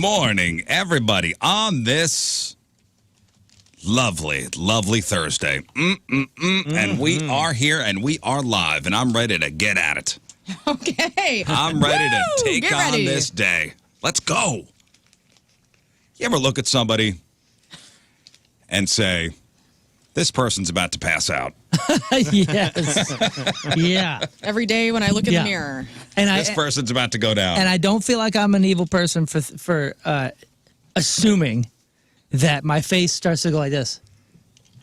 morning, everybody, on this lovely, lovely Thursday. And we are here, and we are live, and I'm ready to get at it. Okay. I'm ready to take on this day. Let's go. You ever look at somebody and say, this person's about to pass out? Yes. Yeah. Every day when I look in the mirror. And this person's about to go down. And I don't feel like I'm an evil person for assuming that my face starts to go like this.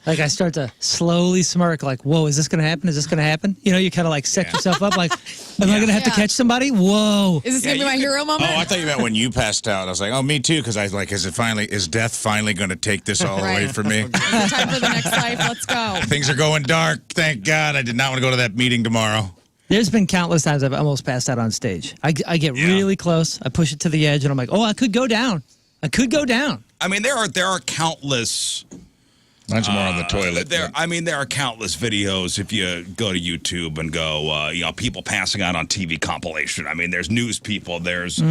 Like I start to slowly smirk like, whoa, is this going to happen? Is this going to happen? You know, you kind of like set yourself up like, am I going to have to catch somebody? Whoa. Is this going to be my hero moment? Oh, I thought you meant when you passed out. I was like, oh, me too, because I was like, is death finally going to take this all away from me? It's time for the next life. Let's go. Things are going dark. Thank God. I did not want to go to that meeting tomorrow. There's been countless times I've almost passed out on stage. I get really close. I push it to the edge, and I'm like, oh, I could go down. I could go down. I mean, there are countless... Mine's more on the toilet. There are countless videos if you go to YouTube and go, people passing out on TV compilation. I mean, there's news people, there's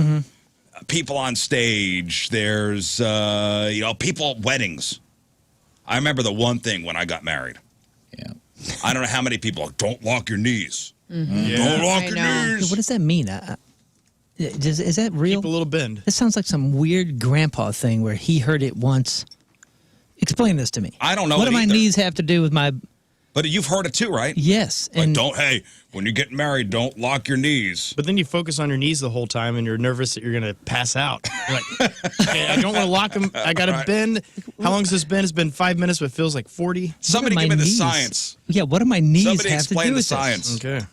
people on stage, there's, people at weddings. I remember the one thing when I got married. Yeah. I don't know how many people, don't lock your knees. Yeah. Don't lock your knees. What does that mean? Is that real? Keep a little bend. This sounds like some weird grandpa thing where he heard it once. Explain this to me. I don't know. What do my knees have to do with my... But you've heard it too, right? Yes. And when you get married, don't lock your knees. But then you focus on your knees the whole time, and you're nervous that you're going to pass out. You're like, hey, I don't want to lock them. I got to bend. How long has this been? It's been 5 minutes, but it feels like 40. Somebody give me the science. Yeah, what do my knees Somebody have to do explain with the science. this? Okay.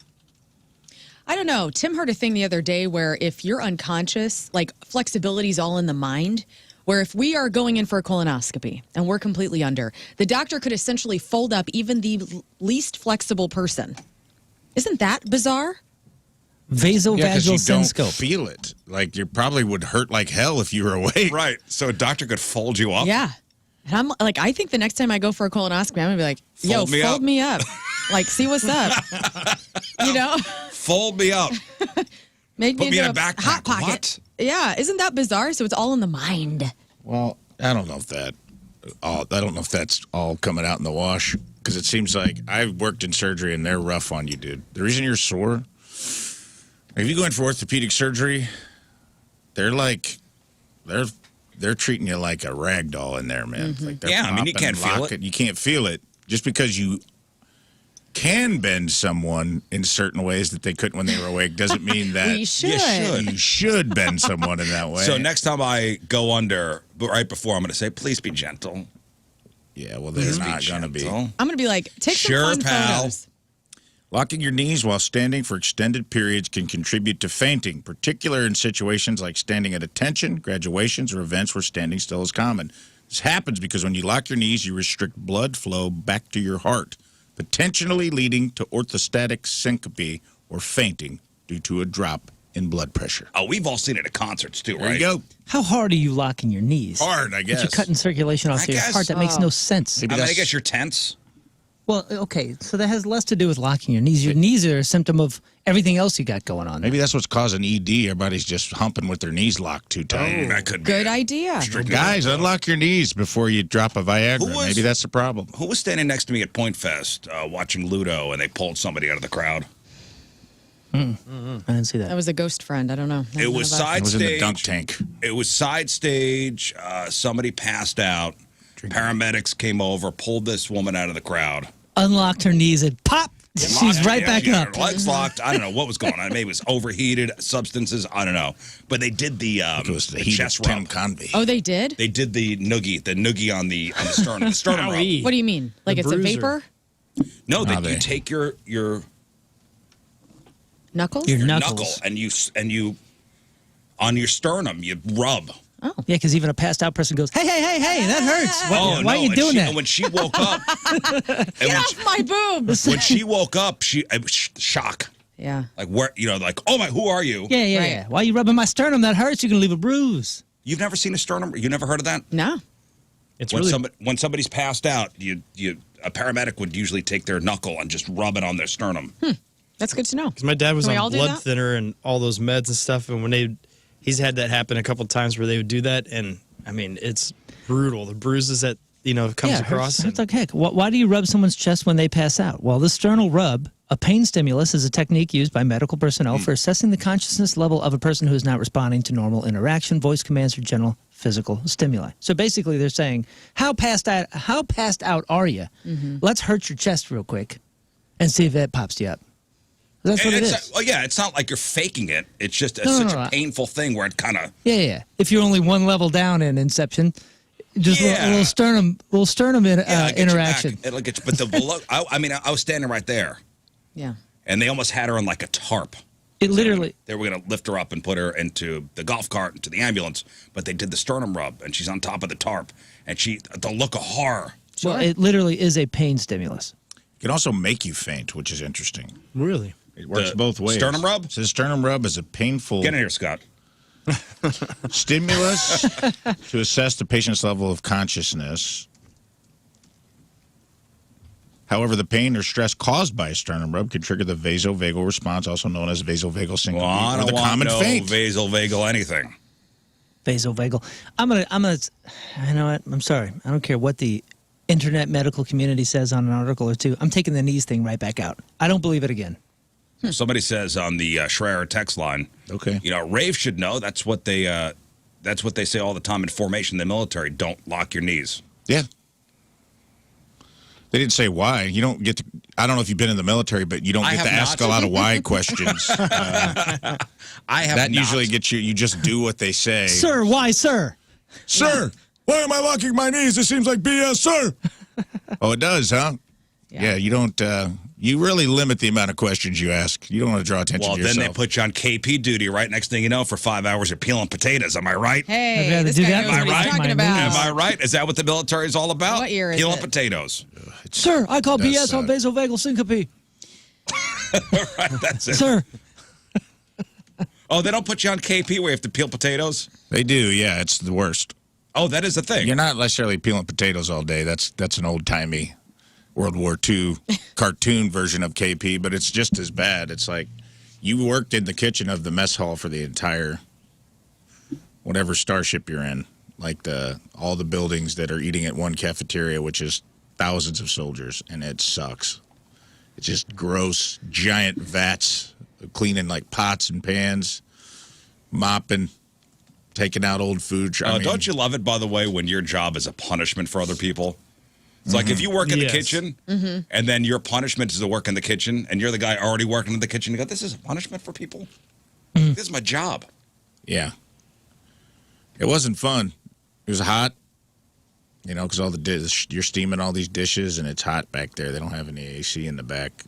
I don't know. Tim heard a thing the other day where if you're unconscious, like flexibility's all in the mind, where if we are going in for a colonoscopy and we're completely under, the doctor could essentially fold up even the least flexible person. Isn't that bizarre? Vasovagal you don't synscope. feel it. Like, you probably would hurt like hell if you were awake. Right. So a doctor could fold you up? Yeah. And I'm like, I think the next time I go for a colonoscopy, I'm going to be like, fold me up. Like, see what's up. Fold me up. Make Put me in a hot backpack. pocket. What? Yeah. Isn't that bizarre? So it's all in the mind. Well, I don't know if that's all coming out in the wash, because it seems like I've worked in surgery and they're rough on you, dude. The reason you're sore, if you go in for orthopedic surgery, they're treating you like a rag doll in there, man. Like they're you can't feel it. You can't feel it just because you can bend someone in certain ways that they couldn't when they were awake doesn't mean that We should. you should bend someone in that way. So next time I go under, but right before, I'm going to say, please be gentle. Yeah, well, they're not going to be. I'm going to be like, take Sure, some fun pal. photos. Locking your knees while standing for extended periods can contribute to fainting, particularly in situations like standing at attention, graduations, or events where standing still is common. This happens because when you lock your knees, you restrict blood flow back to your heart, potentially leading to orthostatic syncope or fainting due to a drop in blood pressure. Oh, we've all seen it at concerts too, right? There you go. How hard are you locking your knees? Hard, I guess. You're cutting circulation off I to your guess, heart. That makes no sense. I guess you're tense. Well, okay, so that has less to do with locking your knees. Your knees are a symptom of everything else you got going on. Maybe that's what's causing ED. Everybody's just humping with their knees locked too tight. That could be Good it. idea. Guys, unlock your knees before you drop a Viagra. Maybe that's the problem. Who was standing next to me at Point Fest watching Ludo and they pulled somebody out of the crowd? I didn't see that. That was a ghost friend. I don't know. It was side It was stage. in the dunk tank. It was side stage. Somebody passed out. Paramedics came over, pulled this woman out of the crowd. Unlocked her knees and pop! She's right back up. Her legs locked. I don't know what was going on. Maybe it was overheated substances. I don't know. But they did the It was the the heat chest of Tim rub. Convey. Oh, they did? They did the noogie on the sternum. The sternum rub. Owie. What do you mean? Like The it's bruiser. a vapor? No, No, you take your Knuckles? Your knuckle knuckles. and you on your sternum you rub. Oh. Yeah, because even a passed out person goes, hey, that hurts. Why are you and doing she, that? And when she woke up, Get off my boobs! when she woke up, it was shock. Yeah. Like where like, oh my, who are you? Yeah. Right. Why are you rubbing my sternum? That hurts. You can leave a bruise. You've never seen a sternum? You never heard of that? No. It's When really when somebody's passed out, a paramedic would usually take their knuckle and just rub it on their sternum. That's good to know. because my dad was Can we all on do blood that? thinner and all those meds and stuff, and when he he's had that happen a couple times where they would do that, and I mean, it's brutal. The bruises that comes across. Hurts like heck. Why do you rub someone's chest when they pass out? Well, the sternal rub, a pain stimulus, is a technique used by medical personnel for assessing the consciousness level of a person who is not responding to normal interaction, voice commands, or general physical stimuli. So basically, they're saying, how passed out are you? Let's hurt your chest real quick and see if that pops you up. That's what it is. Well, yeah, it's not like you're faking it. It's just such a painful thing where it kind of... Yeah. If you're only one level down in Inception, just a little sternum interaction. It'll get you, but the below... I was standing right there. Yeah. And they almost had her on like a tarp. It literally... They were going to lift her up and put her into the golf cart, into the ambulance, but they did the sternum rub, and she's on top of the tarp, and the look of horror. Well, it literally is a pain stimulus. It can also make you faint, which is interesting. Really? It works both ways. Sternum rub? It says sternum rub is a painful... Get in here, Scott. ...stimulus to assess the patient's level of consciousness. However, the pain or stress caused by a sternum rub can trigger the vasovagal response, also known as vasovagal syncope, Well, I or don't the want common no faint. vasovagal anything. Vasovagal. You know what? I'm sorry. I don't care what the internet medical community says on an article or two. I'm taking the knees thing right back out. I don't believe it again. Somebody says on the Schreier text line, Okay. Rafe should know. That's what they say all the time in formation in the military. Don't lock your knees. Yeah. They didn't say why. You don't get to... I don't know if you've been in the military, but you don't get to ask a lot of why questions. I have that not. usually gets you... You just do what they say. Sir, why, sir? Sir, why am I locking my knees? This seems like BS, sir. Oh, it does, huh? Yeah, you don't... you really limit the amount of questions you ask. You don't want to draw attention to yourself. Well, then they put you on KP duty, right? Next thing you know, for 5 hours, you're peeling potatoes. Am I right? Hey, I'd rather this do guy that knows than what he's right? talking My about. knees. Am I right? Is that what the military is all about? What year is Peeling it? potatoes. Sir, I call does BS on suck. vasovagal syncope. Right, that's it. Sir. Oh, they don't put you on KP where you have to peel potatoes? They do, yeah. It's the worst. Oh, that is the thing. You're not necessarily peeling potatoes all day. That's an old-timey World War II cartoon version of KP, but it's just as bad. It's like you worked in the kitchen of the mess hall for the entire whatever starship you're in, like all the buildings that are eating at one cafeteria, which is thousands of soldiers, and it sucks. It's just gross, giant vats, cleaning like pots and pans, mopping, taking out old food. Don't you love it, by the way, when your job is a punishment for other people? It's like if you work in the kitchen and then your punishment is to work in the kitchen and you're the guy already working in the kitchen, you go, this is a punishment for people? This is my job. Yeah. It wasn't fun. It was hot, because all you're steaming all these dishes and it's hot back there. They don't have any AC in the back.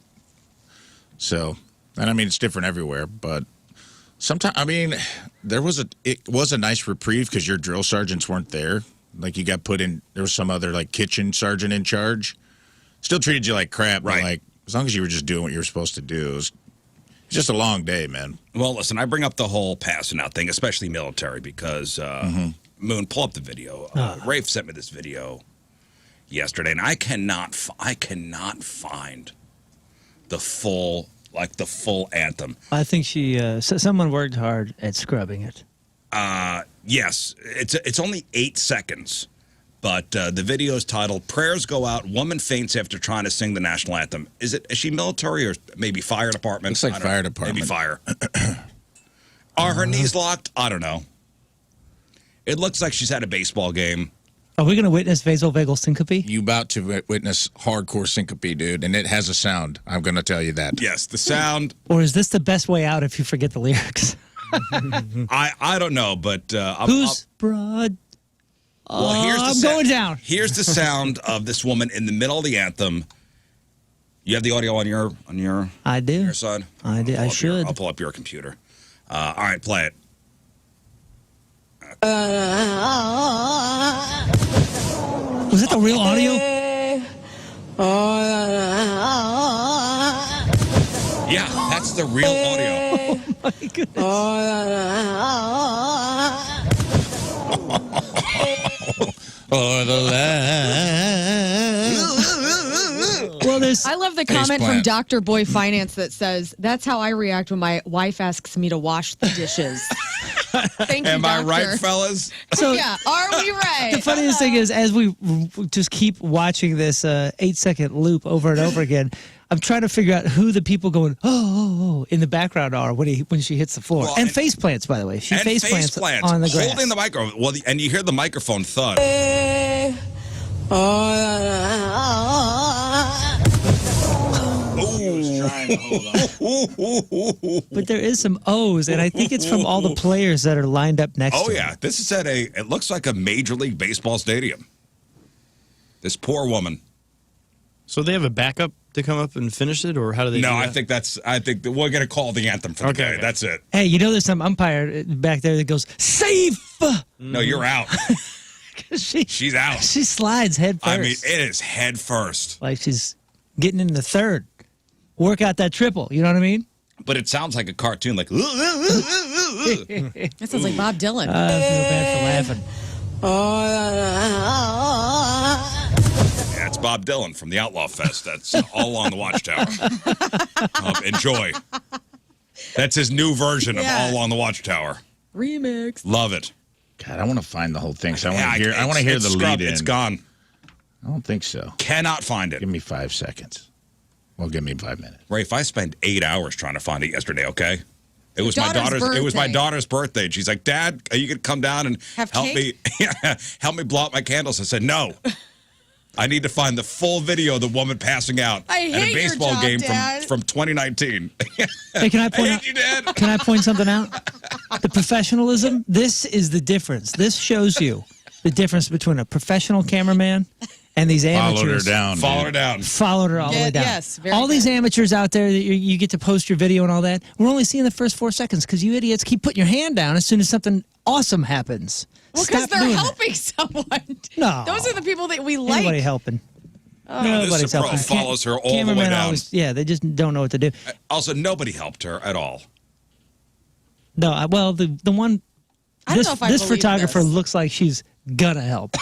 So, and I mean, it's different everywhere, but sometimes, it was a nice reprieve because your drill sergeants weren't there. Like you got put in, there was some other like kitchen sergeant in charge. Still treated you like crap, right? But like as long as you were just doing what you were supposed to do, it was just a long day, man. Well, listen, I bring up the whole passing out thing, especially military, because Moon, pull up the video. Rafe sent me this video yesterday, and I cannot find the full anthem. I think someone worked hard at scrubbing it. Yes, it's only 8 seconds, but the video is titled "Prayers Go Out. Woman Faints After Trying to Sing the National Anthem." Is she military or maybe fire department? Looks like fire department. Maybe fire. Are her knees locked? I don't know. It looks like she's had a baseball game. Are we going to witness vasovagal syncope? You about to witness hardcore syncope, dude, and it has a sound. I'm going to tell you that. Yes, the sound. Or is this the best way out if you forget the lyrics? I don't know, but who's broad? Well, here's the I'm sound. going down. Here's the sound of this woman in the middle of the anthem. You have the audio on your I do. your side? I do. I should. I'll pull up your computer. All right, play it. Was that the real audio? Yeah, that's the real audio. Oh my goodness. Oh, the land. Well, there's. I love the comment from Dr. Boy Finance that says, "That's how I react when my wife asks me to wash the dishes." Thank you, Am I doctor. right, fellas? So Yeah, are we right? the funniest thing is, as we just keep watching this 8-second loop over and over again, I'm trying to figure out who the people going oh in the background are when she hits the floor. Well, and face plants, by the way. She And face plants on the grass. holding the microphone. Well, and you hear the microphone thud. But there is some O's, and I think it's from all the players that are lined up next to Oh her. yeah, this is at it looks like a Major League Baseball stadium. This poor woman. So they have a backup to come up and finish it, or how do they? No, do I that? think that we're gonna call the anthem for the Okay, day. okay. That's it. Hey, there's some umpire back there that goes, safe! No, you're out. She's out. She slides head first. I mean, it is head first. like she's getting in the third. Work out that triple, you know what I mean? But it sounds like a cartoon, like. That sounds like Bob Dylan. I feel bad for laughing. Yeah, it's Bob Dylan from the Outlaw Fest. That's all along the Watchtower. Enjoy. That's his new version of Yeah. All Along the Watchtower. Remix. Love it. God, I want to find the whole thing. So I Yeah, want to hear. I want to hear it's the scrubbed. lead in. It's gone. I don't think so. Cannot find it. Give me 5 seconds. Well, give me 5 minutes. Rafe, I spent 8 hours trying to find it yesterday. Okay, it was daughter's my daughter's. It was my birthday. daughter's birthday. And she's like, "Dad, are you gonna come down and Have help cake? me? Help me blow out my candles?" I said, "No, I need to find the full video of the woman passing out I at a hate your baseball job, game Dad. from 2019." Hey, can I I point hate out? you, Dad. Can I point something out? The professionalism. This is the difference. This shows you the difference between a professional cameraman and these amateurs. Followed her down. Follow her dude. down. Followed her all the Yeah, way down. yes, very all these good. amateurs out there that you get to post your video and all that. We're only seeing the first 4 seconds because you idiots keep putting your hand down as soon as something awesome happens. Well, because Stop they're doing helping someone. No. Those are the people that we that. like. Anybody helping? this Nobody's pro helping. follows her all the way Cameramen down. always, yeah, they just don't know what to do. Also, nobody helped her at all. No, well, the one. I don't know if I this believe photographer this. looks like she's gonna help.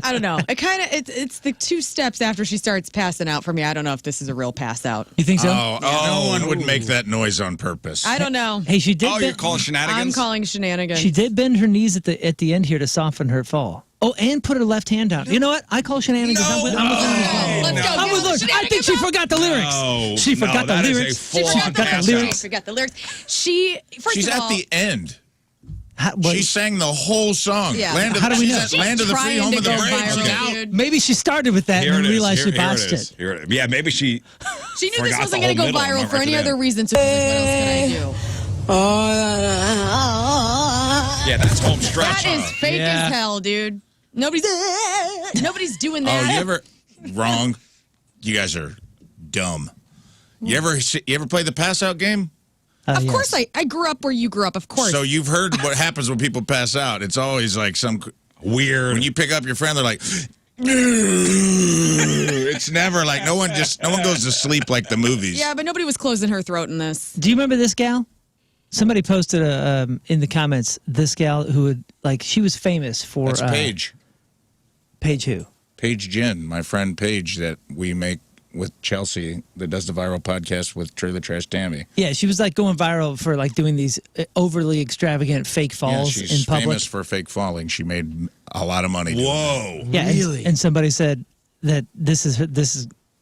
I don't know. It kind of it's the 2 steps after she starts passing out for me. I don't know if this is a real pass out. You think so? No one would make that noise on purpose. I don't know. Hey, she did. Oh, you're bend, calling shenanigans? I'm calling shenanigans. she did bend her knees at the end here to soften her fall. Oh, and put her left hand down. You know what? I call shenanigans. I'm with her as well. Let's go. I'm with Lern. I think she forgot the lyrics. No, She forgot no, the that is a lyrics. full-on She forgot the pass lyrics. out. She forgot the lyrics. She first She's of at all, the end. What- She sang the whole song. Yeah. Land of How the, do we she's know? at Land of the Free, trying Home to of the go Brave. viral, She's out. dude. Maybe she started with that Here and it then is. realized she Here it botched is. it. Here it is. Yeah, maybe she. She knew this forgot wasn't the going to whole go middle. viral Went for right any to the other end. reason. So she's like, what else can I do? Yeah, that's home stretch. That is huh? fake Yeah. as hell, dude. Nobody's doing Oh, that. you ever wrong? You guys are dumb. You ever play the pass out game? Of Yes. course, I grew up where you grew up. Of course. So you've heard what happens when people pass out. It's always like some Weird. when you pick up your friend, they're like, it's never like no one goes to sleep like the movies. yeah, but nobody was closing her throat in this. Do you remember this gal? Somebody posted in the comments this gal who would she was famous for That's Paige. Paige who? Paige Jen, my friend Paige that we make with Chelsea that does the viral podcast with Trailer Trash Tammy. Yeah, she was going viral for doing these overly extravagant fake Yeah, falls she's in public. famous for fake falling. She made a lot of money. doing Whoa. Yeah, and- Really? and somebody said that this is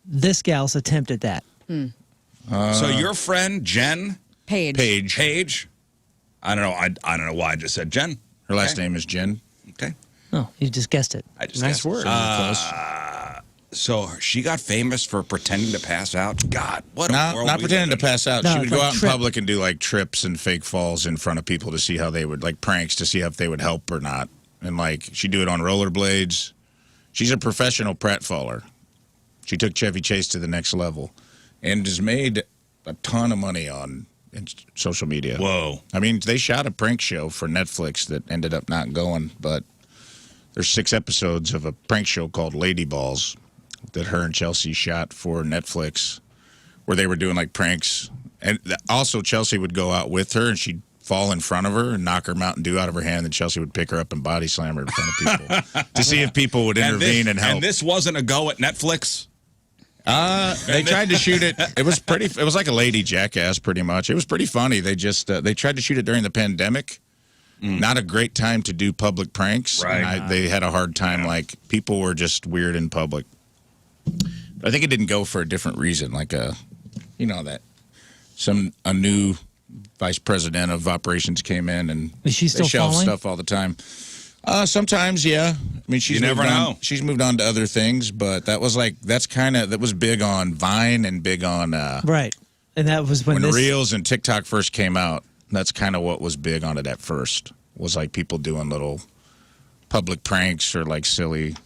this gal's attempt at that. So your friend Jen Paige. Paige. I don't know. I don't know why I just said Jen. Her last name is Jen. Okay. Oh, you just guessed it. I just Nice guessed. word. Close. So she got famous for pretending to pass out. God, what a world Not we pretending to live in. pass out. No, She would it's go like out in trip. public and do trips and fake falls in front of people to see how they would pranks to see if they would help or not. And she'd do it on rollerblades. She's a professional pratfaller. She took Chevy Chase to the next level and has made a ton of money on social media. Whoa. I mean, they shot a prank show for Netflix that ended up not going, but there's 6 episodes of a prank show called Lady Balls that her and Chelsea shot for Netflix where they were doing pranks. And also Chelsea would go out with her and she'd fall in front of her and knock her Mountain Dew out of her hand, and Chelsea would pick her up and body slam her in front of people to see if people would intervene and help. And this wasn't a go at Netflix? They tried to shoot it. It was like a lady jackass, pretty much. It was pretty funny. They just they tried to shoot it during the pandemic. Not a great time to do public pranks. Right. And they had a hard time. Like, people were just weird in public. I think it didn't go for a different reason. Like a new vice president of operations came in and Is she still they shelve following? stuff all the time. Sometimes, yeah. I mean, You never know. She's moved on to other things, but that was big on Vine and big on Right. And that was when this... Reels and TikTok first came out. That's kind of what was big on it at first. Was like people doing little public pranks or like silly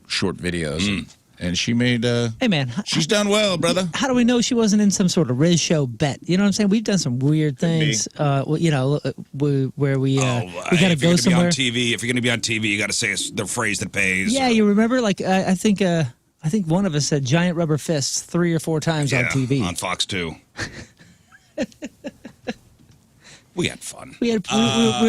short videos. And she made Hey, man. she's done well, brother. How do we know she wasn't in some sort of Riz show bet? You know what I'm saying? We've done some weird things. Where we got to go somewhere. If you're going to be on TV, you got to say the phrase that pays. Yeah, you remember? Like I think one of us said giant rubber fists 3 or 4 times on TV. On Fox 2. We had fun. We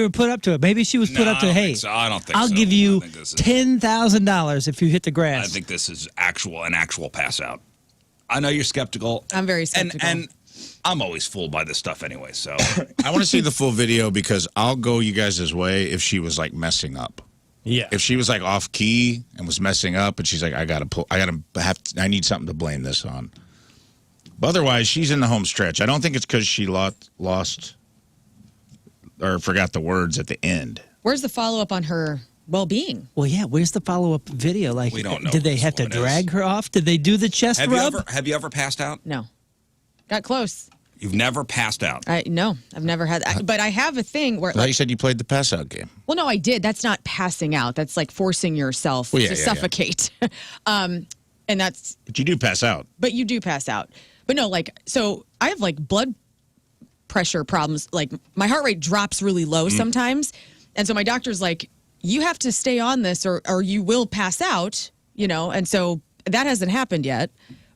were put up to it. Maybe she was put up to, I don't hey, think so. I don't think I'll so. give you I think this is- $10,000 if you hit the grass. I think this is an actual pass out. I know you're skeptical. I'm very skeptical. And I'm always fooled by this stuff anyway, so. I want to see the full video because I'll go you guys' way if she was like messing up. Yeah. If she was like off key and was messing up and she's like, I need something to blame this on. But otherwise, she's in the home stretch. I don't think it's because she lost or forgot the words at the end. Where's the follow-up on her well-being? Well, yeah, where's the follow-up video? Like, We don't know did they what have to this drag is. her off? Did they do the chest rub? Have you ever passed out? No. Got close. You've never passed out. No, I've never had that. But I have a thing where... I thought you said you played the pass out game. Well, no, I did. That's not passing out. That's like forcing yourself to suffocate. And that's... But you do pass out. But you do pass out. But no, like, so I have like blood pressure problems. Like my heart rate drops really low sometimes. And so my doctor's like, you have to stay on this or you will pass out, And so that hasn't happened yet.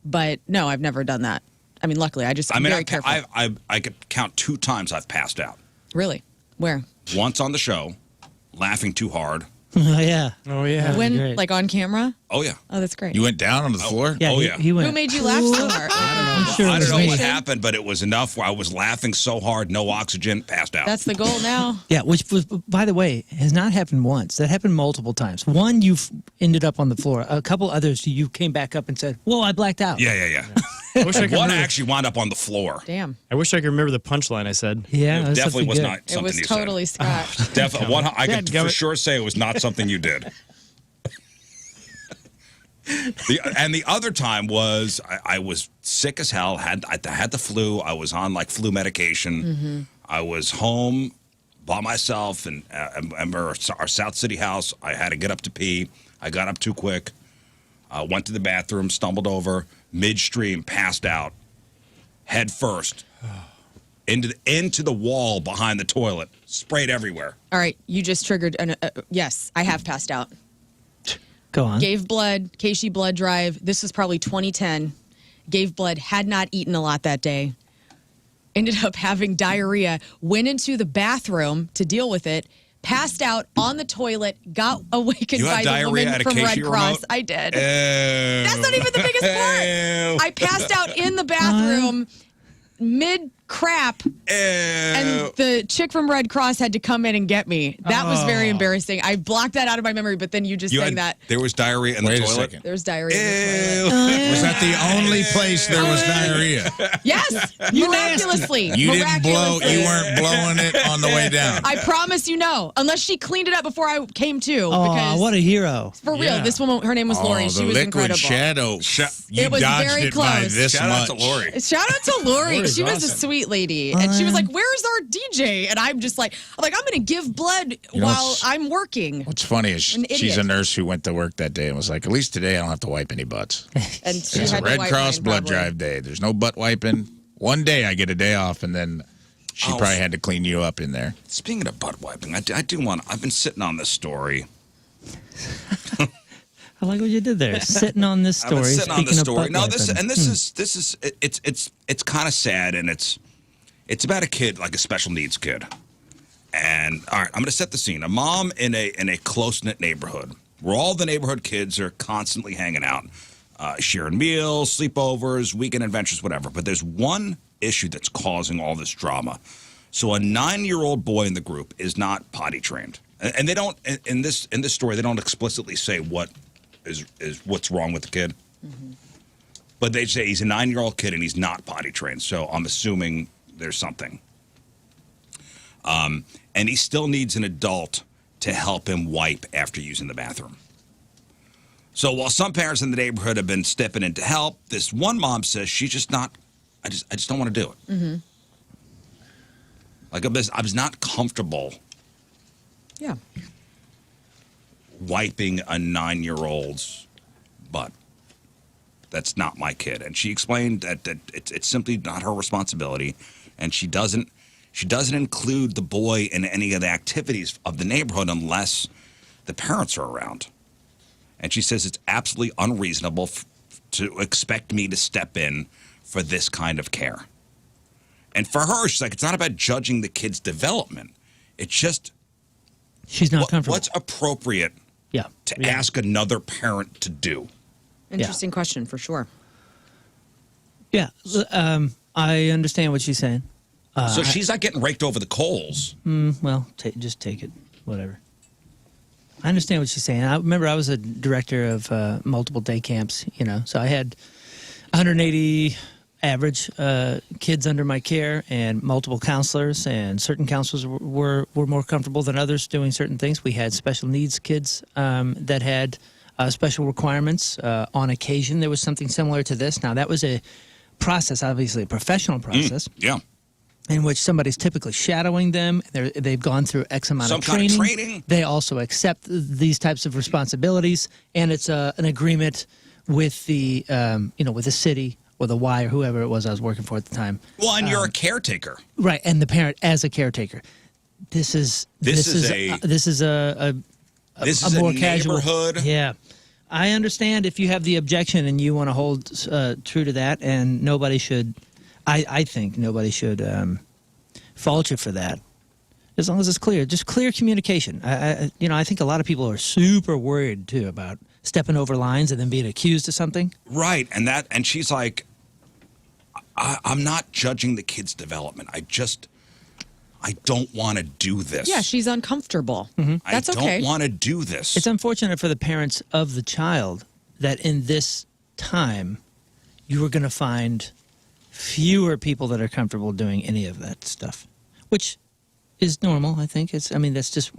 But no, I've never done that. I mean, luckily, I'm very careful. I could count 2 times I've passed out. Really? Where? Once on the show, laughing too hard. Oh, yeah. Oh, yeah. When? great. Like on camera? Oh, yeah. Oh, that's great. You went down on the floor? Yeah, Oh, he, yeah. he went. Who made you laugh so hard? I'm sure I it don't was know me. what happened, but it was enough where I was laughing so hard, no oxygen, passed out. That's the goal now. Yeah, which was, by the way, has not happened once. That happened multiple times. One, you've ended up on the floor. A couple others, you came back up and said, "Whoa, I blacked out." Yeah. I wish I could One remember- actually wound up on the floor. Damn. I wish I could remember the punchline I said. Yeah, It that's definitely something was good. not It something was you totally said. scotched. Definitely, I can Dadgummit. for sure say it was not something you did. And the other time was I was sick as hell. I had the flu. I was on like flu medication. I was home by myself and our South City house. I had to get up to pee. I got up too quick. Went to the bathroom, stumbled over midstream, passed out, head first into the wall behind the toilet, sprayed everywhere. All right, you just triggered yes, I have passed out. Go on. Gave blood, KC blood drive. This was probably 2010. Gave blood, had not eaten a lot that day. Ended up having diarrhea, went into the bathroom to deal with it, passed out on the toilet, got awakened You by had the diarrhea woman at a from Red KC Cross. remote? I did. That's That's not even the biggest part. I passed out in the bathroom mid-crap, and the chick from Red Cross had to come in and get me. That was very embarrassing. I blocked that out of my memory, but then you just saying that. There was diarrhea in the Wait a toilet. second. There's diarrhea in the toilet. Was that the only place there was diarrhea? Yes, miraculously. You didn't blow. Miraculously. You weren't blowing it on the way down. I promise you no. Unless she cleaned it up before I came to. Oh, Because what a hero. for real, Yeah. this woman, her name was Lori. Oh, She the was liquid incredible. shadow. You It was dodged very it by close. this Shout much. out to Lori. Shout out to Lori. Lori's She was a awesome. sweet lady. And she was like, "Where's our DJ?" And I'm just like, I'm going to give blood You know, while it's- I'm working. What's funny is An she's idiot. a nurse who went to work that day and was like, at least today I don't have to wipe any butts. And she It's a had to Red wipe Cross mine, blood probably. drive day. There's no butt wiping. One day I get a day off, and then she Oh. probably had to clean you up in there. Speaking of butt wiping, I do want. I've been sitting on this story. I like what you did there. Sitting on this I've been story. sitting on Speaking this of story. butt No, this wiping. is it's kind of sad, and it's about a kid, like a special needs kid. And all right, I'm going to set the scene. A mom in a close knit neighborhood where all the neighborhood kids are constantly hanging out. sharing meals, sleepovers, weekend adventures, whatever. But there's one issue that's causing all this drama. So a 9-year-old boy in the group is not potty trained, and they don't in this story they don't explicitly say what is what's wrong with the kid, but they say he's a 9-year-old kid and he's not potty trained. So I'm assuming there's something, and he still needs an adult to help him wipe after using the bathroom. So while some parents in the neighborhood have been stepping in to help, this one mom says she's just not. I just don't want to do it. Mm-hmm. Like I was not comfortable. Yeah. Wiping a 9-year-old's butt. That's not my kid, and she explained that it's simply not her responsibility, and she doesn't include the boy in any of the activities of the neighborhood unless the parents are around. And she says it's absolutely unreasonable to expect me to step in for this kind of care. And for her, she's like, it's not about judging the kid's development. It's just she's not comfortable. What's appropriate to ask another parent to do? Interesting question, for sure. Yeah, I understand what she's saying. So she's not getting raked over the coals. Well, just take it, whatever. I understand what she's saying. I remember I was a director of multiple day camps, so I had 180 average kids under my care and multiple counselors, and certain counselors were more comfortable than others doing certain things. We had special needs kids that had special requirements. On occasion, there was something similar to this. Now, that was a process, obviously a professional process. Yeah. In which somebody's typically shadowing them. They've gone through X amount Some of training. kind of training. They also accept these types of responsibilities, and it's an agreement with the with the city or the Y or whoever it was I was working for at the time. Well, and you're a caretaker, right? And the parent as a caretaker. This is a more casual neighborhood. Yeah, I understand if you have the objection and you want to hold true to that, and nobody should. I think nobody should fault you for that, as long as it's clear. Just clear communication. I think a lot of people are super worried too about stepping over lines and then being accused of something. Right, and she's like, I'm not judging the kid's development. I don't want to do this. Yeah, she's uncomfortable. Mm-hmm. That's okay. I don't want to do this. It's unfortunate for the parents of the child that in this time you are going to find fewer people that are comfortable doing any of that stuff, which is normal. I think that's just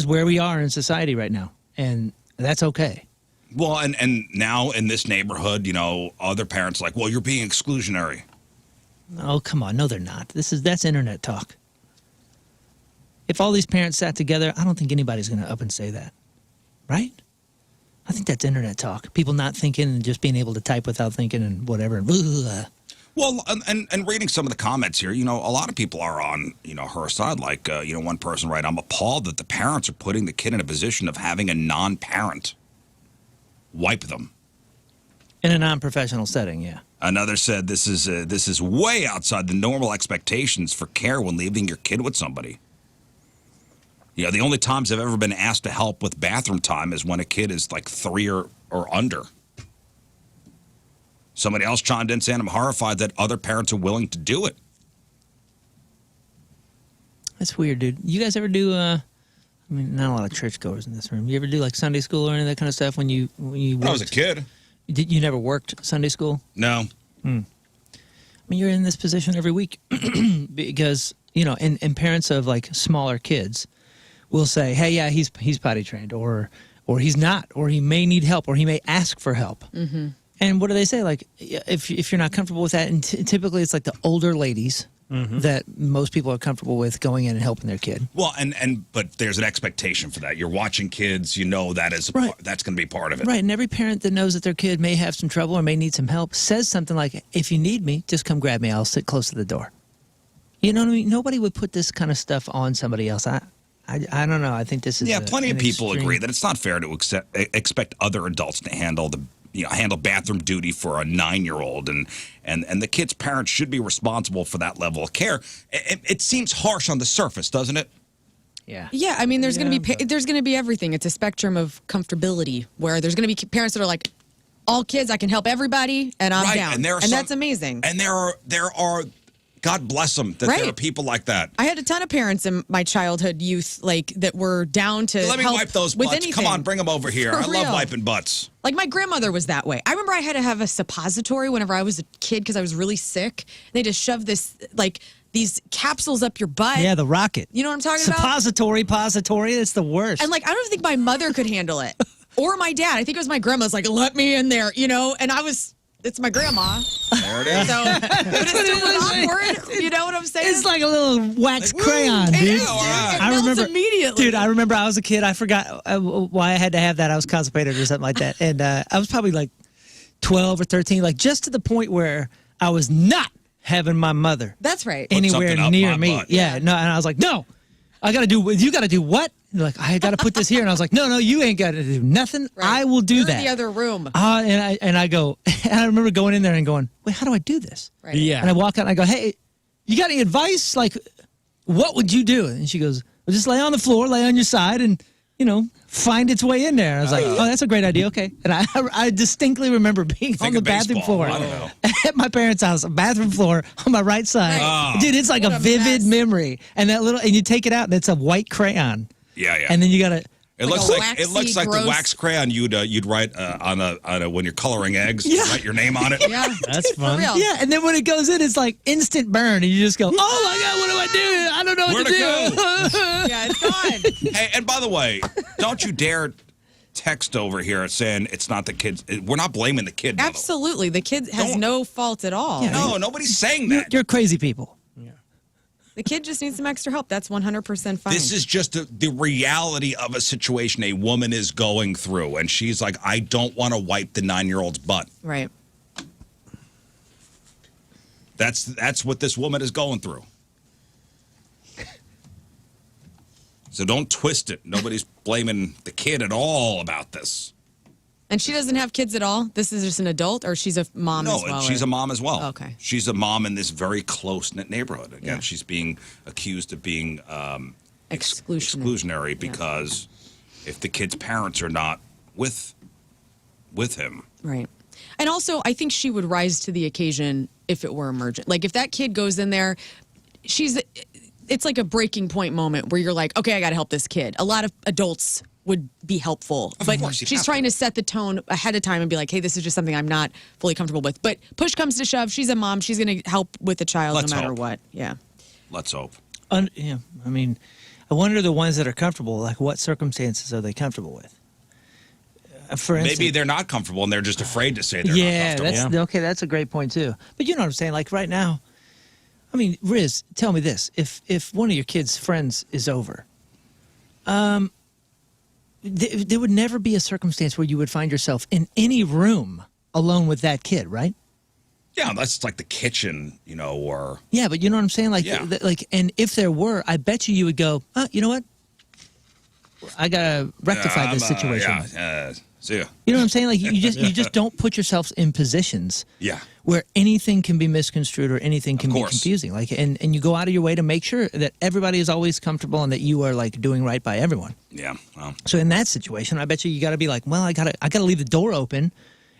where we are in society right now, and that's okay. Well, and now in this neighborhood, other parents are like, well, you're being exclusionary. Oh, come on. No, they're not. That's internet talk. If all these parents sat together, I don't think anybody's going to up and say that, right? I think that's internet talk. People not thinking and just being able to type without thinking and whatever. Well, and reading some of the comments here, a lot of people are on, her side. Like, one person, right, I'm appalled that the parents are putting the kid in a position of having a non-parent wipe them. In a non-professional setting, yeah. Another said this is way outside the normal expectations for care when leaving your kid with somebody. The only times I've ever been asked to help with bathroom time is when a kid is like 3 or under. Somebody else chimed in saying, I'm horrified that other parents are willing to do it. That's weird, dude. You guys ever do, not a lot of churchgoers in this room. You ever do like Sunday school or any of that kind of stuff when you worked? When I was a kid. You never worked Sunday school? No. You're in this position every week because, and parents of like smaller kids will say, hey, yeah, he's potty trained or he's not, or he may need help, or he may ask for help. Mm-hmm. And what do they say? Like, if you're not comfortable with that, and typically it's like the older ladies that most people are comfortable with going in and helping their kid. Well, but there's an expectation for that. You're watching kids, that's going to be part of it. Right, and every parent that knows that their kid may have some trouble or may need some help says something like, if you need me, just come grab me. I'll sit close to the door. You know what I mean? Nobody would put this kind of stuff on somebody else. I don't know. I think this is plenty of people extreme. agree that it's not fair to expect other adults to handle handle bathroom duty for a 9-year-old, and the kid's parents should be responsible for that level of care. It seems harsh on the surface, doesn't it? Yeah. Yeah, there's going to be everything. It's a spectrum of comfortability where there's going to be parents that are like all kids. I can help everybody, and I'm down. And, that's amazing. And there are, God bless them, that there are people like that. I had a ton of parents in my childhood, youth, like that were down to Let me help wipe those with butts. anything. Come on, bring them over here. For I love real. wiping butts. Like my grandmother was that way. I remember I had to have a suppository whenever I was a kid because I was really sick. They just shoved this these capsules up your butt. Yeah, the rocket. You know what I'm talking about? Suppository. It's the worst. And like, I don't think my mother could handle it. Or my dad. I think it was my grandma's like, let me in there, you know? And it's my grandma. There it is. So, but it still was awkward. You know what I'm saying? It's like a little wax crayon, It dude. is, dude. It melts immediately. Dude, I remember I was a kid. I forgot why I had to have that. I was constipated or something like that. And I was probably like 12 or 13, like just to the point where I was not having my mother That's right. anywhere something up near my me. butt. Yeah, no. And I was like, no, you got to do what? And they're like, I got to put this here. And I was like, no, you ain't got to do nothing. Right. I will do You're that. in the other room. And I go, and I remember going in there and going, wait, how do I do this? Right. And I walk out and I go, hey, you got any advice? Like, what would you do? And she goes, well, just lay on the floor, lay on your side, and, find its way in there. I was like, oh, that's a great idea. Okay. And I distinctly remember being on the bathroom baseball. floor I don't know. at my parents' house, bathroom floor on my right side. Right. Dude, it's like What a a vivid mess. memory. And and you take it out and it's a white crayon. Yeah. And then you got to. It Like looks a like waxy, the gross- wax crayon you'd write on a when you're coloring eggs. Yeah. You write your name on it. Yeah. That's fun. For real. Yeah, and then when it goes in, it's like instant burn, and you just go, "Oh my god, what do I do? I don't know Where'd what to it do." Yeah, it's gone. Hey, and by the way, don't you dare text over here saying it's not the kids. We're not blaming the kid. by the way. Absolutely. The kid has Don't- no fault at all. Yeah. No, nobody's saying that. You're crazy people. The kid just needs some extra help. That's 100% fine. This is just the reality of a situation a woman is going through, and she's like, I don't want to wipe the 9-year-old's butt. right. That's what this woman is going through. So don't twist it. Nobody's blaming the kid at all about this. And she doesn't have kids at all? This is just an adult, or she's a mom as well? She's a mom as well. Okay. She's a mom in this very close-knit neighborhood. Again, Yeah. she's being accused of being Exclusionary. exclusionary because if the kid's parents are not with him. Right. And also, I think she would rise to the occasion if it were emergent. Like, if that kid goes in there, it's like a breaking point moment where you're like, okay, I got to help this kid. A lot of adults would be helpful. But course, you she's have trying to set the tone ahead of time and be like, hey, this is just something I'm not fully comfortable with. But push comes to shove, she's a mom. She's going to help with the child Let's no matter hope. what. Yeah. Let's hope. Yeah, I mean, I wonder the ones that are comfortable. Like, what circumstances are they comfortable with? For instance, Maybe they're not comfortable and they're just afraid to say they're yeah, not comfortable. that's okay. That's a great point too. But you know what I'm saying? Like right now, I mean, Riz, tell me this: if one of your kids' friends is over, there would never be a circumstance where you would find yourself in any room alone with that kid, right? Yeah, that's like the kitchen, or Yeah, but you know what I'm saying? Like, Yeah. And if there were, I bet you would go, you know what? I gotta rectify this situation. See ya. You know what I'm saying? Like you just don't put yourselves in positions Yeah. where anything can be misconstrued or anything can be course. confusing. Like and you go out of your way to make sure that everybody is always comfortable and that you are like doing right by everyone. Yeah. Well, So in that situation, I bet you got to be like, well, I gotta leave the door open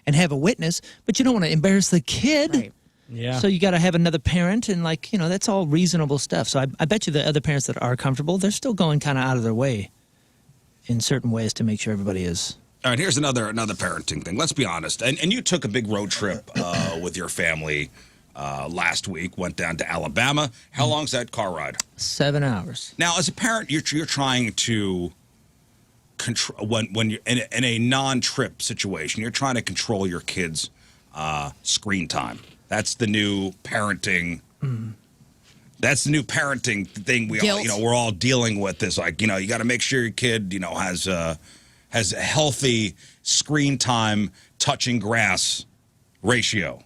and have a witness, but you don't want to embarrass the kid. Right. Yeah. So you got to have another parent, and that's all reasonable stuff. So I bet you the other parents that are comfortable, they're still going kind of out of their way in certain ways to make sure everybody is. all right, here's another parenting thing. Let's be honest. And you took a big road trip with your family last week, went down to Alabama. How long's that car ride? 7 hours. Now, as a parent, you're trying to control when you're in a non-trip situation. You're trying to control your kids' screen time. That's the new parenting. That's the new parenting thing Guilt. we're all dealing with. Is like you got to make sure your kid has a healthy screen time touching grass ratio.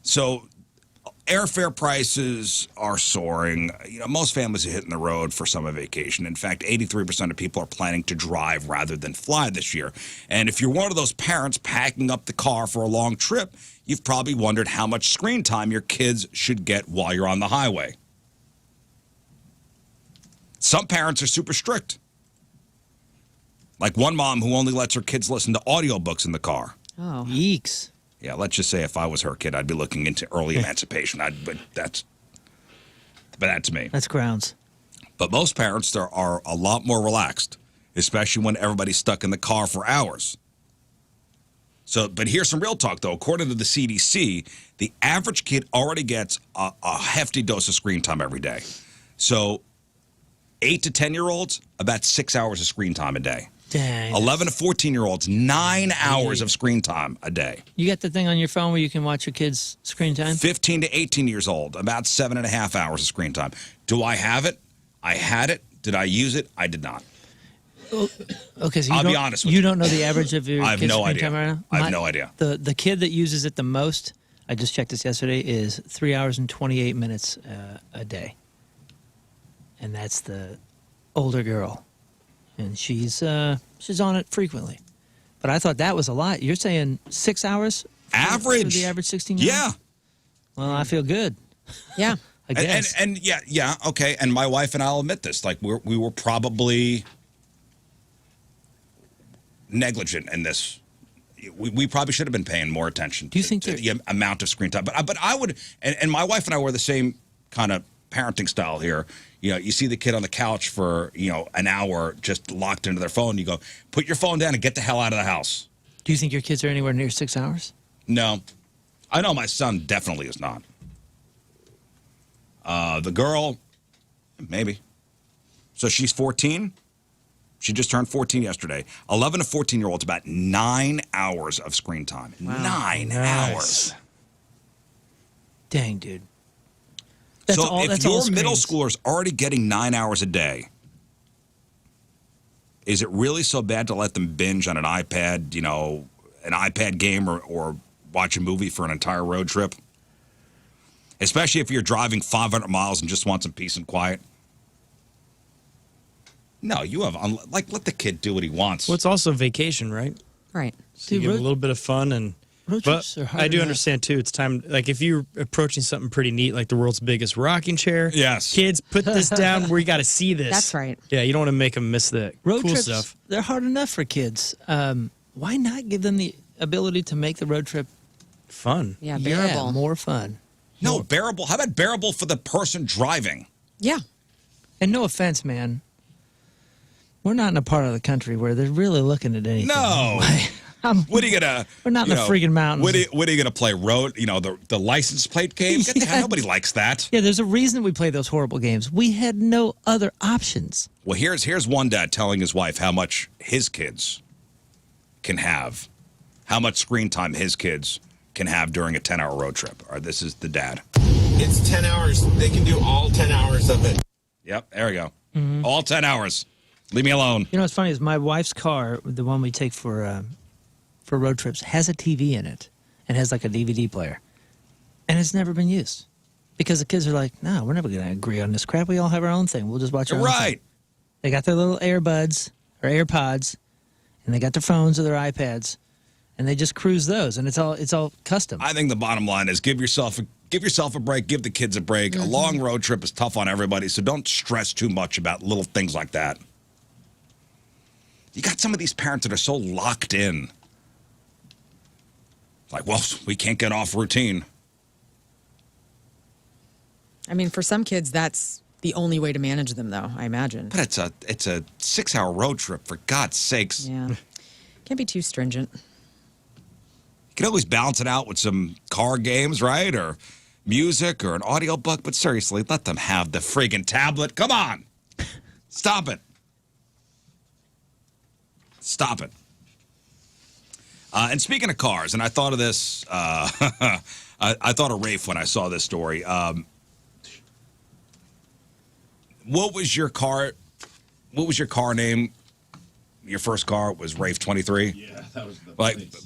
So airfare prices are soaring. Most families are hitting the road for summer vacation. In fact, 83% of people are planning to drive rather than fly this year. And if you're one of those parents packing up the car for a long trip, you've probably wondered how much screen time your kids should get while you're on the highway. Some parents are super strict. Like one mom who only lets her kids listen to audiobooks in the car. Oh. Yeeks. Yeah, let's just say if I was her kid, I'd be looking into early emancipation. But that's me. That's grounds. But most parents are a lot more relaxed, especially when everybody's stuck in the car for hours. So, but here's some real talk, though. According to the CDC, the average kid already gets a hefty dose of screen time every day. So 8 to 10-year-olds, about 6 hours of screen time a day. Dang. 11 to 14-year-olds, 9 hours of screen time a day. You got the thing on your phone where you can watch your kids' screen time? 15 to 18 years old, about 7.5 hours of screen time. Do I have it? I had it. Did I use it? I did not. Okay, so I'll be honest with you. you. don't know the average of your I have kids' no screen idea. time right now? I have no idea. The kid that uses it the most, I just checked this yesterday, is 3 hours and 28 minutes a day. And that's the older girl. And she's on it frequently. But I thought that was a lot. You're saying 6 hours? Average. For the average 16-year-old? Yeah. Well, I feel good. Yeah. I guess. And yeah, okay. And my wife and I'll admit this. Like we were probably negligent in this. We probably should have been paying more attention Do you think to the amount of screen time. But I would, and my wife and I were the same kind of parenting style here. You know, you see the kid on the couch for, an hour just locked into their phone. You go, put your phone down and get the hell out of the house. Do you think your kids are anywhere near 6 hours? No. I know my son definitely is not. The girl, maybe. So she's 14. She just turned 14 yesterday. 11 to 14-year-olds, about 9 hours of screen time. Wow. 9 hours. Dang, dude. If your middle schooler's already getting 9 hours a day, is it really so bad to let them binge on an iPad, an iPad game or watch a movie for an entire road trip? Especially if you're driving 500 miles and just want some peace and quiet. No, let the kid do what he wants. Well, it's also vacation, right? Right. So you get a little bit of fun and. But I do understand too. It's time. Like if you're approaching something pretty neat, like the world's biggest rocking chair. Yes. Kids, put this down where you got to see this. That's right. Yeah, you don't want to make them miss the road cool trips, stuff. They're hard enough for kids. Why not give them the ability to make the road trip Fun? Yeah, bearable. Yeah, more fun. No, bearable. How about bearable for the person driving? Yeah. And no offense, man. We're not in a part of the country where they're really looking at anything. No. What are you gonna? We're not in the freaking mountains. What are you gonna play? Road? The license plate game? Get the hell, nobody likes that. Yeah, there's a reason we play those horrible games. We had no other options. Well, here's one dad telling his wife how much his kids can have, how much screen time his kids can have during a 10-hour road trip. Or this is the dad. It's 10 hours. They can do all 10 hours of it. Yep, there we go. All 10 hours. Leave me alone. You know what's funny is my wife's car, the one we take for road trips, has a TV in it and has like a DVD player, and it's never been used because the kids are like, "No, we're never going to agree on this crap. We all have our own thing. We'll just watch our own thing." They got their little AirBuds or AirPods, and they got their phones or their iPads, and they just cruise those, and it's all custom. I think the bottom line is give yourself a break, give the kids a break. A long road trip is tough on everybody, so don't stress too much about little things like that. You got some of these parents that are so locked in. Like, well, we can't get off routine. I mean, for some kids, that's the only way to manage them, though, I imagine. But it's a 6-hour road trip, for God's sakes. Yeah. Can't be too stringent. You can always balance it out with some car games, right? Or music or an audiobook. But seriously, let them have the friggin' tablet. Come on. Stop it. Stop it. And speaking of cars, and I thought of this, I thought of Rafe when I saw this story. What was your car name? Your first car was Rafe 23? Yeah, that was the plates.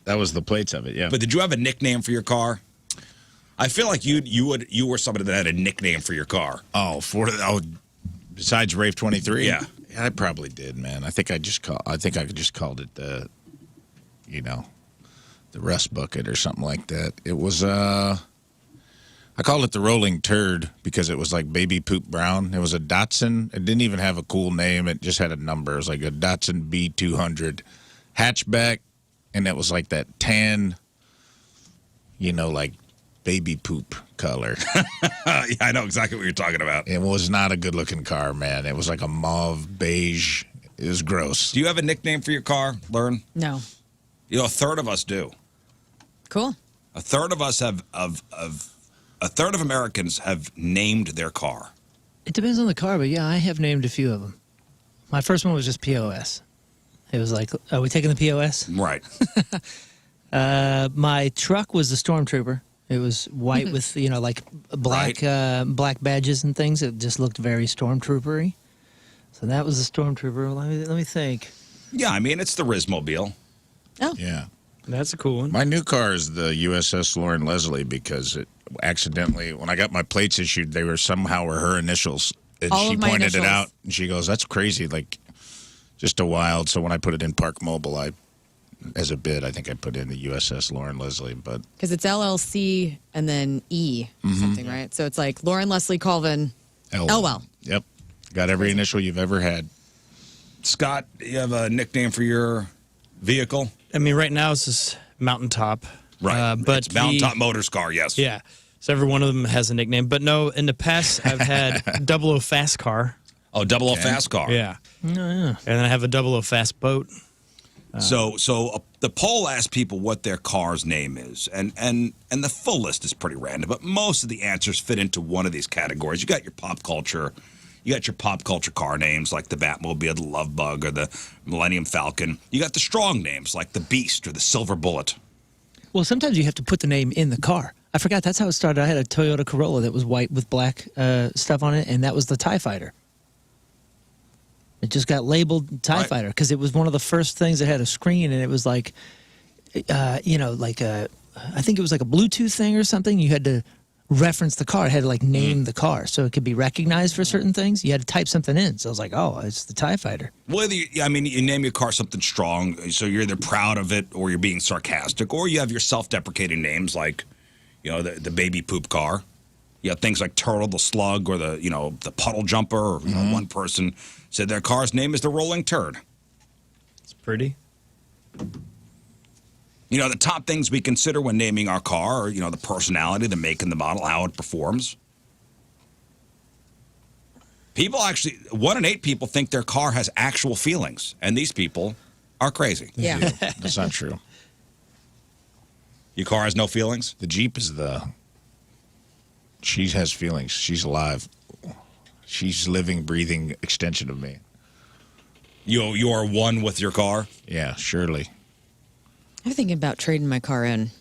That was the plates of it, yeah. But did you have a nickname for your car? I feel like you were somebody that had a nickname for your car. Besides Rafe 23? Yeah. I probably did, man. I think I just called it the rest bucket or something like that. It was I I called it the Rolling Turd because it was like baby poop brown. It was a Datsun. It didn't even have a cool name. It just had a number. It was like a Datsun B200 hatchback, and it was like that tan, like baby poop color. Yeah, I know exactly what you're talking about. It was not a good-looking car, man. It was like a mauve beige. It was gross. Do you have a nickname for your car, Lern? No. A third of us do. Cool. A third of us a third of Americans have named their car. It depends on the car, but yeah, I have named a few of them. My first one was just POS. It was like, are we taking the POS? Right. My truck was the Stormtrooper. It was white with, like black badges and things. It just looked very Stormtrooper-y. So that was the Stormtrooper. Let me think. Yeah, I mean, it's the Rizmobile. Oh. Yeah. That's a cool one. My new car is the USS Lauren Leslie because it accidentally, when I got my plates issued, they were somehow her initials. And All she of my pointed it initials. out, and she goes, that's crazy, like, just a wild. So when I put it in Park Mobile, as a bid, I think I put in the USS Lauren Leslie. But Because it's LLC and then E something, right? So it's like Lauren Leslie Colvin. Elwell. Yep. Got every initial you've ever had. Scott, you have a nickname for your vehicle? I mean, right now it's this mountaintop. Right. But it's Mountaintop Motors car, yes. Yeah. So every one of them has a nickname. But no, in the past, I've had 00 Fast Car. Oh, double O fast car. Yeah. Oh, yeah. And then I have a 00 Fast Boat. So the poll asked people what their car's name is, and the full list is pretty random, but most of the answers fit into one of these categories. You got your pop culture car names like the Batmobile, the Love Bug, or the Millennium Falcon. You got the strong names like the Beast or the Silver Bullet. Well, sometimes you have to put the name in the car. I forgot that's how it started. I had a Toyota Corolla that was white with black stuff on it, and that was the TIE Fighter. It just got labeled TIE Right. Fighter because it was one of the first things that had a screen, and it was like, I think it was like a Bluetooth thing or something. You had to reference the car. It had to like name the car so it could be recognized for certain things. You had to type something in. So I was like, oh, it's the TIE Fighter. Whether you name your car something strong, so you're either proud of it or you're being sarcastic, or you have your self-deprecating names like, the baby poop car. You have things like Turtle the Slug or the Puddle Jumper. Or, one person said their car's name is the Rolling Turd. It's pretty. The top things we consider when naming our car are, the personality, the make and the model, how it performs. People actually, 1 in 8 people think their car has actual feelings, and these people are crazy. Yeah. That's not true. Your car has no feelings? The Jeep is she has feelings. She's alive. She's living, breathing extension of me. You are one with your car? Yeah, surely. I'm thinking about trading my car in.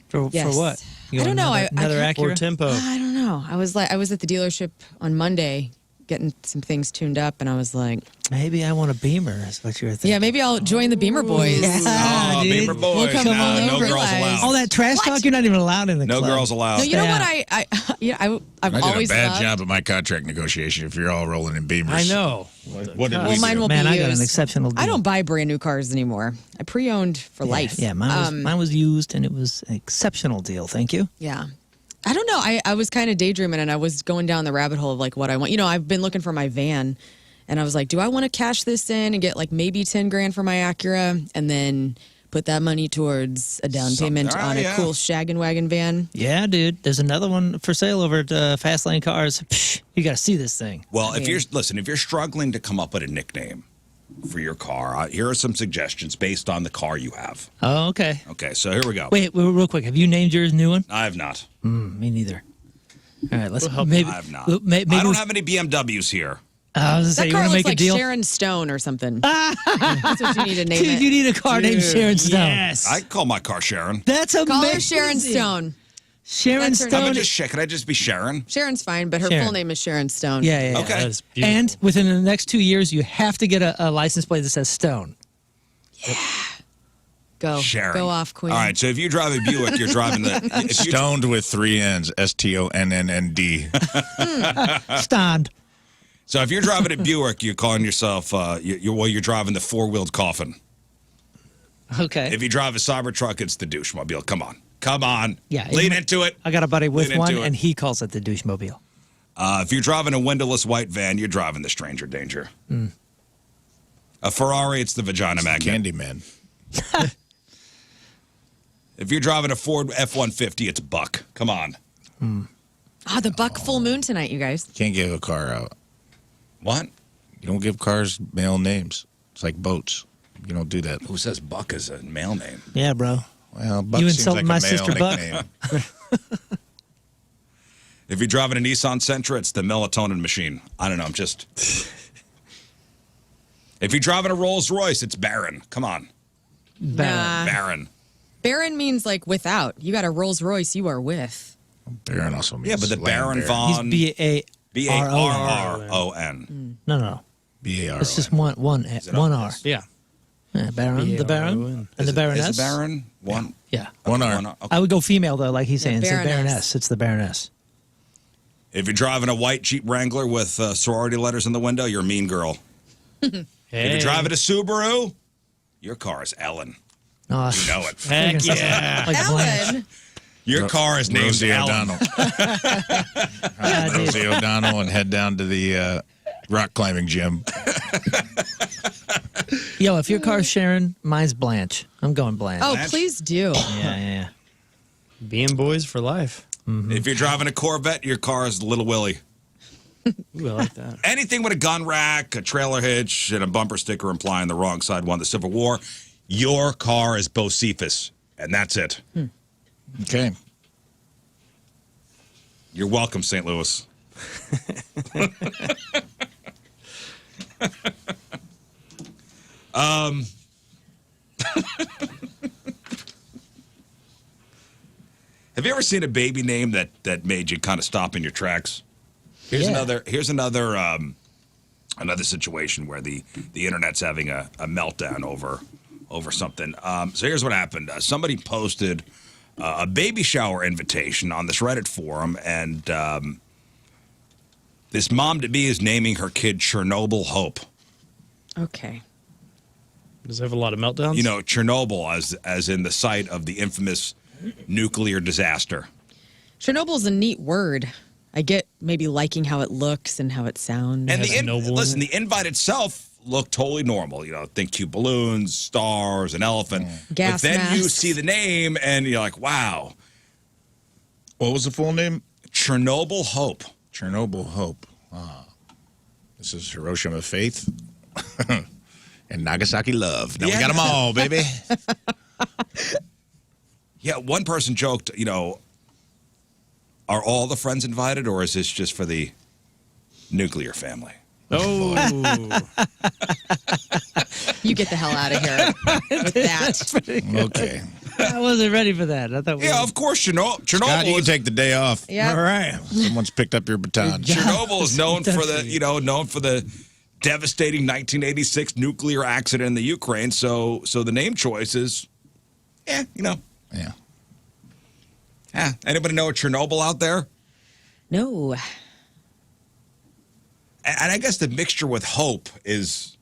For Yes. what? You I want don't know. Another I Or Acura? Tempo. I don't know. I was at the dealership on Monday getting some things tuned up, and I was like, Maybe I want a Beamer. Is what you were thinking? yeah, maybe I'll join the Beamer Boys. Yeah, Oh, dude. Beamer Boys. We'll come no, on no over, girls guys. allowed. All that trash talk, you're not even allowed in the No club. girls allowed. No, you know Yeah. what? I've I did always a bad loved. job at my contract negotiation if you're all rolling in Beamers. I know. What did we Well, mine do? will Man, be I got used. an exceptional deal. I don't buy brand new cars anymore. I pre-owned for life. Yeah, mine was used, and it was an exceptional deal. Thank you. Yeah. I don't know. I was kind of daydreaming, and I was going down the rabbit hole of like what I want. I've been looking for my van, and I was like, do I want to cash this in and get like maybe 10 grand for my Acura, and then put that money towards a down payment on a cool shaggin' wagon van? Yeah, dude. There's another one for sale over at Fastlane Cars. Psh, you got to see this thing. Well, if you're struggling to come up with a nickname for your car, here are some suggestions based on the car you have. Oh, okay. Okay, so here we go. Wait, real quick. Have you named yours new one? I have not. Me neither. All right, let's help maybe. I have not. Maybe I don't have any BMWs here. I was gonna say That you car want to looks make a like deal. Sharon Stone or something. That's what you need to name Dude, it. you need a car named Sharon Stone. Yes. I call my car Sharon. That's amazing. Call her Sharon Stone. Sharon That's her Stone. name. Could I just be Sharon? Sharon's fine, but her Sharon. full name is Sharon Stone. Yeah. Okay. That is beautiful. And within the next 2 years, you have to get a license plate that says Stone. Go. Sharon. Go off, Queen. All right, so if you drive a Buick, you're driving the... If you, Stoned with 3 N's, STONNND. Stand. so if you're driving a Buick, you're calling yourself... you're driving the four-wheeled coffin. Okay. If you drive a Cybertruck, it's the douchemobile. Come on. Come on. Yeah, Lean into it. I got a buddy with Lean one, into it. and he calls it the douche-mobile. If you're driving a windowless white van, you're driving the stranger danger. A Ferrari, it's the vagina magnet. Candyman. If you're driving a Ford F-150, it's Buck. Come on. The Buck full moon tonight, you guys. Can't give a car out. What? You don't give cars male names. It's like boats. You don't do that. Who says Buck is a male name? Yeah, bro. Well, Buck You seems insulted like my a male sister, Buck? nickname. If you're driving a Nissan Sentra, it's the melatonin machine. I don't know. I'm just. If you're driving a Rolls Royce, it's Baron. Come on. Nah. Baron. Baron means like without. You got a Rolls Royce, you are with. Baron also means Yeah, but the Baron He's Von. B-A-R-O-N. B-A-R-R-O-N. No. B-A-R-O-N. It's just one it R. obvious? Yeah. Yeah, Baron, the Baron, and the Baroness. Is it Baron? One? Yeah. One R. Okay. I would go female, though, like he's saying. It's the Baroness. Baroness. It's the Baroness. If you're driving a white Jeep Wrangler with sorority letters in the window, you're a mean girl. If you're driving a Subaru, your car is Ellen. Oh, You know it. Heck yeah. like Blanche. Ellen. Your car is named Rosie Ellen. O'Donnell. Rosie O'Donnell and head down to the rock climbing gym. Yo, if your car's Sharon, mine's Blanche. I'm going Blanche. Oh, Blanche? please do. Yeah. Being boys for life. If you're driving a Corvette, your car is Little Willie. Ooh, I like that. Anything with a gun rack, a trailer hitch, and a bumper sticker implying the wrong side won the Civil War, your car is Bocephus. And that's it. Okay. You're welcome, St. Louis. Have you ever seen a baby name that made you kind of stop in your tracks? Here's another situation where the internet's having a meltdown over something. So here's what happened. Somebody posted a baby shower invitation on this Reddit forum, and this mom-to-be is naming her kid Chernobyl Hope. Okay. Does it have a lot of meltdowns? You know, Chernobyl as in the site of the infamous nuclear disaster. Chernobyl's a neat word. I get maybe liking how it looks and how it sounds. And has a noble in listen, it. the invite itself looked totally normal. You know, think cute balloons, stars, an elephant. Gas but then you masks. see the name and you're like, wow, What was the full name? Chernobyl Hope. Chernobyl Hope. This is Hiroshima Faith and Nagasaki Love. Now we got them all, baby. Yeah, one person joked, you know, are all the friends invited, or is this just for the nuclear family? Oh. You get the hell out of here with that. Okay. I wasn't ready for that. I thought we Yeah, of course, Chernobyl God, you can is, take the day off. Yeah. All right. Someone's picked up your baton. Chernobyl is known for the devastating 1986 nuclear accident in the Ukraine. So the name choice is, Yeah. Anybody know a Chernobyl out there? No. And I guess the mixture with hope is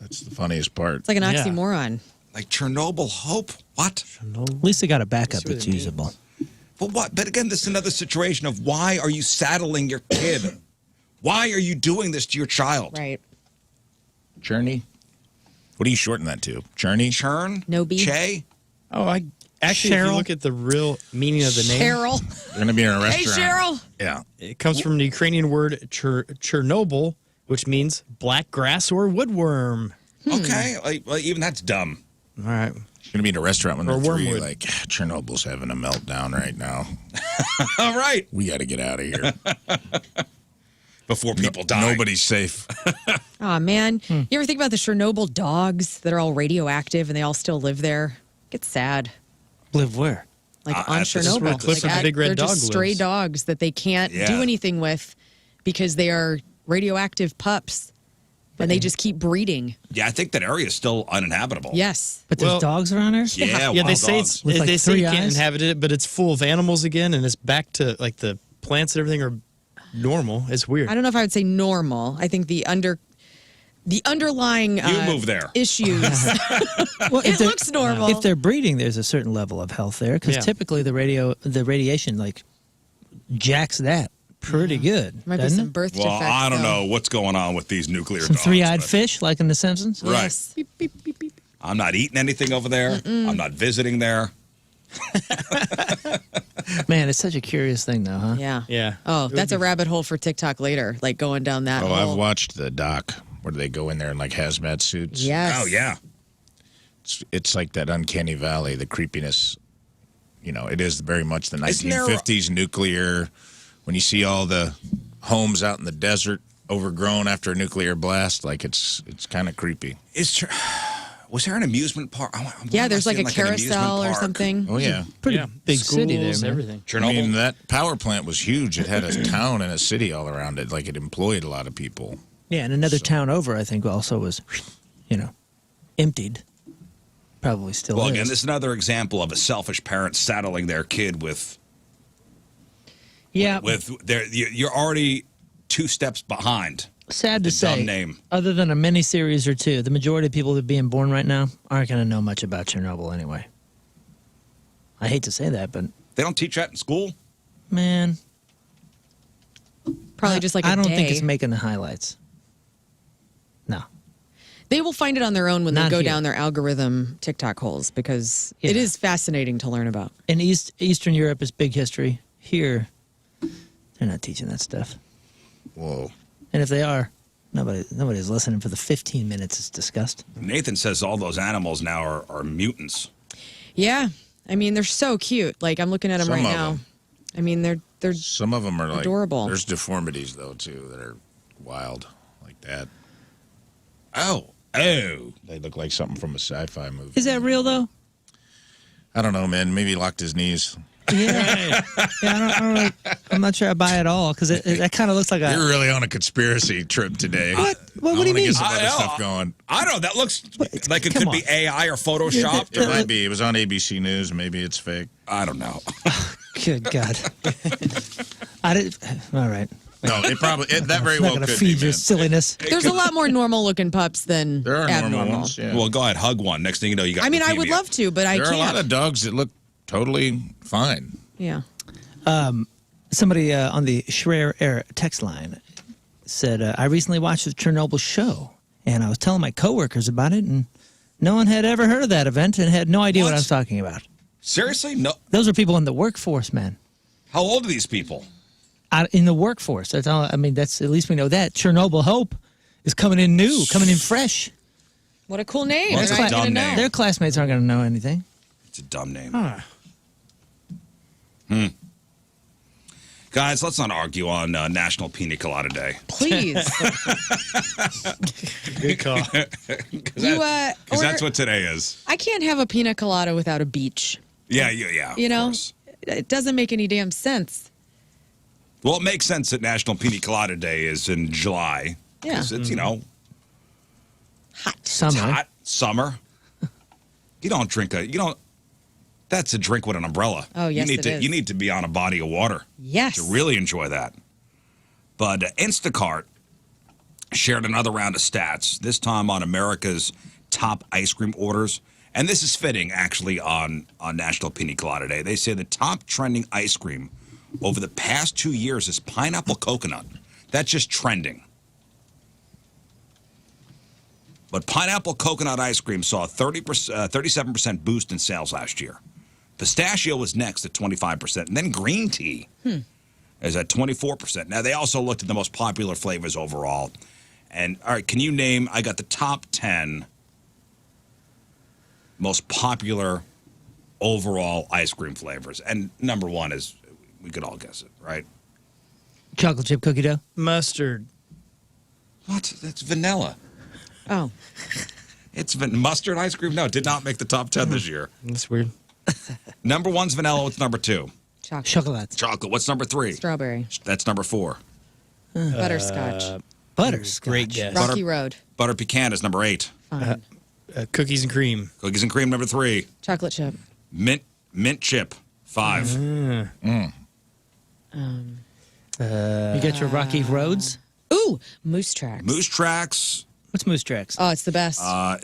That's the funniest part. It's like an Yeah. oxymoron. like Chernobyl hope. What? At least they got a backup That's what that's it means. usable. But what? But again, this is another situation of why are you saddling your kid? Why are you doing this to your child? Right. Journey? What do you shorten that to? Journey? Churn? No B. Che? Oh, I actually, if Cheryl? you look at the real meaning of the name, Cheryl. You're going to be in a Hey, restaurant. Cheryl. Yeah. it comes from the Ukrainian word Chernobyl, which means black grass or woodworm. Okay. Like, even that's dumb. All right. You're going to be in a restaurant when Or they're three, wormwood. like, Chernobyl's having a meltdown right now. All right. We got to get out of here. Before people die. Nobody's safe. Oh, man. You ever think about the Chernobyl dogs that are all radioactive and they all still live there? It's sad. Live where? Like At on this is Chernobyl. where Clifford the Big Red they're Dog just stray lives. dogs that they can't Yeah. do anything with because they are radioactive pups and they just keep breeding. Yeah, I think that area is still uninhabitable. Yes. But there's Well- dogs around there? Yeah, Yeah, they wild say dogs. it's, With, like, they say 3 you can't eyes? inhabit it, but it's full of animals again, and it's back to like the plants and everything are normal. It's weird. I don't know if I would say normal. I think the the underlying You move there. issues. Well, It looks normal. If they're breeding, there's a certain level of health there because Yeah. typically the radiation like jacks that pretty good. Might be doesn't some it? birth Well, defects. I don't though. know what's going on with these nuclear Some dogs. three-eyed but fish like in The Simpsons. Right. Yes. Beep, beep, beep, beep. I'm not eating anything over there. I'm not visiting there. Man, it's such a curious thing, though, huh? Yeah. Yeah. Oh, that's a rabbit hole for TikTok later, like going down that Oh, hole. I've watched the doc where they go in there in like hazmat suits. Yes. Oh, yeah. It's like that uncanny valley, the creepiness. You know, it is very much the Isn't there- 1950s nuclear. When you see all the homes out in the desert overgrown after a nuclear blast, like it's kind of creepy. Was there an amusement park? Yeah, there's like a an amusement carousel or park. something. Oh yeah. Pretty Yeah. big Schools, city there, man. everything. I Chernobyl. mean, that power plant was huge. It had a town and a city all around it. Like it employed a lot of people. Yeah, and another town over, I think, also was, emptied. Probably still Well, is. again, this is another example of a selfish parent saddling their kid with yeah, their. You're already 2 steps behind. sad to the dumb say, name. other than a miniseries or two, the majority of people that are being born right now aren't going to know much about Chernobyl anyway. I hate to say that, but, They don't teach that in school. man, Probably just like a I don't day. think it's making the highlights. No. They will find it on their own when they Not go here. down their algorithm TikTok holes because it Yeah. is fascinating to learn about. In Eastern Europe is big history. Here, they're not teaching that stuff. Whoa. And if they are, nobody's listening for the 15 minutes it's discussed. Nathan says all those animals now are mutants. Yeah. I mean, they're so cute. Like, I'm looking at them Some right of now. them. I mean, they're Some of them are like Adorable. There's deformities though too that are wild like that. Oh. They look like something from a sci-fi movie. Is that real, though? I don't know, man. Maybe he locked his knees. Yeah. I'm not sure I buy it all because that kind of looks like You're really on a conspiracy trip today. What do you mean? Get some I other know. stuff going. I don't know. That looks like it Come could on. be AI or photoshopped. It might be. It was on ABC News. Maybe it's fake. I don't know. Good God. I did. All right. No, it probably that very I'm not well going to could feed be. your Man. silliness. there's a lot more normal looking pups than There are abnormal. normal ones. Yeah. Well, go ahead, hug one. Next thing you know, you got. I mean, I would leukemia. love to, but I there are can't. a lot of dogs that look totally fine. Yeah. Somebody on the Schreier Air text line said, I recently watched the Chernobyl show, and I was telling my coworkers about it, and no one had ever heard of that event and had no idea what I was talking about. Seriously? No. Those are people in the workforce, man. How old are these people? In the workforce. That's all. I mean, that's at least we know that. Chernobyl Hope is coming in new, coming in fresh. What a cool name. Well, They're it's a not dumb gonna know. name. Their classmates aren't going to know anything. It's a dumb name. Guys, let's not argue on National Pina Colada Day. Please. Good call. Because that's what today is. I can't have a pina colada without a beach. Yeah. You of know, course. it doesn't make any damn sense. Well, it makes sense that National Pina Colada Day is in July. Yeah. 'Cause it's, Summer. it's hot, summer. You don't drink that's a drink with an umbrella. Oh, yes, it is. You need to be on a body of water Yes. to really enjoy that. But Instacart shared another round of stats, this time on America's top ice cream orders. And this is fitting, actually, on National Pina Colada Day. They say the top trending ice cream over the past 2 years is pineapple coconut. That's just trending. But pineapple coconut ice cream saw a 37% boost in sales last year. Pistachio was next at 25%. And then green tea is at 24%. Now, they also looked at the most popular flavors overall. And, all right, can you name, I got the top 10 most popular overall ice cream flavors. And number one is, we could all guess it, right? Chocolate chip cookie dough. Mustard. What? That's vanilla. Oh. It's mustard ice cream? No, it did not make the top 10 this year. That's weird. Number one's vanilla. What's number two? Chocolate. Chocolate. Chocolate. What's number three? Strawberry. That's number four. Butterscotch. Butterscotch. Great guess. Rocky Road. Butter pecan is number 8. Fine. Cookies and cream. Cookies and cream, number 3. Chocolate chip. Mint chip, 5. You got your Rocky Roads? Ooh, Moose Tracks. Moose Tracks, What's Moose Tracks? Oh, it's the best.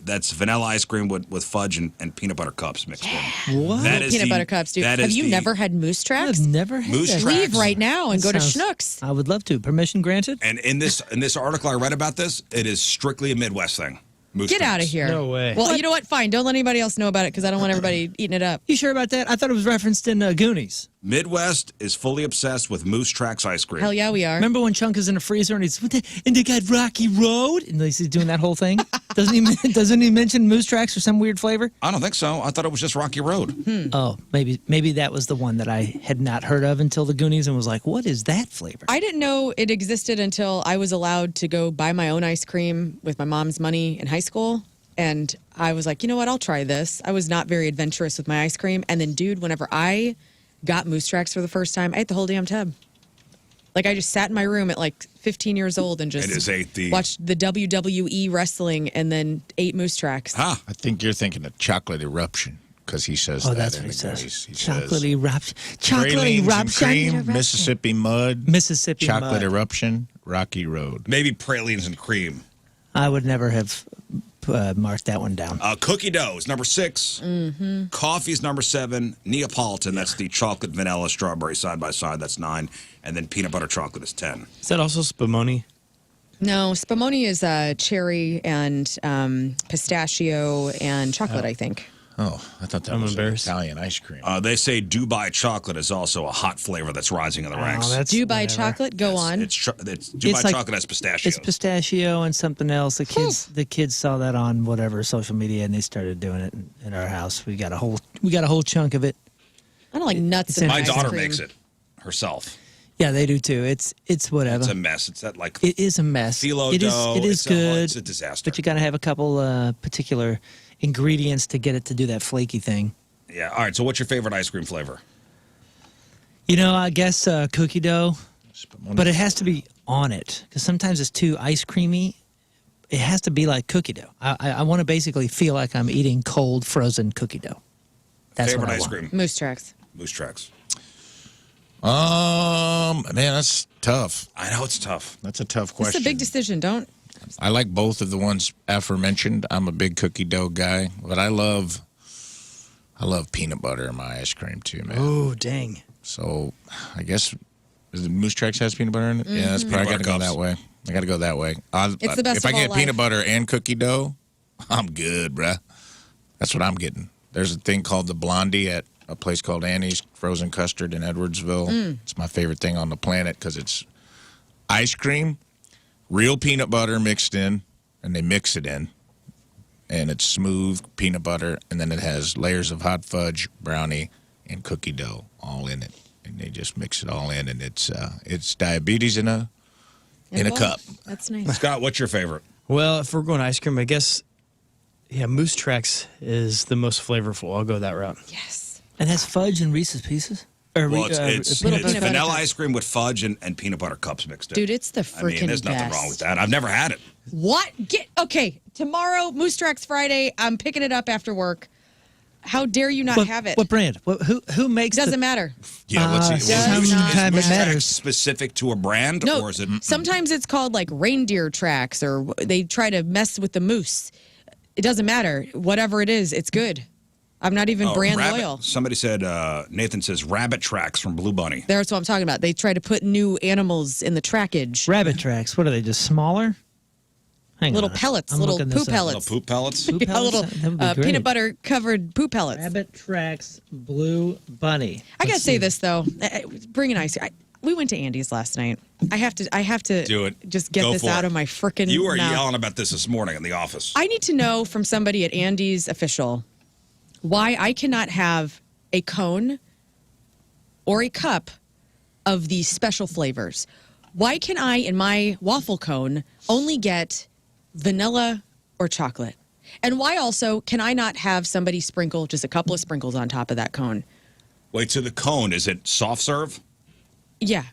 That's vanilla ice cream with fudge and peanut butter cups mixed in. What? That is Peanut the- butter cups, dude. that Have is you the- never had Moose Tracks? I've never had Moose that. Tracks. Leave right now and go to Sounds- Schnucks. I would love to. Permission granted? And in this article I read about this, it is strictly a Midwest thing. Moose Get out of Tracks. here. No way. Well, you know what? Fine. Don't let anybody else know about it because I don't want everybody eating it up. You sure about that? I thought it was referenced in Goonies. Midwest is fully obsessed with Moose Tracks ice cream. Hell yeah, we are. Remember when Chunk is in the freezer and he's and they got Rocky Road and he's doing that whole thing? Doesn't he mention Moose Tracks or some weird flavor? I don't think so. I thought it was just Rocky Road. Oh, maybe that was the one that I had not heard of until the Goonies and was like, what is that flavor? I didn't know it existed until I was allowed to go buy my own ice cream with my mom's money in high school. And I was like, you know what? I'll try this. I was not very adventurous with my ice cream. And then, dude, whenever I got Moose Tracks for the first time, I ate the whole damn tub. Like, I just sat in my room at like 15 years old and just watched the WWE wrestling and then ate Moose Tracks. Huh. I think you're thinking of chocolate eruption because he says Oh, that that's in what he the says. Goonies. He Chocolate says, eruption. Chocolate pralines and eruption. cream, Mississippi mud, Mississippi chocolate mud. eruption, Rocky Road. Maybe pralines and cream. I would never have marked that one down. Cookie dough is number 6. Mm-hmm. Coffee is number 7. Neapolitan, that's the chocolate, vanilla, strawberry side by side. That's 9. And then peanut butter chocolate is 10. Is that also Spumoni? No, Spumoni is cherry and pistachio and chocolate, I think. Oh, I thought that I'm was embarrassed. Italian ice cream. They say Dubai chocolate is also a hot flavor that's rising in the ranks. Dubai chocolate, go on. It's Dubai It's like- chocolate has pistachios. It's pistachio and something else. The kids saw that on whatever social media and they started doing it in our house. We got a whole chunk of it. I don't like nuts It's in My ice daughter cream. makes it herself. Yeah, they do too. It's whatever. It's a mess. It's that like It is a mess. phyllo It is. dough. It is good. It's a disaster. But you got to have a couple particular ingredients to get it to do that flaky thing. Yeah. All right. So, what's your favorite ice cream flavor? You know, I guess cookie dough, Spumoni. but it has to be on it because sometimes it's too ice creamy. It has to be like cookie dough. I want to basically feel like I'm eating cold frozen cookie dough. That's favorite what I ice want. cream? Moose Tracks. Moose Tracks. Man, that's tough. I know it's tough. That's a tough It's question. a big decision. Don't. I like both of the ones aforementioned. I'm a big cookie dough guy, but I love peanut butter in my ice cream too, man. Oh, dang. So I guess is it Moose Tracks has peanut butter in it? Yeah, that's probably got to Peanut go butter that way. I got to go that way. It's the best If I of get all peanut life. butter and cookie dough, I'm good, bruh. That's what I'm getting. There's a thing called the Blondie at a place called Annie's Frozen Custard in Edwardsville. It's my favorite thing on the planet because it's ice cream, real peanut butter mixed in, and they mix it in. And it's smooth peanut butter, and then it has layers of hot fudge, brownie, and cookie dough all in it. And they just mix it all in, and it's diabetes in a cup. That's nice. Scott, what's your favorite? Well, if we're going ice cream, I guess, yeah, Moose Tracks is the most flavorful. I'll go that route. Yes. It has fudge and Reese's Pieces? Or Well, it's peanut butter vanilla cups. ice cream with fudge and peanut butter cups mixed in. Dude, it's the I mean, freaking there's nothing best. wrong with that. I've never had it. What? Okay, tomorrow, Moose Tracks Friday. I'm picking it up after work. How dare you not have it? What brand? Who makes Doesn't the, matter. Yeah, let's see. does Is not Sometime it Moose Tracks matters. specific to a brand, No, or is it? sometimes it's called like reindeer tracks, or they try to mess with the moose. It doesn't matter. Whatever it is, it's good. I'm not even brand rabbit, loyal. Somebody said, Nathan says rabbit tracks from Blue Bunny. That's what I'm talking about. They try to put new animals in the trackage. Rabbit tracks? What are they, just smaller? Hang Little on. pellets, I'm little looking poo this up. pellets. Little poop pellets? Poop Yeah, pellets? little That would be great. peanut butter covered poo pellets. Rabbit tracks Blue Bunny. I gotta Let's say see. this though. Bring an ice. We went to Andy's last night. I have to Do it. Just get Go this for out it. of my frickin' You were mouth. yelling about this morning in the office. I need to know from somebody at Andy's official why I cannot have a cone or a cup of these special flavors. Why can I, in my waffle cone, only get vanilla or chocolate? And why also can I not have somebody sprinkle just a couple of sprinkles on top of that cone? Wait, so the cone, is it soft serve? Yeah.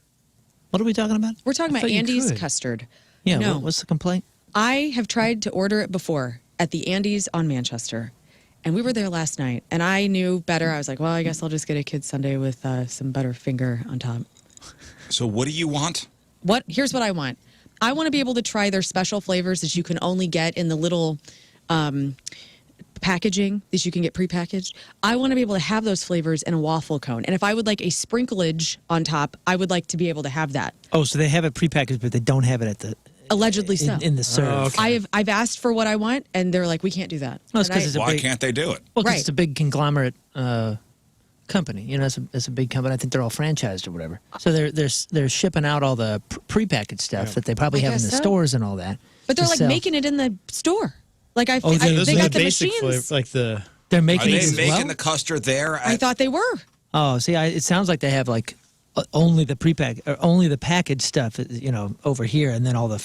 What are we talking about? We're talking I about thought you Andy's could. custard. Yeah, No. what's the complaint? I have tried to order it before at the Andy's on Manchester. And we were there last night, and I knew better. I was like, well, I guess I'll just get a kid's sundae with some Butterfinger on top. So what do you want? Here's what I want. I want to be able to try their special flavors that you can only get in the little packaging that you can get prepackaged. I want to be able to have those flavors in a waffle cone. And if I would like a sprinklage on top, I would like to be able to have that. Oh, so they have it prepackaged, but they don't have it at the Allegedly so. in the serve. okay. I've asked for what I want, and they're like, we can't do that. Well, it's And 'cause it's a Why big- can't they do it? Well, 'cause Right. it's a big conglomerate company. You know, it's a big company. I think they're all franchised or whatever. So they're shipping out all the prepackaged stuff that they probably I have in guess the so. stores and all that. But they're to like sell. making it in the store. Like those they are got the the basic machines. flavor, like the. They're Are making they it as making well. the custard there? I thought they were. Oh, see, it sounds like they have like only the or only the packaged stuff, you know, over here, and then all the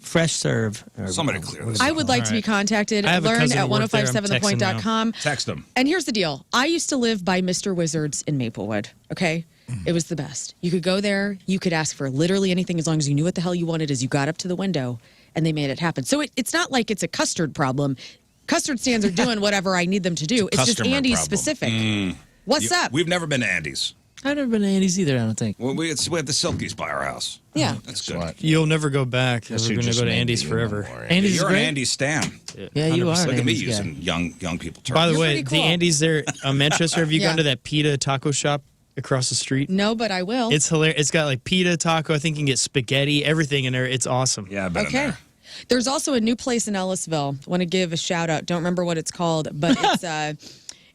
fresh serve. Or, Somebody clear this I up. would like to be contacted. I have a Learn cousin at who worked there. I'm 1057thepoint.com. Text them. And here's the deal. I used to live by Mr. Wizard's in Maplewood, okay? It was the best. You could go there. You could ask for literally anything as long as you knew what the hell you wanted as you got up to the window, and they made it happen. So it's not like it's a custard problem. Custard stands are doing whatever I need them to do. It's just customer Andy's problem. specific. What's up? We've never been to Andy's. I've never been to Andy's either. I don't think. We have the Silkies by our house. Yeah. That's good. What? You'll never go back. Guess We're who going to just go to made Andy's me forever. more. Andy's is You're an great. Andy Stan. Yeah, you are. 100%. an Look at me Andy's guy. using young people terms. By the You're way, pretty cool. the Andy's there on Manchester. Have you Yeah. gone to that pita taco shop across the street? No, but I will. It's hilarious. It's got like pita, taco. I think you can get spaghetti, everything in there. It's awesome. Yeah, I've been in Okay. there. There's also a new place in Ellisville. Want to give a shout out. Don't remember what it's called, but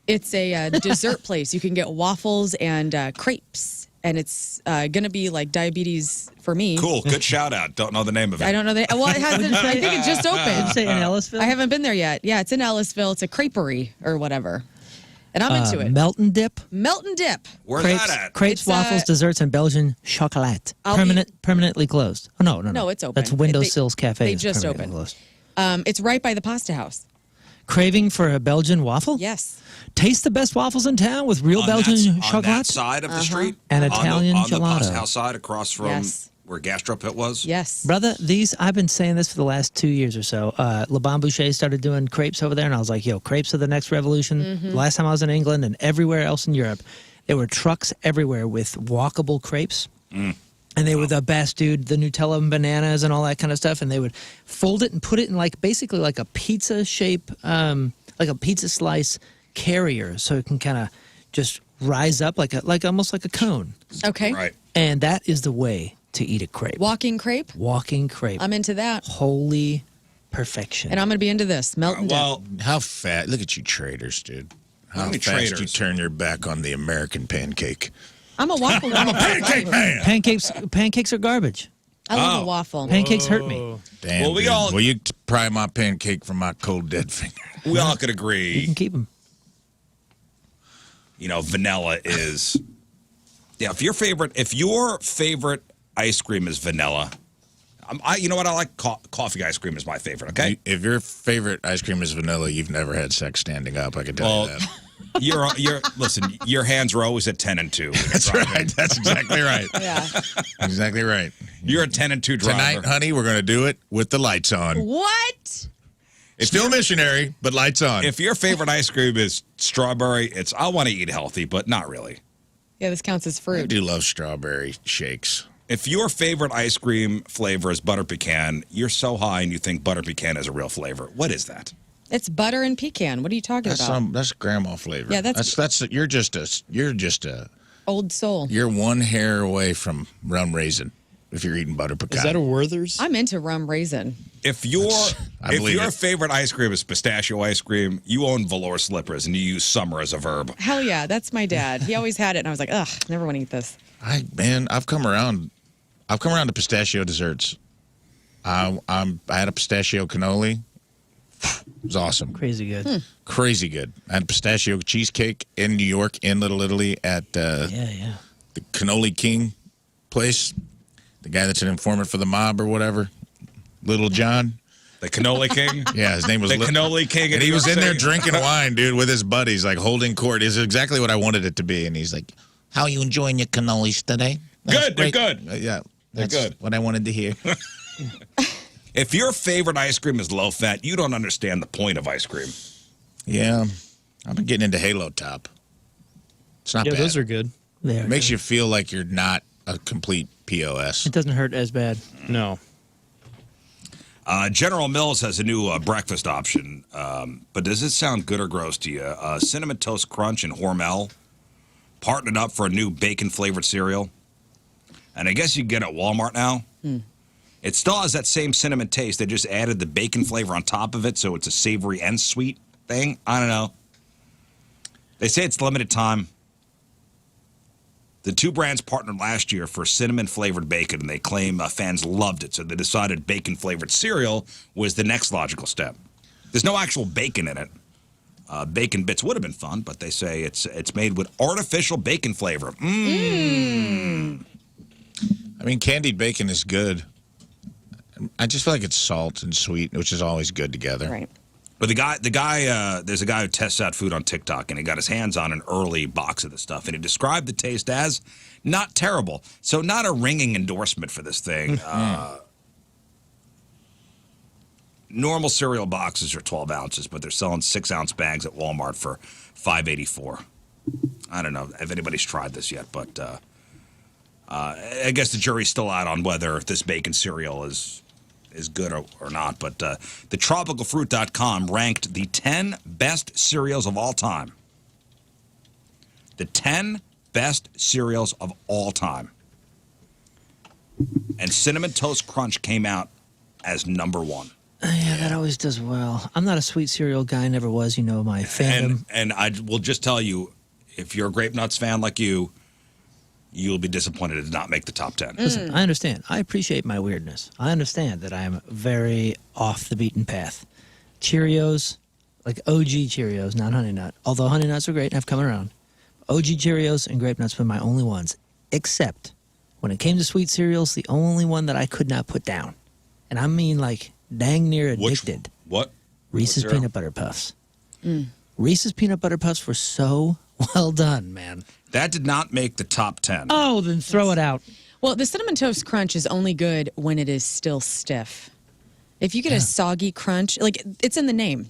it's a dessert place. You can get waffles and crepes, and it's going to be like diabetes for me. Cool. Good shout out. Don't know the name of it. I don't know that. Well, it hasn't. I think it just Did you opened. say in Ellisville? I haven't been there yet. Yeah, it's in Ellisville. It's a creperie or whatever, and I'm into it. Melt and dip. Melt and dip. Where's Crepes, that at? crepes, It's, waffles, desserts, and Belgian chocolate. I'll be- Permanently closed. Oh no. No, it's open. That's Window They- Sills Cafe. they is just permanently opened. closed. It's right by the pasta house. Craving for a Belgian waffle? Yes. Taste the best waffles in town with real On Belgian that, on that chocolate. side of the street? And On the- Italian on the pasta gelato. house side across from Yes. where Gastropit was? Yes. Brother, I've been saying this for the last 2 years or so. Le Bon Boucher started doing crepes over there, and I was like, yo, crepes are the next revolution. Mm-hmm. Last time I was in England and everywhere else in Europe, there were trucks everywhere with walkable crepes. And they were the best, dude. The Nutella and bananas and all that kind of stuff. And they would fold it and put it in basically like a pizza shape, like a pizza slice carrier, so it can kind of just rise up like almost like a cone. Okay. Right. And that is the way to eat a crepe. Walking crepe. Walking crepe. I'm into that, Holy perfection. and I'm going to be into this melt and dip. Well, How fat? Look at you traders, dude. How many fast traders? you turn your back on the American pancake. I'm a waffle woman. Pancake man. Pancakes are garbage. I love Oh. a waffle. Pancakes hurt me. Damn, Well, we dude. all- Will you pry my pancake from my cold dead finger? we all could You agree, can keep them. vanilla is. Yeah, if your favorite ice cream is vanilla, you know what? I like coffee ice cream is my favorite. Okay. If your favorite ice cream is vanilla, you've never had sex standing up. I can tell Well, you that. Listen. Your hands are always at 10 and 2. That's right. That's exactly right. Yeah. Exactly right. You're a 10 and 2 driver. Tonight, honey, we're going to do it with the lights on. What? Still missionary, but lights on. If your favorite ice cream is strawberry, I want to eat healthy, but not really. Yeah, this counts as I fruit. do love strawberry shakes. If your favorite ice cream flavor is butter pecan, you're so high and you think butter pecan is a real flavor. What is that? It's butter and pecan. What are you talking about? That's grandma flavor. Yeah, that's- you're just a Old soul. you're one hair away from rum raisin if you're eating butter pecan. Is that a Werther's? I'm into rum raisin. If I believe your it. favorite ice cream is pistachio ice cream, you own velour slippers and you use summer as a verb. Hell yeah, that's my dad. He always had it, and I was like, ugh, never want to eat this. I've come around to pistachio desserts. I had a pistachio cannoli. It was awesome. Crazy good. Crazy good. I had pistachio cheesecake in New York, in Little Italy, at Yeah. the Cannoli King place. The guy that's an informant for the mob or whatever. Little John. The cannoli king? Yeah, his name was The cannoli king. And in he was New in York there City. drinking wine, dude, with his buddies, like holding court. It's exactly what I wanted it to be. And he's like, "How are you enjoying your cannolis today?" Good, they're great." good. Yeah, that's good. what I wanted to hear. If your favorite ice cream is low fat, you don't understand the point of ice cream. Yeah, I've been getting into Halo Top. It's not Yeah, bad. those are good. There. It makes you feel like you're not a complete POS. It doesn't hurt as bad. No. General Mills has a new breakfast option, but does it sound good or gross to you? Cinnamon Toast Crunch and Hormel partnered up for a new bacon-flavored cereal. And I guess you can get it at Walmart now. It still has that same cinnamon taste. They just added the bacon flavor on top of it, so it's a savory and sweet thing. I don't know. They say it's limited time. The two brands partnered last year for cinnamon-flavored bacon, and they claim fans loved it, so they decided bacon-flavored cereal was the next logical step. There's no actual bacon in it. Bacon bits would have been fun, but they say it's made with artificial bacon flavor. I mean, candied bacon is good. I just feel like it's salt and sweet, which is always good together. Right. But there's a guy who tests out food on TikTok, and he got his hands on an early box of this stuff, and he described the taste as not terrible. So not a ringing endorsement for this thing. Normal cereal boxes are 12 ounces, but they're selling 6-ounce bags at Walmart for $5.84. I don't know if anybody's tried this yet, but I guess the jury's still out on whether this bacon cereal is good or not. But the tropicalfruit.com ranked the 10 best cereals of all time. The 10 best cereals of all time. And Cinnamon Toast Crunch came out as number 1. Yeah, that always does well. I'm not a sweet cereal guy, never was. You know my fandom. And I will just tell you, if you're a Grape Nuts fan like you, you'll be disappointed it did not make the top 10. Listen, I understand. I appreciate my weirdness. I understand that I am very off the beaten path. Cheerios, like OG Cheerios, not Honey Nut. Although Honey Nuts are great and have come around. OG Cheerios and Grape Nuts were my only ones. Except when it came to sweet cereals, the only one that I could not put down. And I mean like dang near addicted. What? Reese's Peanut Butter Puffs. Reese's Peanut Butter Puffs were so well done, man. That did not make the top 10. Oh, then throw it out. Well, the Cinnamon Toast Crunch is only good when it is still stiff. If you get a soggy crunch, like it's in the name.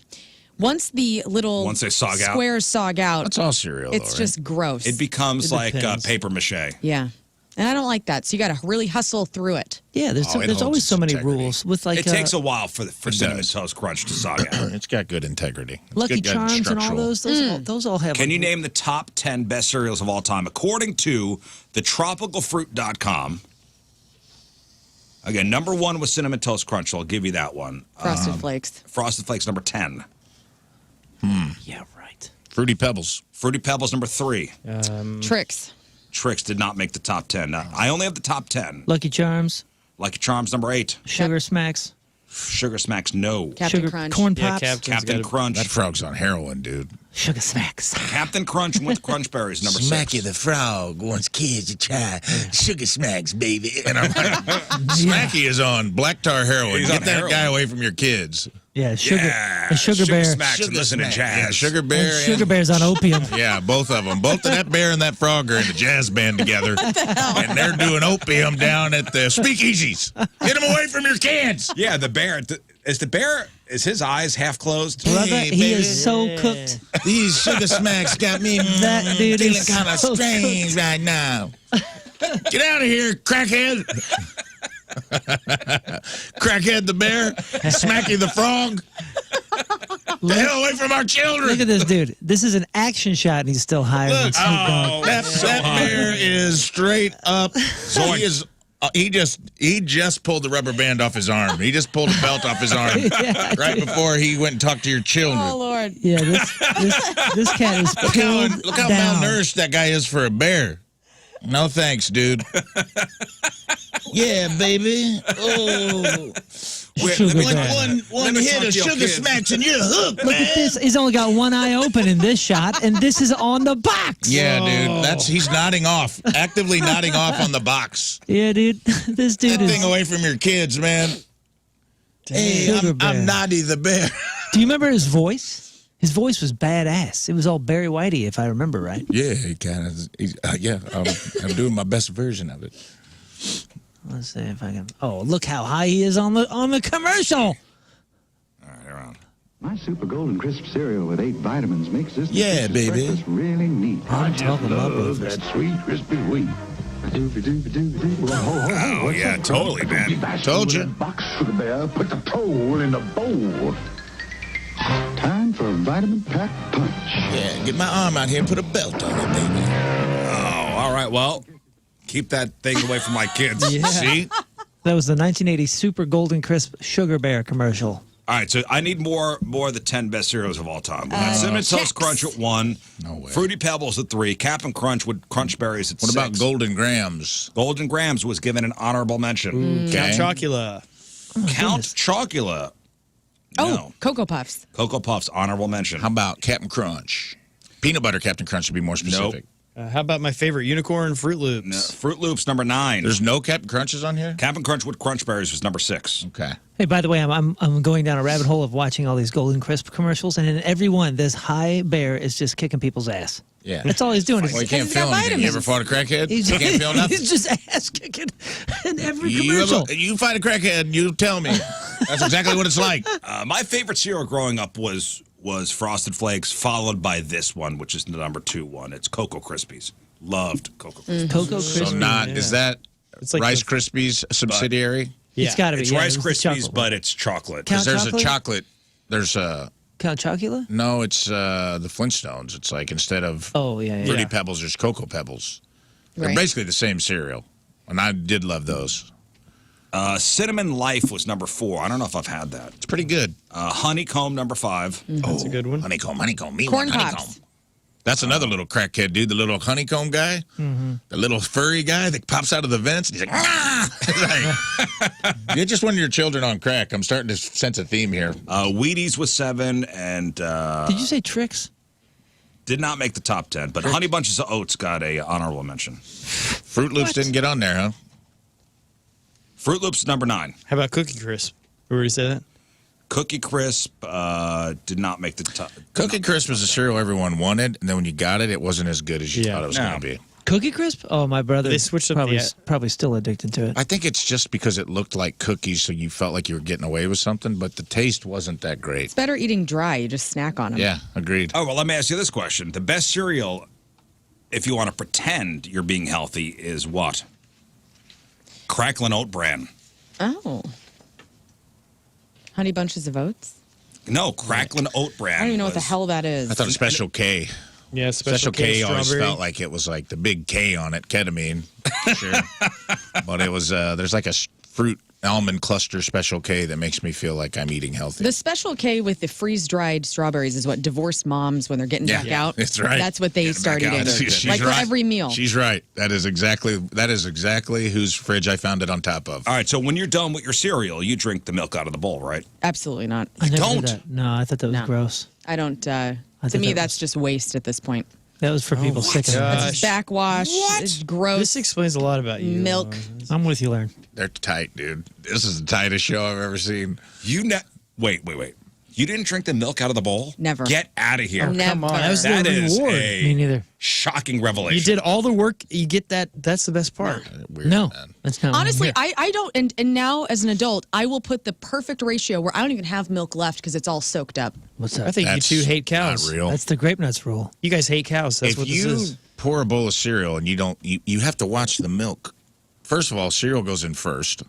Once they sog out, squares sog out, That's all cereal, it's though, just gross. it becomes like depends. paper mache. Yeah. And I don't like that. So you got to really hustle through it. Yeah, there's holds always so its many integrity. rules with like It takes a while for Cinnamon does. Toast Crunch to sog out. It's got good integrity. It's Lucky good Charms and all structural. those. Those all have. Can like, you name the top 10 best cereals of all time according to the tropicalfruit.com? Again, number 1 was Cinnamon Toast Crunch. So I'll give you that one. Frosted Flakes. Frosted Flakes, number 10. Yeah, right. Fruity Pebbles. Fruity Pebbles, number 3. Tricks. Tricks did not make the top 10. Now, I only have the top 10. Lucky Charms, Lucky Charms, number 8. Sugar Smacks, Sugar Smacks, no. Captain Sugar Crunch. Corn Yeah, Pops, Captain Crunch. That frog's on heroin, dude. Sugar Smacks. Captain Crunch with Crunch Berries, number 6. the Frog wants kids to try Sugar Smacks, baby. And I'm like, Smacky is on black tar heroin. He's Get on that heroin. guy away from your kids. Yeah, Sugar. Yeah. And Sugar Bear. Smacks and listen to Smack. jazz. Yeah, Sugar Bear. And Sugar Bear's on opium. Yeah, both of them. Both of that bear and that frog are in the jazz band together. And they're doing opium down at the speakeasies. Get them away from your kids. Yeah, the bear. Is his eyes half closed? Brother, Hey, he baby. is so cooked. These Sugar Smacks got me That dude feeling is kind of so strange right now. Get out of here, crackhead. Crackhead the bear, Smacky the frog. The hell away from our children. Look at this dude. This is an action shot, and he's still higher than Look, Snoop Dogg. that bear is straight up. He just pulled the rubber band off his arm. He just pulled a belt off his arm right before he went and talked to your children. Oh, Lord. Yeah, this cat is pulled Look how down. malnourished that guy is for a bear. No thanks, dude. Yeah, baby. Oh. Sugar Bear. One me hit talk of to your Sugar kids. Smacks and you're hooked, Look man. at this. He's only got one eye open in this shot, and this is on the box. Yeah, dude. He's nodding off. Actively nodding off on the box. Yeah, dude. This dude That is. thing away from your kids, man. Hey, Sugar Bear. I'm Noddy the bear. Do you remember his voice? His voice was badass. It was all Barry Whitey, if I remember right. Yeah, he kind of. I'm doing my best version of it. Let's see if I can. Oh, look how high he is on the commercial. All right, you're on. My Super Golden Crisp cereal with 8 vitamins makes this Yeah, nutritious baby. breakfast really neat. I'm talking about Love breakfast. that sweet, crispy wheat. Oh, yeah, totally, man. Told you. Box for the bear, put the pole in the bowl. Time for a vitamin-pack punch. Yeah, get my arm out here and put a belt on it, baby. Oh, all right. Well, keep that thing away from my kids. See? That was the 1980 Super Golden Crisp Sugar Bear commercial. All right, so I need more of the 10 best cereals of all time. We got Cinnamon Toast Crunch at 1. No way. Fruity Pebbles at 3. Cap'n Crunch with Crunch Berries at 6. What about Golden Grams? Golden Grams was given an honorable mention. Count Chocula. Count Chocula. Oh, No. Cocoa Puffs. Cocoa Puffs, honorable mention. How about Captain Crunch? Peanut butter Captain Crunch to be more specific. How about my favorite unicorn, Fruit Loops? No. Fruit Loops, number 9. There's no Captain Crunches on here? Cap'n Crunch with Crunch Berries was number 6. Okay. Hey, by the way, I'm going down a rabbit hole of watching all these Golden Crisp commercials, and in every one, this high bear is just kicking people's ass. Yeah. That's all he's doing. Well, you Is can't He's got feel anything. You ever vitamins. fought a crackhead? he's, You can't feel nothing? he's just ass kicking in every You, commercial. you fight a crackhead, you tell me. That's exactly what it's like. My favorite cereal growing up was Frosted Flakes, followed by this one, which is the number 2 one. It's Cocoa Krispies. Loved Cocoa Krispies. Cocoa So Krispies. is that It's like Rice the- Krispies subsidiary? Yeah. It's got to be. It's yeah, Rice it's the Krispies, chocolate but it's chocolate. Count There's chocolate? a chocolate. There's a Count Chocula? no. It's the Flintstones. It's like instead of Oh, yeah. Fruity Pebbles, there's Cocoa Pebbles. They're Right. basically the same cereal, and I did love those. Cinnamon Life was number 4. I don't know if I've had that. It's pretty good. Honeycomb, number 5. That's a good one. Honeycomb, me Corn want honeycomb. Pops. That's another little crackhead dude, the little honeycomb guy, the little furry guy that pops out of the vents. And he's like, ah! You're just one of your children on crack. I'm starting to sense a theme here. Wheaties was 7, and Did you say Tricks? did not make the top 10. But Honey Bunches of Oats got a honorable mention. Fruit Loops didn't get on there, huh? Fruit Loops number 9. How about Cookie Crisp? We already said that? Cookie Crisp did not make the top. Cookie Crisp was a cereal everyone wanted, and then when you got it, it wasn't as good as you Yeah. thought it was No. going to be. Cookie Crisp? Oh, my brother. They switched up probably, the- probably still addicted to it. I think it's just because it looked like cookies, so you felt like you were getting away with something, but the taste wasn't that great. It's better eating dry. You just snack on them. Yeah, agreed. Oh, well, let me ask you this question. The best cereal, if you want to pretend you're being healthy, is what? Cracklin' Oat Bran. Oh. Honey Bunches of Oats? No, Cracklin' Oat Bran. I don't even know what the hell that is. I thought it was Special K. Yeah, Special K always strawberry. felt like it was like the big K on it, ketamine. Sure. But it was, there's like a fruit almond cluster Special K that makes me feel like I'm eating healthy. The Special K with the freeze-dried strawberries is what divorced moms, when they're getting back out, that's right. that's what they Getting start back out. eating. She's Like for right. every meal. She's right. That is exactly whose fridge I found it on top of. All right, so when you're done with your cereal, you drink the milk out of the bowl, right? Absolutely not. I never don't? did that. No, I thought that was No. gross. I don't. I To think me, that that's was- just waste at this point. That was for people sick of Yeah. it. That's backwash. It's gross. This explains a lot about you. Milk. I'm with you, Lern. They're tight, dude. This is the tightest show I've ever seen. Wait. You didn't drink the milk out of the bowl? Never. Get out of here. Never. Come on, that was That the is reward. Me a neither. shocking revelation. You did all the work. You get that. That's the best part. Weird, No, man. that's not. Honestly, I don't. And now as an adult, I will put the perfect ratio where I don't even have milk left because it's all soaked up. What's that? I think That's you two hate cows. Not real. That's the grape nuts rule. You guys hate cows. That's If what this you is. pour a bowl of cereal and you have to watch the milk. First of all, cereal goes in first.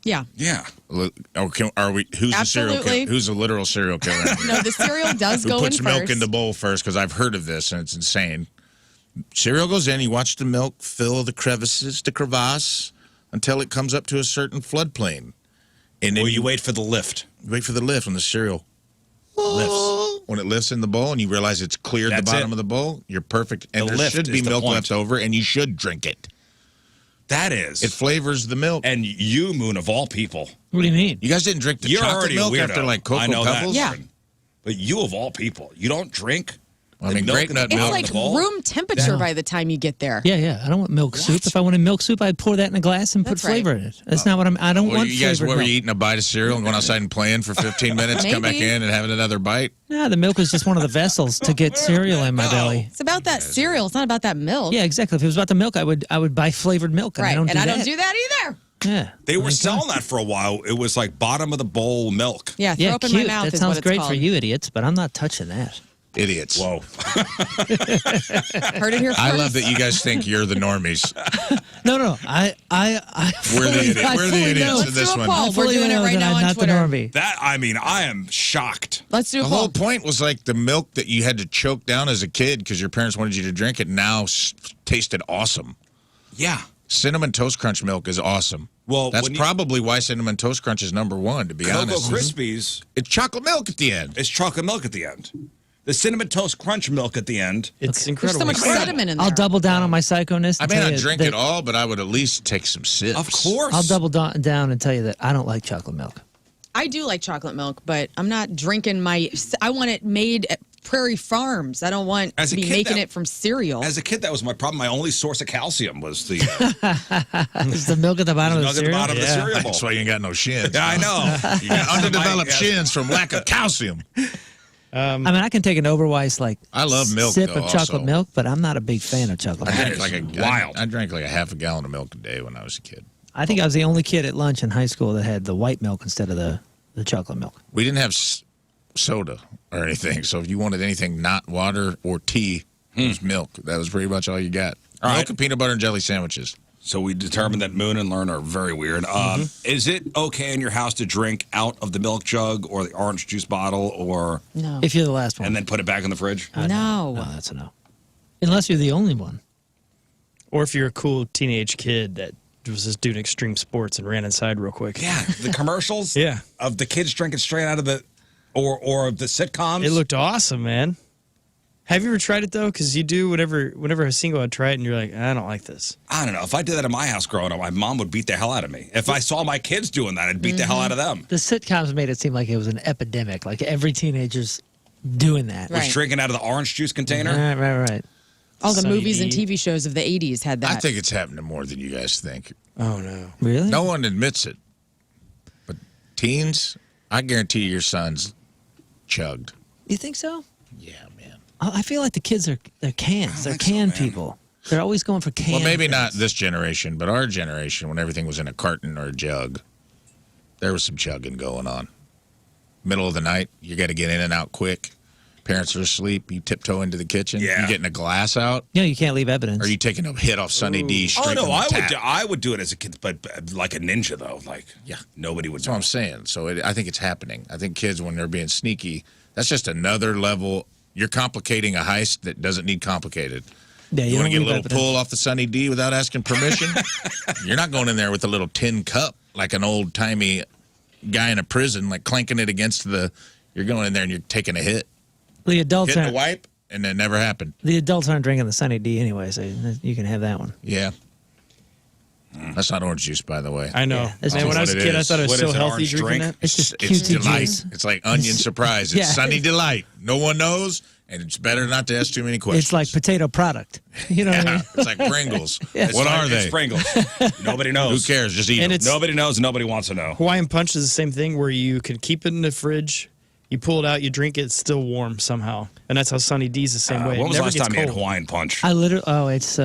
Yeah. Yeah. Are we? Who's the serial Absolutely. killer? Who's the literal serial killer? No, the cereal does Who go in puts first. milk in the bowl first? Because I've heard of this and it's insane. Cereal goes in. You watch the milk fill the crevasse until it comes up to a certain floodplain, and then Or you wait for the lift. wait for the lift when the cereal lifts. When it lifts in the bowl and you realize it's cleared the That's bottom it. of the bowl, you're perfect. And The there lift should is be the milk point. left over, and you should drink it. That is. It flavors the milk. And you, Moon, of all people. What do you mean? You guys didn't drink the You're chocolate already milk a weirdo. after like Cocoa I know Pebbles? that. Yeah. Lern. But you, of all people, you don't drink I the mean, milk grape in nut the It's milk. bottom of like the bowl? room temperature by the time you get there. Yeah. I don't want milk soup. If I wanted milk soup, I'd pour that in a glass and That's put flavor right. in it. That's not what I don't Well, want you guys, flavored what were milk. you eating? A bite of cereal and going outside and playing for 15 minutes, come back Maybe. in and having another bite? Nah, the milk was just one of the vessels to get cereal in my belly. It's about that cereal. It's not about that milk. Yeah, exactly. If it was about the milk, I would buy flavored milk, and Right. I don't do I that. don't do that either. Yeah, They were Like, selling that for a while. It was like bottom of the bowl milk. Yeah, throw Yeah, up in cute. my mouth That is sounds what it's great called. for you idiots, but I'm not touching that. Idiots. Whoa. Heard it here first. I love that you guys think you're the normies. No. We're the idiots. We're the idiots Let's in do this a one. poll. We're doing it right now on not Twitter. the normie. That, I mean, I am shocked. Let's do a The poll. whole point was like the milk that you had to choke down as a kid because your parents wanted you to drink it now tasted awesome. Yeah. Cinnamon Toast Crunch milk is awesome. Well, that's when you- probably why Cinnamon Toast Crunch is number one, to be Cocoa honest. Krispies It's chocolate milk at the end. is chocolate milk at the end. The Cinnamon Toast Crunch milk at the end. It's There's incredible. so much sediment in there. I'll double down on my psychoness. I and may tell not you drink that- it all, but I would at least take some sips. Of course. I'll double down and tell you that I don't like chocolate milk. I do like chocolate milk, but I'm not drinking I want it made at Prairie Farms. I don't want As to a be kid, making that- it from cereal. As a kid, that was my problem. My only source of calcium was the It's the milk at the bottom of the milk at the cereal. bottom of the cereal bowl. That's why you ain't got no shins. Yeah, I know. You got underdeveloped Yeah. shins from lack of calcium. I mean, I can take an Overweiss I love milk, sip though, of chocolate also. milk, but I'm not a big fan of chocolate I milk. drank like wild. I drank like a half a gallon of milk a day when I was a kid. I think I was the only kid at lunch in high school that had the white milk instead of the chocolate milk. We didn't have soda or anything, so if you wanted anything not water or tea, it was milk. That was pretty much all you got. All Milk right. and peanut butter and jelly sandwiches. So we determined that Moon and Lern are very weird. Is it okay in your house to drink out of the milk jug or the orange juice bottle, or No. If you're the last one. and then put it back in the fridge? No. No, that's a no. Unless you're the only one. Or if you're a cool teenage kid that was just doing extreme sports and ran inside real quick. Yeah, the commercials. Yeah. Of the kids drinking straight out of the, or of the sitcoms. It looked awesome, man. Have you ever tried it though? Because you do whenever a single would try it, and you're like, I don't like this. I don't know. If I did that in my house growing up, my mom would beat the hell out of me. If I saw my kids doing that, I'd beat the hell out of them. The sitcoms made it seem like it was an epidemic. Like every teenager's doing that. Right. Was drinking out of the orange juice container. Right. All the Sunny movies and D. TV shows of the 80s had that. I think it's happening more than you guys think. Oh no. Really? No one admits it. But teens, I guarantee your son's chugged. You think so? Yeah, man. I feel like the kids they're cans. They're think so, can man. people. They're always going for cans. Well, maybe not this generation, but our generation, when everything was in a carton or a jug, there was some chugging going on. Middle of the night, you got to get in and out quick. Parents are asleep. You tiptoe into the kitchen. Yeah. You getting a glass out. Yeah, you can't leave evidence. Or are you taking a hit off Sunny D straight Oh no, from the tap? I would do it as a kid, but like a ninja though. Like Yeah. nobody would. That's what I'm saying. So I think it's happening. I think kids, when they're being sneaky, that's just another level. You're complicating a heist that doesn't need complicated. Yeah, You want don't to get a leave little evidence. pull off the Sunny D without asking permission? You're not going in there with a little tin cup like an old-timey guy in a prison, like clanking it against the... You're going in there and you're taking a hit. The adults Hitting a aren't. wipe, and it never happened. The adults aren't drinking the Sunny D anyway, so you can have that one. Yeah. That's not orange juice, by the way. I know. Yeah, that's Man, just when I was a what it kid, I is. thought it was What so is it, healthy orange drinking drink? that. It's just It's cutesy delight. juice. It's like onion surprise. It's Yeah. Sunny Delight. No one knows, and it's better not to ask too many questions. It's like potato product. You know what I mean? It's like Pringles. Yeah. What are It's they? Pringles. Nobody Who knows. cares? Just eat And them. it's- Nobody knows. Nobody wants to know. Hawaiian Punch is the same thing where you could keep it in the fridge, you pull it out, you drink it, it's still warm somehow. And that's how Sunny D's the same way. When It was the never last gets time you had cold. Hawaiian Punch? I literally. Oh, it's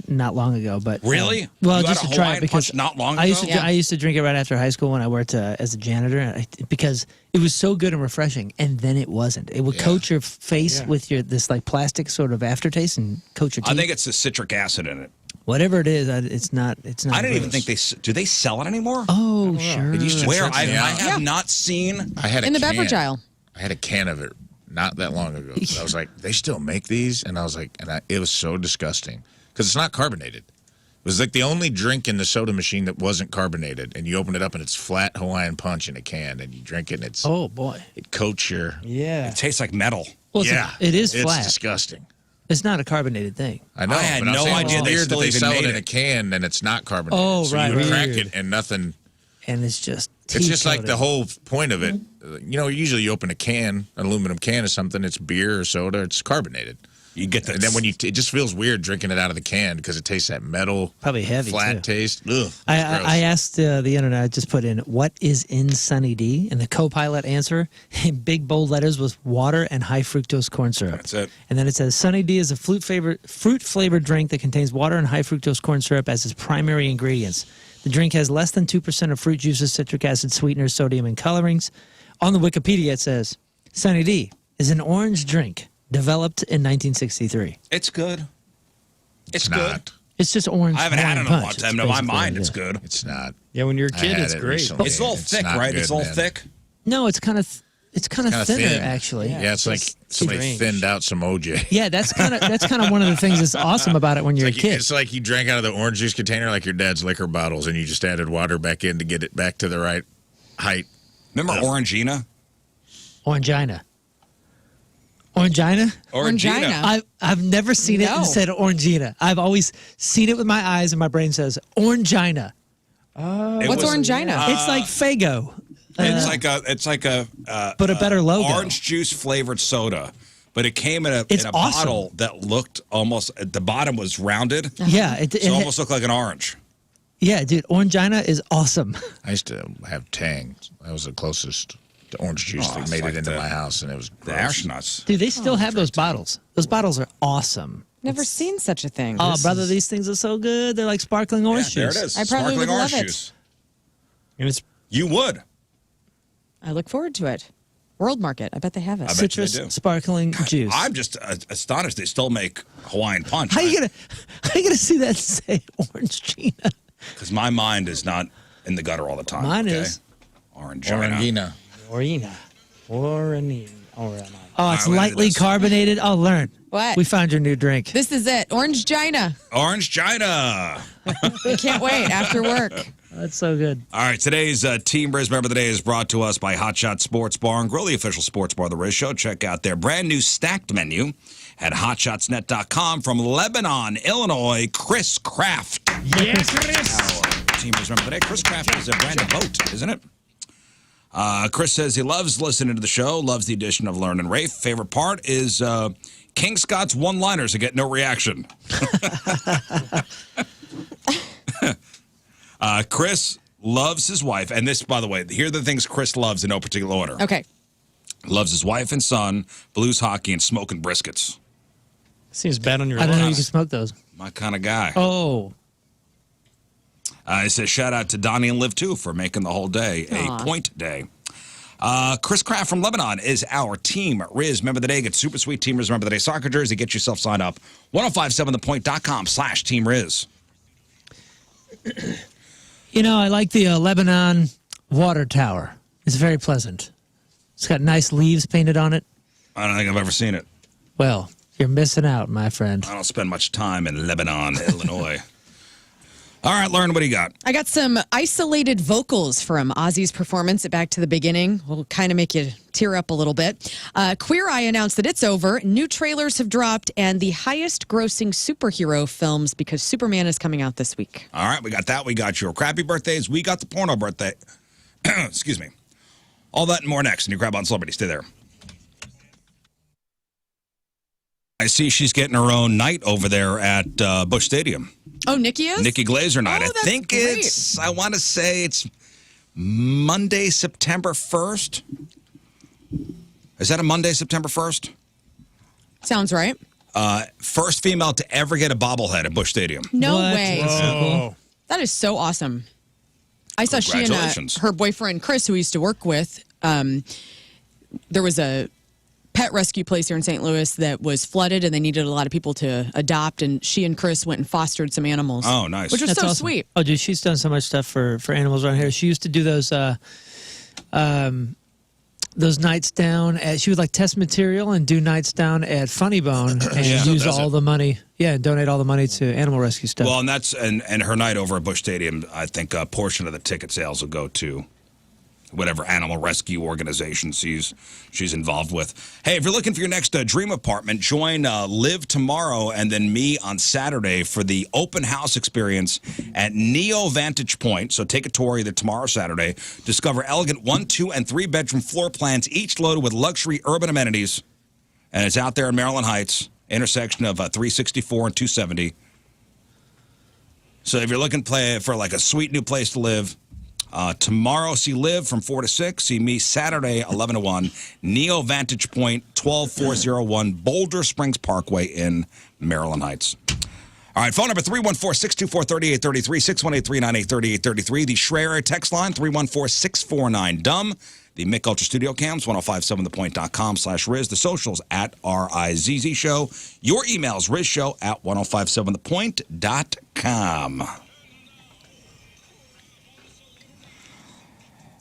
not long ago, but Really? well, You had just a to try Hawaiian it because Punch not long I used ago? to. Yeah. I used to drink it right after high school when I worked as a janitor, because it was so good and refreshing, and then it wasn't. It would Yeah. coat your face Yeah. with this like plastic sort of aftertaste and coat your teeth. I think it's the citric acid in it. Whatever it is, it's not. It's not. I didn't even gross. think do they sell it anymore? Oh, sure. It used to Where trip I me out. have not seen. I had a in the can. beverage aisle. I had a can of it not that long ago. I was like, they still make these? And I was like, it was so disgusting because it's not carbonated. It was like the only drink in the soda machine that wasn't carbonated. And you open it up and it's flat Hawaiian Punch in a can and you drink it and Oh boy. it coats your. Yeah. It tastes like metal. Well, Yeah. it is It's flat. disgusting. It's not a carbonated thing. I know. I had but I'm no saying idea it's they weird still that they even sell it made in a it. can and it's not carbonated. Oh, so right, you would crack weird. it and nothing. And it's just. It's just like the tea-coated. whole point of it. You know, usually you open a can, an aluminum can of something, it's beer or soda, it's carbonated. You get the. And then when it just feels weird drinking it out of the can because it tastes that metal, Probably heavy, flat too. taste. Ugh, I gross. asked the internet, I just put in, what is in Sunny D? And the co-pilot answer in big bold letters was water and high fructose corn syrup. That's it. And then it says, Sunny D is a fruit-flavored drink that contains water and high fructose corn syrup as its primary ingredients. The drink has less than 2% of fruit juices, citric acid, sweeteners, sodium, and colorings. On the Wikipedia, it says, Sunny D is an orange drink developed in 1963. It's good. It's not. good. It's just orange. I haven't had it in a Hawaiian long punch. time. It's To my basically mind, it, it's yeah. good. It's not. Yeah, when you're a I kid, had it's it great. recently. It's a little It's thick, not right? good, It's a little man. thick. No, it's kind of Kinda thinner thin. actually. Yeah, it's like just somebody strange. thinned out some OJ. Yeah, that's kind of one of the things that's awesome about it when you're Like a kid. it's like you drank out of the orange juice container like your dad's liquor bottles, and you just added water back in to get it back to the right height. Remember Orangina? Orangina. Orangina? Orangina. I've never seen it No. and said Orangina. I've always seen it with my eyes, and my brain says Orangina. What's Orangina? It's like Faygo. It's like a But a better logo. orange juice flavored soda. But it came in a It's in a awesome. bottle that looked almost at the bottom was rounded. Yeah, So it almost looked like an orange. yeah, dude. Orangina is awesome. I used to have Tang. That was the closest to orange juice that it's made like it into the- my house, and it was The gross. ash nuts. Dude, they still have those bottles. Those bottles are awesome. Never seen such a thing. Oh, brother, these things are so good. They're like sparkling Yeah, orange there juice. it is. I probably Sparkling would orange love it. juice. And it's You would. I look forward to it. World Market. I bet they have it. I bet you they Citrus do. sparkling juice. I'm just astonished they still make Hawaiian punch. How you gonna see that and say Orangina? Because my mind is not in the gutter all the time. Mine okay? is. Orangina. Orangina. Orangina. Oh, it's All right, lightly this. carbonated. Oh, Lern. What? We found your new drink. This is it. Orangina. Orange China. I can't wait after work. That's so good. All right, today's Team Riz Member of the Day is brought to us by Hot Shot Sports Bar and Grill, the official sports bar of the Riz Show. Check out their brand new stacked menu at hotshotsnet.com. From Lebanon, Illinois, Chris Kraft. Yes, it is. Team Riz Member of the Day. Chris Kraft is a brand of boat, isn't it? Chris says he loves listening to the show, loves the addition of Lern and Rafe. Favorite part is King Scott's one-liners that get no reaction. Chris loves his wife, and this, by the way, here are the things Chris loves in no particular order. Okay. Loves his wife and son, blues hockey, and smoking briskets. Seems bad on your I don't know you lungs. can smoke those. My kind of guy. Oh, It says shout out to Donnie and Liv too for making the whole day a point day. Chris Kraft from Lebanon is our Team Riz Member of the Day. Get super sweet Team Riz Member of the Day soccer jersey. Get yourself signed up. 1057thepoint.com/Team Riz. you know, I like the Lebanon water tower. It's very pleasant. It's got nice leaves painted on it. I don't think I've ever seen it. Well, you're missing out, my friend. I don't spend much time in Lebanon, Illinois. All right, Lauren, what do you got? I got some isolated vocals from Ozzy's performance at Back to the Beginning. Will kind of make you tear up a little bit. Queer Eye announced that it's over. New trailers have dropped, and the highest grossing superhero films because Superman is coming out this week. All right, we got that. We got your crappy birthdays. We got the porno birthday. Excuse me. All that and more next in your Grab on Celebrity. Stay there. I see she's getting her own night over there at Busch Stadium. Oh, Nikki is? Nikki Glazer night. Oh, I that's think great. I want to say it's Monday, September 1st. Is that a Monday, September 1st? Sounds right. First female to ever get a bobblehead at Busch Stadium. No What? way. That's so cool. Oh, That is so awesome. I saw she and Congratulations. her boyfriend, Chris, who we used to work with, there was a pet rescue place here in St. Louis that was flooded and they needed a lot of people to adopt. And she and Chris went and fostered some animals. Oh, nice. Which was That's so awesome. sweet. Oh, dude, she's done so much stuff for animals around here. She used to do those nights down at. She would like test material and do nights down at Funny Bone and Yeah, use does all it. the money. Yeah, and donate all the money to animal rescue stuff. Well, and that's and her night over at Busch Stadium. I think a portion of the ticket sales will go to whatever animal rescue organization she's involved with. Hey, if you're looking for your next dream apartment, join Liv tomorrow and then me on Saturday for the open house experience at Neo Vantage Point. So take a tour either tomorrow or Saturday. Discover elegant 1, 2, and 3 bedroom floor plans, each loaded with luxury urban amenities. And it's out there in Maryland Heights, intersection of 364 and 270. So if you're looking for like a sweet new place to live, tomorrow see Liv from 4 to 6. See me Saturday 11 to 1. Neo Vantage Point 12401 Boulder Springs Parkway in Maryland Heights. All All right, phone number 314-624-3833, 618-398-3833. The Schreier text line, 314-649-DUMB. The Mick Ultra Studio Cams, 1057thepoint.com/Riz. The socials at RIZZ Show. Your emails, rizshow@1057thepoint.com.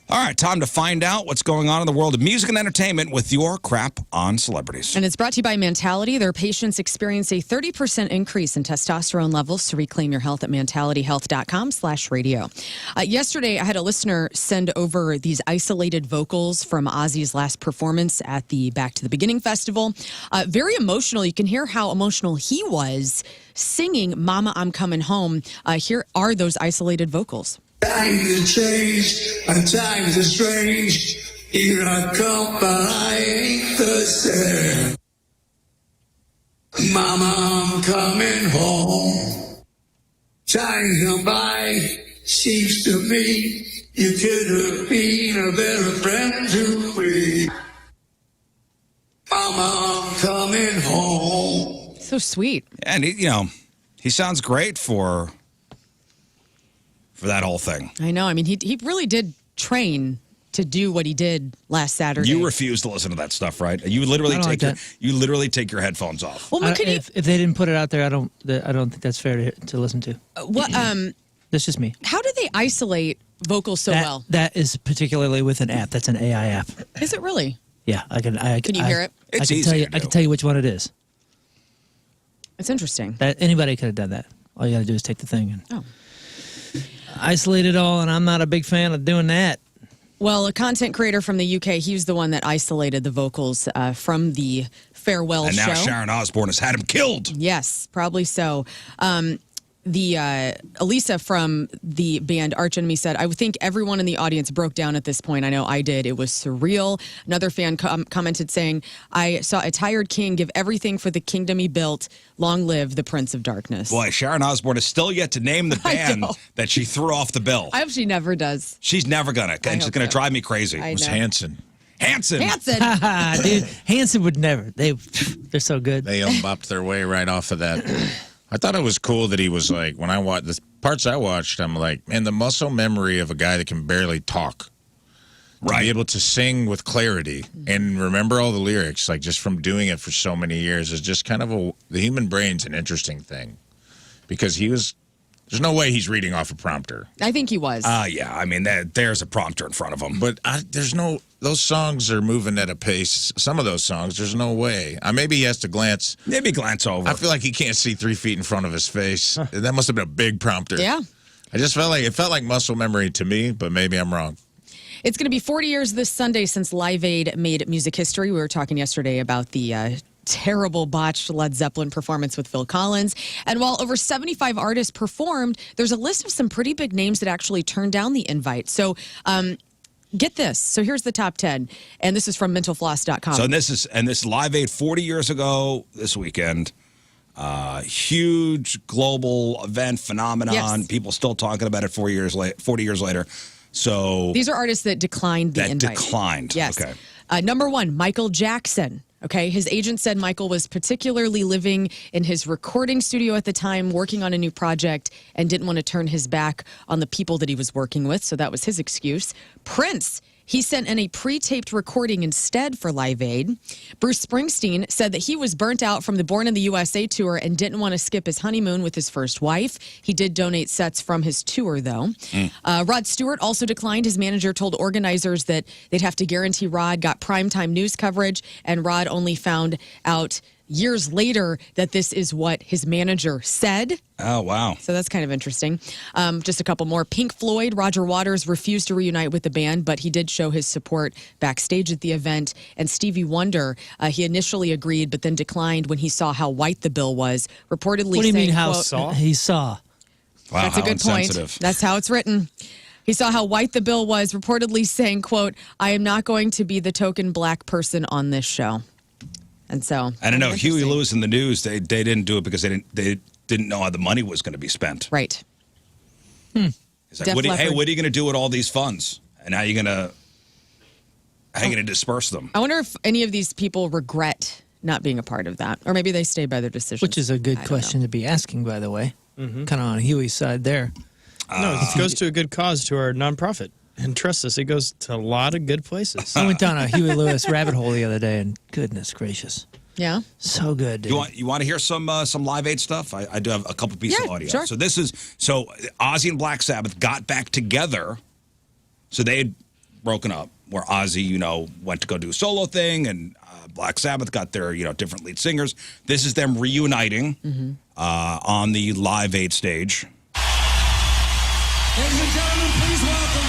All right, time to find out what's going on in the world of music and entertainment with your crap on celebrities. And it's brought to you by Mentality. Their patients experience a 30% increase in testosterone levels. To reclaim your health at mentalityhealth.com/radio. Yesterday, I had a listener send over these isolated vocals from Ozzy's last performance at the Back to the Beginning Festival. Very emotional. You can hear how emotional he was singing Mama, I'm Coming Home. Here are those isolated vocals. Times have changed, and times are strange. Here I come, but I ain't the same. Mama, I'm coming home. Time gone by, seems to me you could have been a better friend to me. Mama, I'm coming home. So sweet. And, he sounds great for that whole thing. I know. I mean, he really did train to do what he did last Saturday. You refuse to listen to that stuff, right? You literally take your headphones off. Well, if they didn't put it out there, I don't think that's fair to listen to. What? That's just me. How do they isolate vocals so well? That is particularly with an app. That's an AI app. Is it really? Yeah, I can. Can you hear it? It's I can easy tell you. to do. I can tell you which one it is. It's interesting. Anybody could have done that. All you got to do is take the thing and Oh. isolate it all, and I'm not a big fan of doing that. Well, a content creator from the UK, he was the one that isolated the vocals from the farewell And show. now Sharon Osbourne has had him killed. Yes, probably so. Elisa from the band Arch Enemy said, I would think everyone in the audience broke down at this point. I know I did. It was surreal. Another fan commented saying, I saw a tired king give everything for the kingdom he built. Long live the Prince of Darkness. Boy, Sharon Osbourne is still yet to name the band that she threw off the bill. I hope she never does. She's never going to. And she's going to drive me crazy. I It was know. Hanson. Hanson. Dude, Hanson would never. They're so good. They bopped their way right off of that. I thought it was cool that he was like, when I watched the parts I watched, I'm like, man, the muscle memory of a guy that can barely talk. To be able to sing with clarity and remember all the lyrics, like just from doing it for so many years, is just kind of the human brain's an interesting thing. Because there's no way he's reading off a prompter. I think he was. Yeah, I mean, there's a prompter in front of him. But those songs are moving at a pace. Some of those songs, there's no way. Maybe he has to glance. Maybe glance over. I feel like he can't see 3 feet in front of his face. That must have been a big prompter. Yeah. I just felt like muscle memory to me, but maybe I'm wrong. It's going to be 40 years this Sunday since Live Aid made music history. We were talking yesterday about the terrible botched Led Zeppelin performance with Phil Collins. And while over 75 artists performed, there's a list of some pretty big names that actually turned down the invite. So get this. So here's the top 10. And this is from mentalfloss.com. So this Live Aid 40 years ago this weekend. Huge global event phenomenon. Yes. People still talking about it 40 years later. So these are artists that declined the invite. Declined. Yes. Okay. Number 1, Michael Jackson. Okay, his agent said Michael was particularly living in his recording studio at the time, working on a new project, and didn't want to turn his back on the people that he was working with. So that was his excuse. Prince. He sent in a pre-taped recording instead for Live Aid. Bruce Springsteen said that he was burnt out from the Born in the USA tour and didn't want to skip his honeymoon with his first wife. He did donate sets from his tour, though. Rod Stewart also declined. His manager told organizers that they'd have to guarantee Rod got primetime news coverage, and Rod only found out years later that this is what his manager said. Oh, wow. So that's kind of interesting. Just a couple more. Pink Floyd, Roger Waters refused to reunite with the band, but he did show his support backstage at the event. And Stevie Wonder, he initially agreed, but then declined when he saw how white the bill was. Reportedly What do you saying, mean how quote, he saw? Wow, that's a how good point. insensitive. That's how it's written. He saw how white the bill was, reportedly saying, quote, I am not going to be the token black person on this show. And so, I don't know. Huey interesting. Lewis in the news, they didn't do it because they didn't know how the money was going to be spent. Right. It's like, Def what are Leppard. you going to do with all these funds? And how are you going to disperse them? I wonder if any of these people regret not being a part of that. Or maybe they stayed by their decision. Which is a good question to be asking, by the way. Kind of on Huey's side there. No, it goes to a good cause, to our nonprofit. And trust us, it goes to a lot of good places. I went down a Huey Lewis rabbit hole the other day, and goodness gracious. Yeah. So good, dude. You want to hear some Live Aid stuff? I do have a couple pieces of audio. Sure. So Ozzy and Black Sabbath got back together. So they had broken up, where Ozzy, went to go do a solo thing, and Black Sabbath got their, different lead singers. This is them reuniting on the Live Aid stage. Ladies and gentlemen, please welcome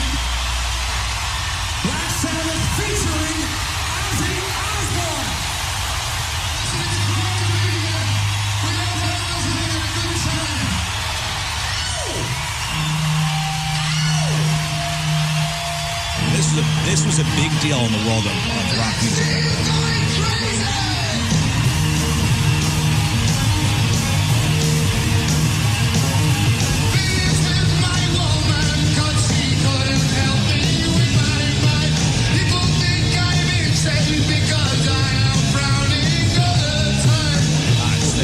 Black Sabbath featuring Ozzy Osbourne. This was a big deal in the world of rock music.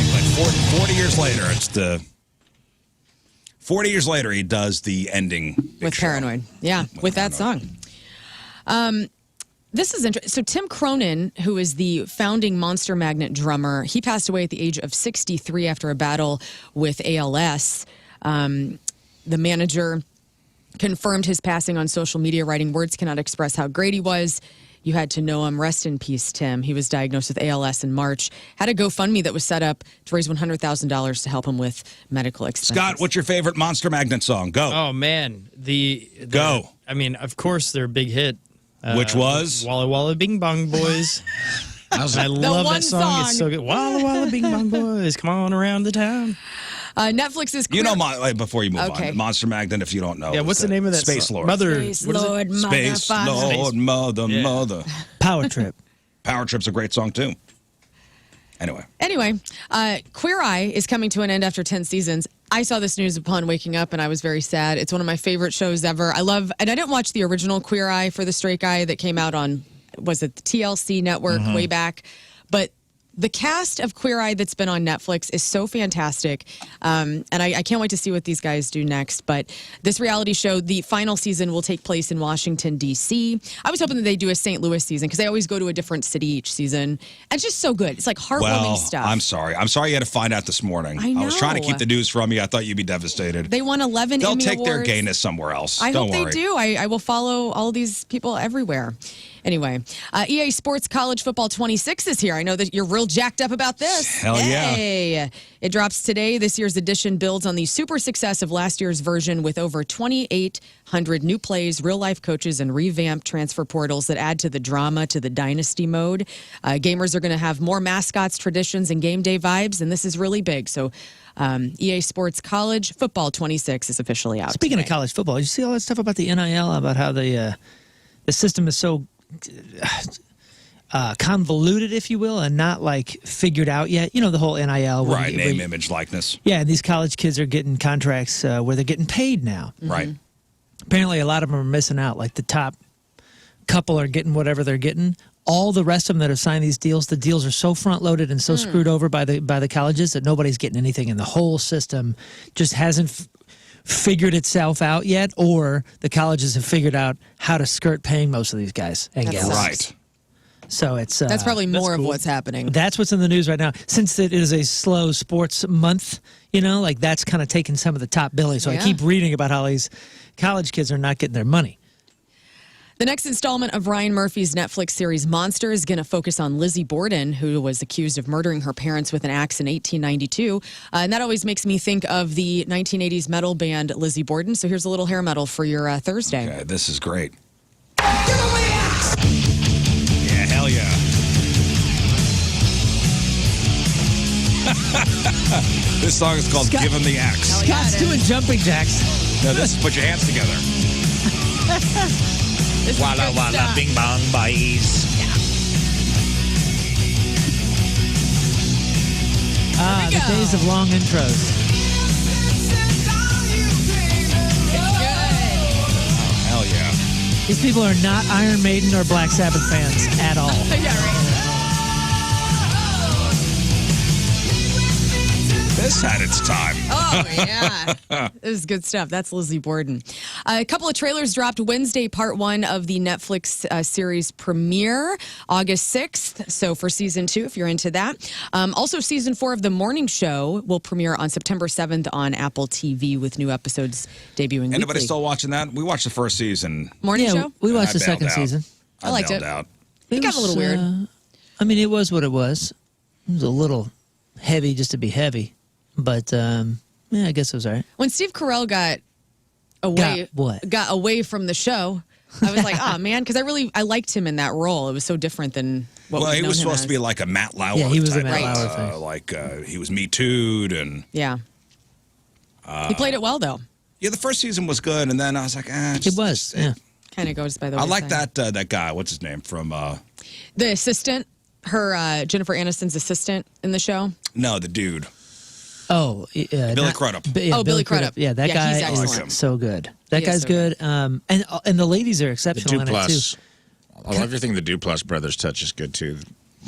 Like 40 years later, 40 years later, he does the ending with Paranoid. Yeah, with that song. This is interesting. So Tim Cronin, who is the founding Monster Magnet drummer, he passed away at the age of 63 after a battle with ALS. The manager confirmed his passing on social media, writing, "Words cannot express how great he was. You had to know him. Rest in peace, Tim." He was diagnosed with ALS in March. Had a GoFundMe that was set up to raise $100,000 to help him with medical expenses. Scott, what's your favorite Monster Magnet song? Go. Oh, man. Go. I mean, of course, their big hit. Which was? Walla Walla Bing Bong Boys. I love that song. It's so good. Walla Walla Bing Bong Boys, come on around the town. Netflix is before you move on, Monster Magnet, if you don't know. Yeah, what's the name of that Space song? Lord. Space Lord, Space Lord, mother. Power Trip. Power Trip's a great song, too. Anyway, Queer Eye is coming to an end after 10 seasons. I saw this news upon waking up, and I was very sad. It's one of my favorite shows ever. And I didn't watch the original Queer Eye for the Straight Guy that came out on, was it the TLC network way back? But the cast of Queer Eye that's been on Netflix is so fantastic. And I can't wait to see what these guys do next. But this reality show, the final season will take place in Washington, D.C. I was hoping that they do a St. Louis season because they always go to a different city each season. And it's just so good. It's like heartwarming stuff. I'm sorry. I'm sorry you had to find out this morning. I know. I was trying to keep the news from you. I thought you'd be devastated. They won 11 They'll Emmy take Awards. their gayness somewhere else. I Don't hope worry. they do. I will follow all these people everywhere. Anyway, EA Sports College Football 26 is here. I know that you're real jacked up about this. Hell yeah. Hey. It drops today. This year's edition builds on the super success of last year's version with over 2,800 new plays, real-life coaches, and revamped transfer portals that add to the drama, to the dynasty mode. Gamers are going to have more mascots, traditions, and game day vibes, and this is really big. So EA Sports College Football 26 is officially out. Speaking of college football, you see all that stuff about the NIL, about how the system is so convoluted, if you will, and not like figured out yet. You know, the whole NIL. Right, name, image, likeness. Yeah, and these college kids are getting contracts where they're getting paid now. Right. Apparently, a lot of them are missing out. Like the top couple are getting whatever they're getting. All the rest of them that have signed these deals, the deals are so front-loaded and so screwed over by the colleges that nobody's getting anything, and the whole system just hasn't figured itself out yet, or the colleges have figured out how to skirt paying most of these guys and gals. Right. So it's That's probably more of cool. what's happening. that's what's in the news right now. Since it is a slow sports month, like that's kind of taking some of the top billing. So I Yeah. keep reading about how these college kids are not getting their money. The next installment of Ryan Murphy's Netflix series Monster is going to focus on Lizzie Borden, who was accused of murdering her parents with an axe in 1892. And that always makes me think of the 1980s metal band Lizzie Borden. So here's a little hair metal for your Thursday. Okay, this is great. Yeah, hell yeah. This song is called Give 'Em the Axe. Scott's doing jumping jacks. No, this is put your hands together. This is Walla good walla stuff. bing bong boys. The go. days of long intros. Hell yeah. These people are not Iron Maiden or Black Sabbath fans at all. Yeah, right. This had its time. Oh, yeah. This is good stuff. That's Lizzie Borden. A couple of trailers dropped Wednesday, part 1 of the Netflix series premiere, August 6th. So for season 2, if you're into that. Also, season 4 of The Morning Show will premiere on September 7th on Apple TV with new episodes debuting Anybody weekly. still watching that? We watched the first season. Morning Show? we watched I the bailed second out. season. I liked bailed it. out. It got a little weird. I mean, it was what it was. It was a little heavy just to be heavy. But, yeah, I guess it was all right. When Steve Carell got away from the show, I was like, oh, man, because I liked him in that role. It was so different than what Well, we've he known was him supposed as. to be like a Matt Lauer Yeah, he was a type. Matt Right. Lauer thing. Like he was Me Too'd and Yeah. He played it well, though. yeah, the first season was good, and then I was like, It was, yeah. Kind of goes by the I wayside. like that guy. What's his name from? The assistant, Jennifer Aniston's assistant in the show. No, the dude. Oh, Billy Crudup. Billy Crudup. Yeah, that Yeah, he's guy excellent. is so good. That He is guy's so good. And the ladies are The exceptional in it, too. Duplass. I love everything the Duplass brothers touch is good, too.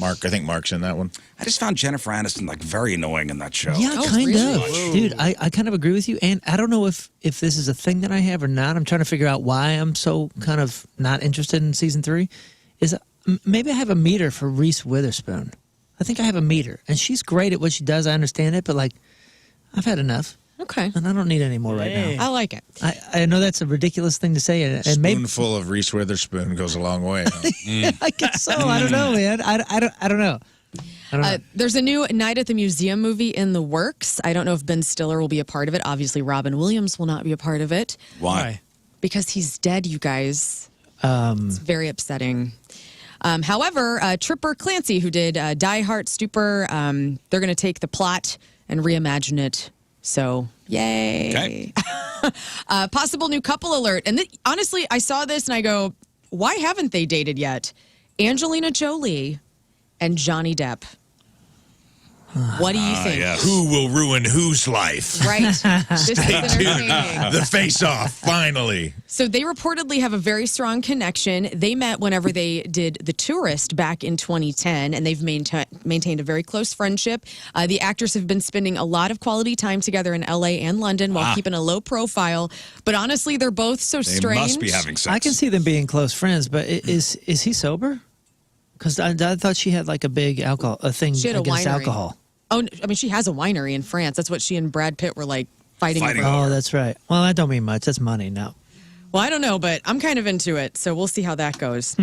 I think Mark's in that one. I just found Jennifer Aniston like very annoying in that show. Yeah, Oh, kind really? of. Dude, I kind of agree with you. And I don't know if this is a thing that I have or not. I'm trying to figure out why I'm so kind of not interested in season 3. Maybe I have a meter for Reese Witherspoon. I think I have a meter. And she's great at what she does. I understand it. But, like, I've had enough. Okay. And I don't need any more right now. I like it. I know that's a ridiculous thing to say. And maybe Spoonful of Reese Witherspoon goes a long way. Huh? I guess so. I don't know, man. I don't know. I don't know. There's a new Night at the Museum movie in the works. I don't know if Ben Stiller will be a part of it. Obviously, Robin Williams will not be a part of it Why? because he's dead, you guys. It's very upsetting. However, Tripper Clancy, who did Die Hard, Stupor, they're going to take the plot and reimagine it. So, yay. Okay. Possible new couple alert. And honestly, I saw this and I go, why haven't they dated yet? Angelina Jolie and Johnny Depp. What do you think? Yes. Who will ruin whose life? Right. This is entertaining. The face-off, finally. So they reportedly have a very strong connection. They met whenever they did The Tourist back in 2010, and they've maintained a very close friendship. The actors have been spending a lot of quality time together in LA and London while keeping a low profile. But honestly, they're both so They strange. must be having sex. I can see them being close friends, but is he sober? Because I thought she had like a big thing She had a against winery. alcohol. Oh, I mean, she has a winery in France. That's what she and Brad Pitt were like fighting Fighting over. Oh, that's right. Well, that don't mean much. That's money. No. Well, I don't know, but I'm kind of into it, so we'll see how that goes.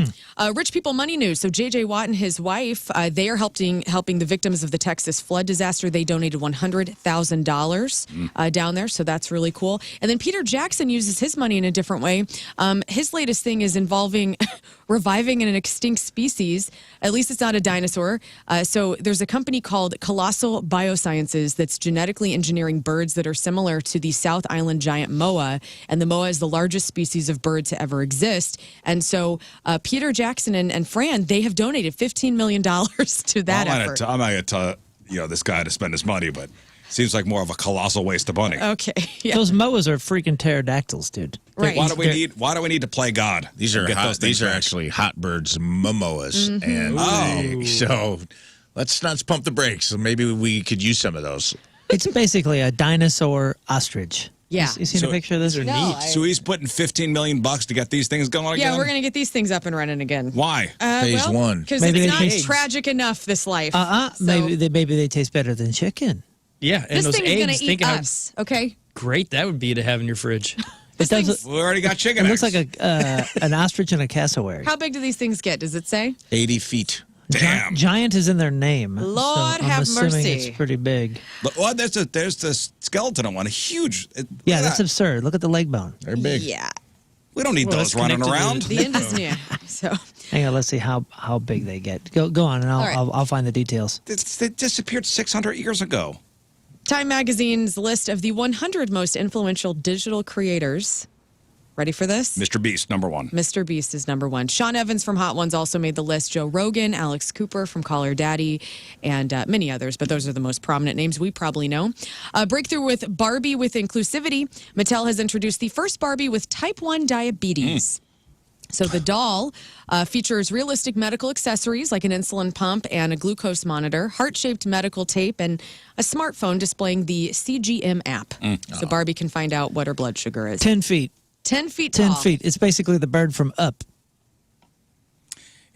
Rich people money news. So J.J. Watt and his wife, they are helping the victims of the Texas flood disaster. They donated $100,000 down there, so that's really cool. And then Peter Jackson uses his money in a different way. His latest thing is involving reviving an extinct species. At least it's not a dinosaur. So there's a company called Colossal Biosciences that's genetically engineering birds that are similar to the South Island giant moa. And the moa is the largest species of bird to ever exist. And so Peter Jackson and Fran, they have donated $15 million to that effort. I'm not going to tell this guy to spend his money, but seems like more of a colossal waste of money. Okay. Yeah. Those moas are freaking pterodactyls, dude. Right. Why do we need to play God? These are Get hot, those things these are back. actually hot birds, momoas, Mm-hmm. and so let's not pump the brakes. So maybe we could use some of those. It's basically a dinosaur ostrich. Yeah. You seen So- a picture of this? No, I- So he's putting $15 million to get these things going again? Yeah, we're going to get these things up and running again. Why? Phase one. Because Maybe it's they not taste- tragic enough, this life. So Maybe they taste better than chicken. Yeah, and this those thing is going eggs, to eat think how us, okay? great that would be to have in your fridge. It does. We already got chicken It looks eggs. like an ostrich and a cassowary. How big do these things get? Does it say? 80 feet. Damn. Giant is in their name. Lord so I'm have assuming mercy. It's pretty big. Look, well, there's the skeleton of one. Huge. Yeah, Look at that's that. absurd. Look at the leg bone. They're big. Yeah. We don't need Well, those it's running connected to around. The end is near. So, Hang on, let's see how big they get. Go on, and All right. I'll find the details. They disappeared 600 years ago. Time Magazine's list of the 100 most influential digital creators. Ready for this? Mr. Beast, number one. Mr. Beast is number one. Sean Evans from Hot Ones also made the list. Joe Rogan, Alex Cooper from Call Her Daddy, and many others, but those are the most prominent names we probably know. Breakthrough with Barbie with inclusivity. Mattel has introduced the first Barbie with type 1 diabetes. So the doll features realistic medical accessories like an insulin pump and a glucose monitor, heart-shaped medical tape, and a smartphone displaying the CGM app. So Barbie can find out what her blood sugar is. 10 feet. 10 feet 10 tall. feet. It's basically the bird from Up.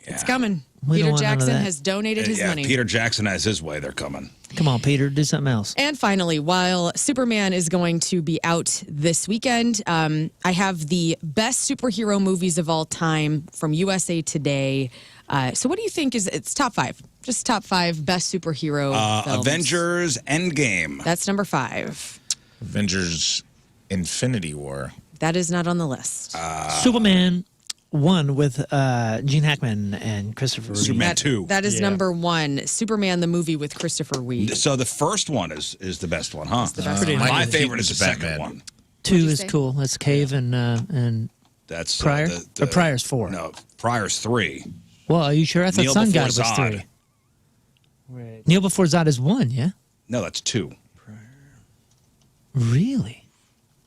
It's coming. We don't Peter want none of Jackson that. has donated his money. Peter Jackson has his way. They're coming. Come on, Peter, do something else. And finally, while Superman is going to be out this weekend, I have the best superhero movies of all time from USA Today. So what do you think it's top 5? Just top 5 best superhero films. Avengers Endgame. That's number 5. Avengers Infinity War. That is not on the list. Superman 1 with Gene Hackman and Christopher Reeve. Superman 2. That is number 1. Superman the movie with Christopher Reeve. So the first one is the best one, huh? the best one. My Mine favorite is the second Batman. one. 2 you is say? cool. That's Cave and That's Pryor. Or Pryor's 4. No, Pryor's 3. Well, are you sure? I thought Neil Sun Before God was Zod. 3. Neil Before Zod is 1, yeah? No, that's 2. Really?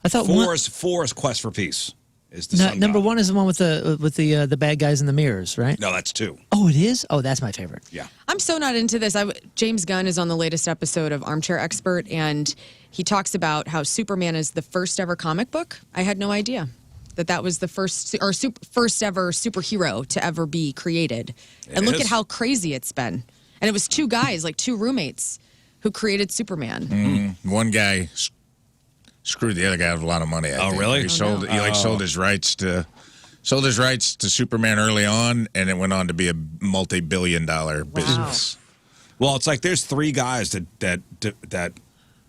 I thought Four is Quest for Peace. Is the No, Sun number God. 1 is the one with the bad guys in the mirrors, right? No, that's 2. Oh, it is? Oh, that's my favorite. Yeah. I'm so not into this. James Gunn is on the latest episode of Armchair Expert, and he talks about how Superman is the first ever comic book. I had no idea that was the first ever superhero to ever be created. And look is. at how crazy it's been. And it was 2 guys, like 2 roommates, who created Superman. One guy screwed the other guy with a lot of money. I think. really? He sold sold his rights to Superman early on, and it went on to be a multi-billion-dollar business. Well, it's like there's 3 guys that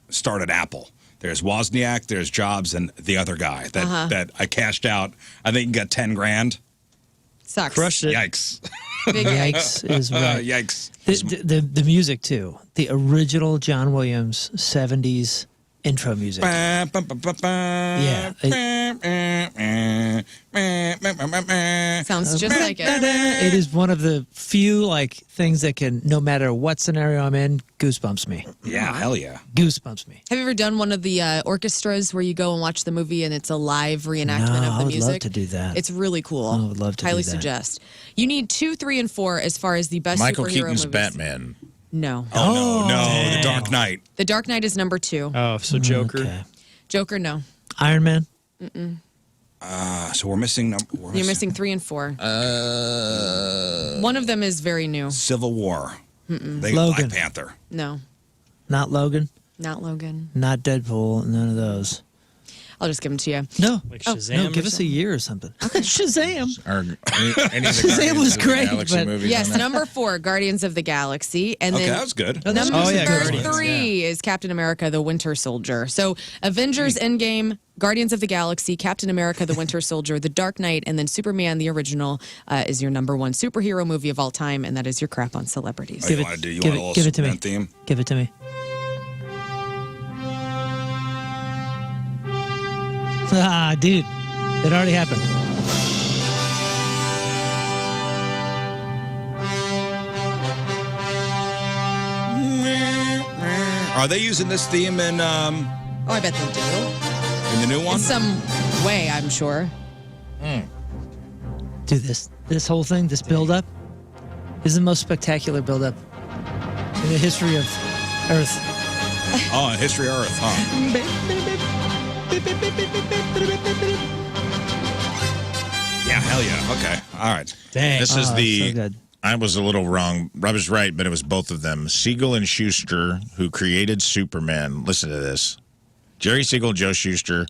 started Apple. There's Wozniak, there's Jobs, and the other guy that I cashed out. I think he got 10 grand. Sucks. Crushed it. Yikes! Big yikes. Yikes is right. Yikes! The music, too. The original John Williams 70s intro music. Yeah. Sounds just like it. It is one of the few things that can, no matter what scenario I'm in, goosebumps me. Yeah, hell yeah. Goosebumps me. Have you ever done one of the orchestras where you go and watch the movie and it's a live reenactment No, of the I would music? love to do that. It's really cool. I would love to Highly do that. suggest. You need 2, 3, and 4 as far as the best Michael superhero Keaton's movies. Batman. No. Oh, no, The Dark Knight. The Dark Knight is number 2. Oh, so Joker. Okay. Joker, no. Iron Man. So we're missing. You're missing 3 and 4. One of them is very new. Civil War. They Logan. Black Panther. No, Not Logan. not Logan. Not Deadpool. None of those. I'll just give them to you. No. Like Oh, Shazam no, or give us a something? year or something. Shazam. Or any of the Shazam Guardians was of the great, Galaxy but- movies Yes, on that? number 4, Guardians of the Galaxy. And Okay, then that was good. Oh, that's number Oh, yeah, number Guardians, 3 is Captain America, the Winter Soldier. So Avengers Endgame, Guardians of the Galaxy, Captain America, the Winter Soldier, The Dark Knight, and then Superman, the original, is your number 1 superhero movie of all time, and that is your crap on celebrities. You want to do? You give want a it- little give it to me. Superman theme? Give it to me. Ah, dude. It already happened. Are they using this theme in Oh, I bet they do. the new one? In some way, I'm sure. Dude, this whole thing, this build-up, is the most spectacular build-up in the history of Earth. Oh, History of Earth, huh? Yeah, hell yeah. Okay, all right. Dang. This is Oh, the. so good. I was a little wrong. I was right, but it was both of them. Siegel and Schuster, who created Superman. Listen to this. Jerry Siegel and Joe Shuster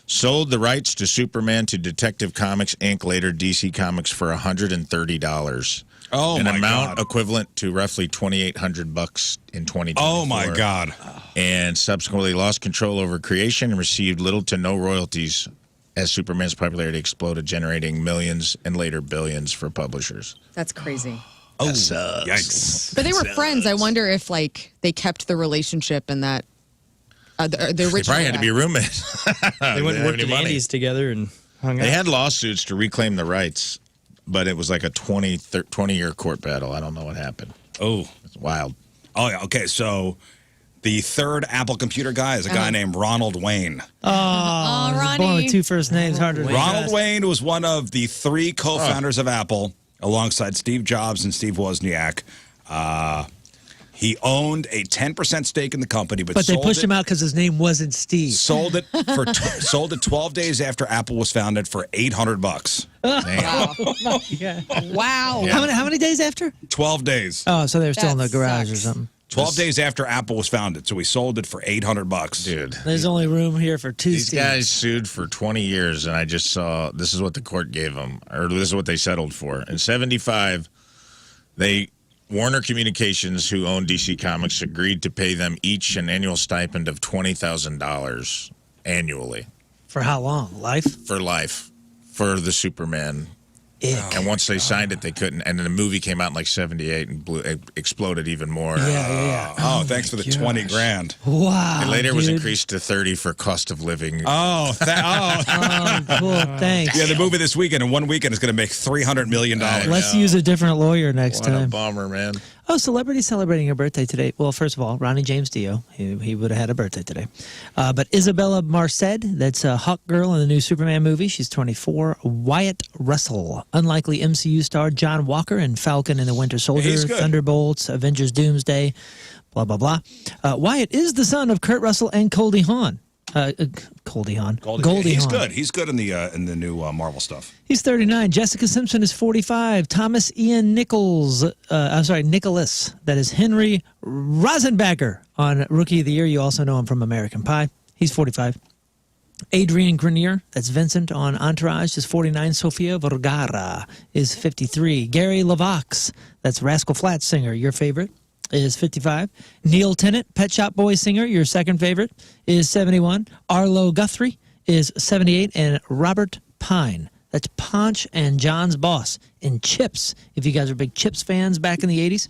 sold the rights to Superman to Detective Comics Inc., later DC Comics, for $130. Oh, an my amount God. equivalent to roughly $2,800 in 2024. Oh my God. And subsequently lost control over creation and received little to no royalties as Superman's popularity exploded, generating millions and later billions for publishers. That's crazy. Oh, yikes. But they were friends. I wonder if they kept the relationship and that the They original. probably had to be roommates. They went and didn't have worked any at money. Andy's together and hung out. They had lawsuits to reclaim the rights, but it was like a 20-year court battle. I don't know what happened. Oh. It's wild. Oh, yeah. Okay, so The third Apple computer guy is a guy named Ronald Wayne. Oh, Ronnie. born with two first names. Harder to Ronald trust. Wayne was one of the three co-founders of Apple, alongside Steve Jobs and Steve Wozniak. He owned a 10% stake in the company, but they sold pushed it, him out because his name wasn't Steve. Sold it sold it 12 days after Apple was founded for $800. Yeah. Wow. How many days after? 12 days. Oh, so they were still in the That garage sucks. or something. 12 days after Apple was founded, so we sold it for $800. Dude. There's only room here for two These Steves. guys sued for 20 years, and I just saw this is what the court gave them, or this is what they settled for. In 75, Warner Communications, who owned DC Comics, agreed to pay them each an annual stipend of $20,000 annually For how long? Life? for life for the Superman. Ick. And once they signed it, they couldn't. And then the movie came out in like 78 and it exploded even more. Yeah. Oh, thanks for the 20 grand. Wow. And later it was dude. increased to 30 for cost of living. Oh, Oh, cool. Thanks. yeah, the movie this weekend in one weekend is going to make $300 million. Let's use a different lawyer next What a time. bummer, man. Oh, celebrity celebrating her birthday today. Well, first of all, Ronnie James Dio. He would have had a birthday today. But Isabella Marced, that's a Hawk Girl in the new Superman movie. She's 24. Wyatt Russell, unlikely MCU star John Walker in Falcon and the Winter Soldier, He's good. Thunderbolts, Avengers Doomsday, blah, blah, blah. Wyatt is the son of Kurt Russell and Goldie Hawn. Goldie Hawn. Goldie He's Hawn. good. He's good in the new Marvel stuff. He's 39. Jessica Simpson is 45. Thomas Ian Nicholas. That is Henry Rosenbacher on Rookie of the Year. You also know him from American Pie. He's 45. Adrian Grenier, that's Vincent on Entourage, is 49. Sofia Vergara is 53. Gary LaVox, that's Rascal Flatts singer, your favorite, is 55. Neil Tennant, Pet Shop Boys singer, your second favorite, is 71. Arlo Guthrie is 78. And Robert Pine, that's Ponch and John's boss in Chips. If you guys are big Chips fans back in the 80s,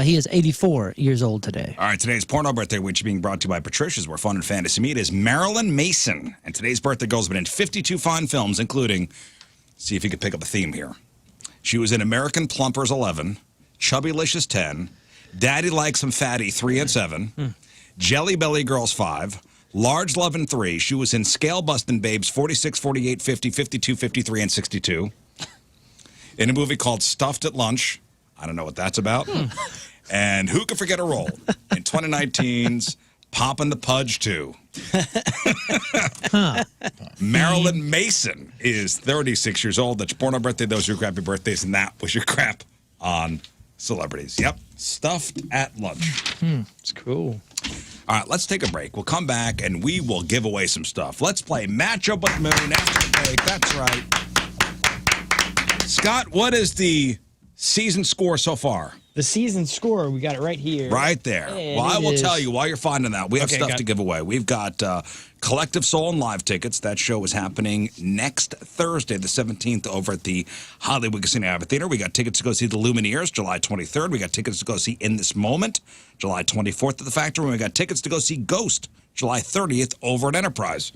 he is 84 years old today. All right, today's porno birthday, which is being brought to you by Patricia's, where fun and fantasy meet, is Marilyn Mason. And today's birthday girl's been in 52 fine films, including, see if you can pick up a theme here. She was in American Plumpers 11, Chubbylicious 10, Daddy Likes 'Em Fatty 3 and 7, Jelly Belly Girls 5, Large Lovin' 3. She was in Scale Bustin' Babes 46, 48, 50, 52, 53, and 62. In a movie called Stuffed at Lunch. I don't know what that's about. And who could forget a role in 2019's Poppin' the Pudge 2? Marilyn Mason is 36 years old. That's your porno birthday. Those are your crappy birthdays. And that was your crap on celebrities. Yep. Stuffed at Lunch. It's cool. All right, let's take a break. We'll come back and we will give away some stuff. Let's play Matchup with Moon after the break. That's right. Scott, what is the season score so far? The season score, we got it right here. Right there. And Well, I it will is- tell you while you're finding that, we have Okay, stuff got to it. give away. We've got Collective Soul and Live tickets. That show is happening next Thursday, the 17th, over at the Hollywood Casino Amphitheater. We got tickets to go see the Lumineers, July 23rd. We got tickets to go see In This Moment, July 24th at the Factory. And we got tickets to go see Ghost, July 30th, over at Enterprise.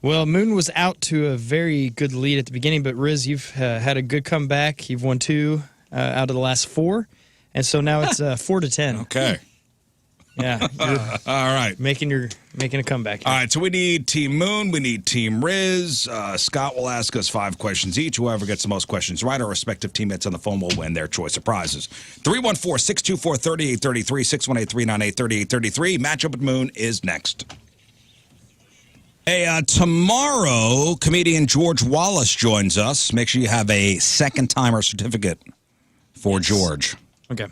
Well, Moon was out to a very good lead at the beginning, but Riz, you've had a good comeback. You've won 2 out of the last 4, and so now it's 4-10. Okay. Yeah, you're All right. making a comeback. All right, so we need Team Moon, we need Team Riz. Scott will ask us 5 questions each. Whoever gets the most questions right, our respective teammates on the phone will win their choice of prizes. 314-624-3833, 618-398-3833. Matchup with Moon is next. Hey, tomorrow, comedian George Wallace joins us. Make sure you have a second-timer certificate for George. Okay.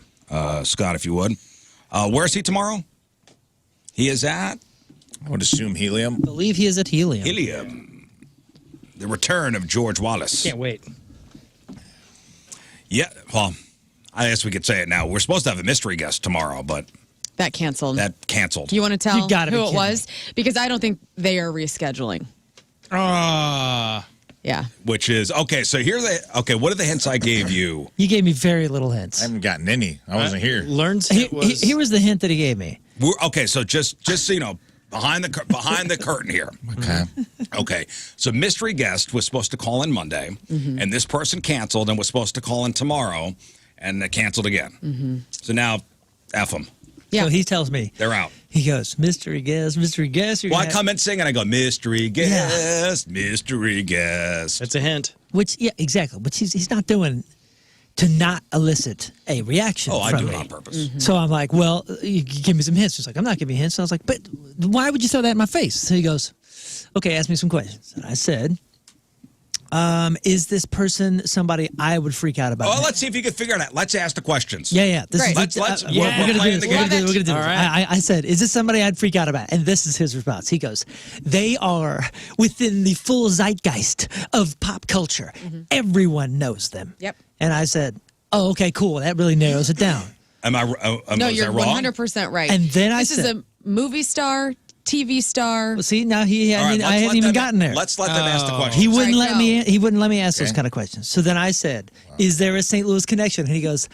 Scott, if you would. Where's he tomorrow? He is at I would assume Helium. I believe he is at Helium. Helium. The return of George Wallace. Can't wait. Yeah, well, I guess we could say it now. We're supposed to have a mystery guest tomorrow, but That canceled. that canceled. Do you want to tell You gotta be who it kidding was? Because I don't think they are rescheduling. Yeah. Which is, okay, so what are the hints I gave you? You gave me very little hints. I haven't gotten any. I wasn't here. Learned Here was the hint that he gave me. Okay, so just so you know, behind the curtain here. Okay. Okay, so mystery guest was supposed to call in Monday, and this person canceled and was supposed to call in tomorrow, and they canceled again. So now, F them. Yeah. So he tells me. They're out. He goes, mystery guest, mystery guest. Well, I come in singing, I go, mystery guest, mystery guest. That's a hint. Which, yeah, exactly. Which he's not doing to not elicit a reaction Oh, I from do me. it on purpose. So I'm like, well, you give me some hints. He's like, I'm not giving you hints. And I was like, but why would you throw that in my face? So he goes, okay, ask me some questions. And I said, is this person somebody I would freak out about? Well, let's see if you can figure it out. Let's ask the questions. Yeah. This Great. is, Let's- we're yeah, going to do playing this. the We're going to game. do this. All right. I said, is this somebody I'd freak out about? And this is his response. He goes, they are within the full zeitgeist of pop culture. Everyone knows them. Yep. And I said, oh, okay, cool. That really narrows it down. Am I? No, was you're I wrong? 100% right. And then I this is said- a movie star, TV star. Well, see, now he All right, hadn't, let's I hadn't let even them- gotten there. Let's let them ask the question. He wouldn't All let right, me. go. He wouldn't let me ask those Okay. kind of questions. So then I said, "Is there a St. Louis connection?" And he goes,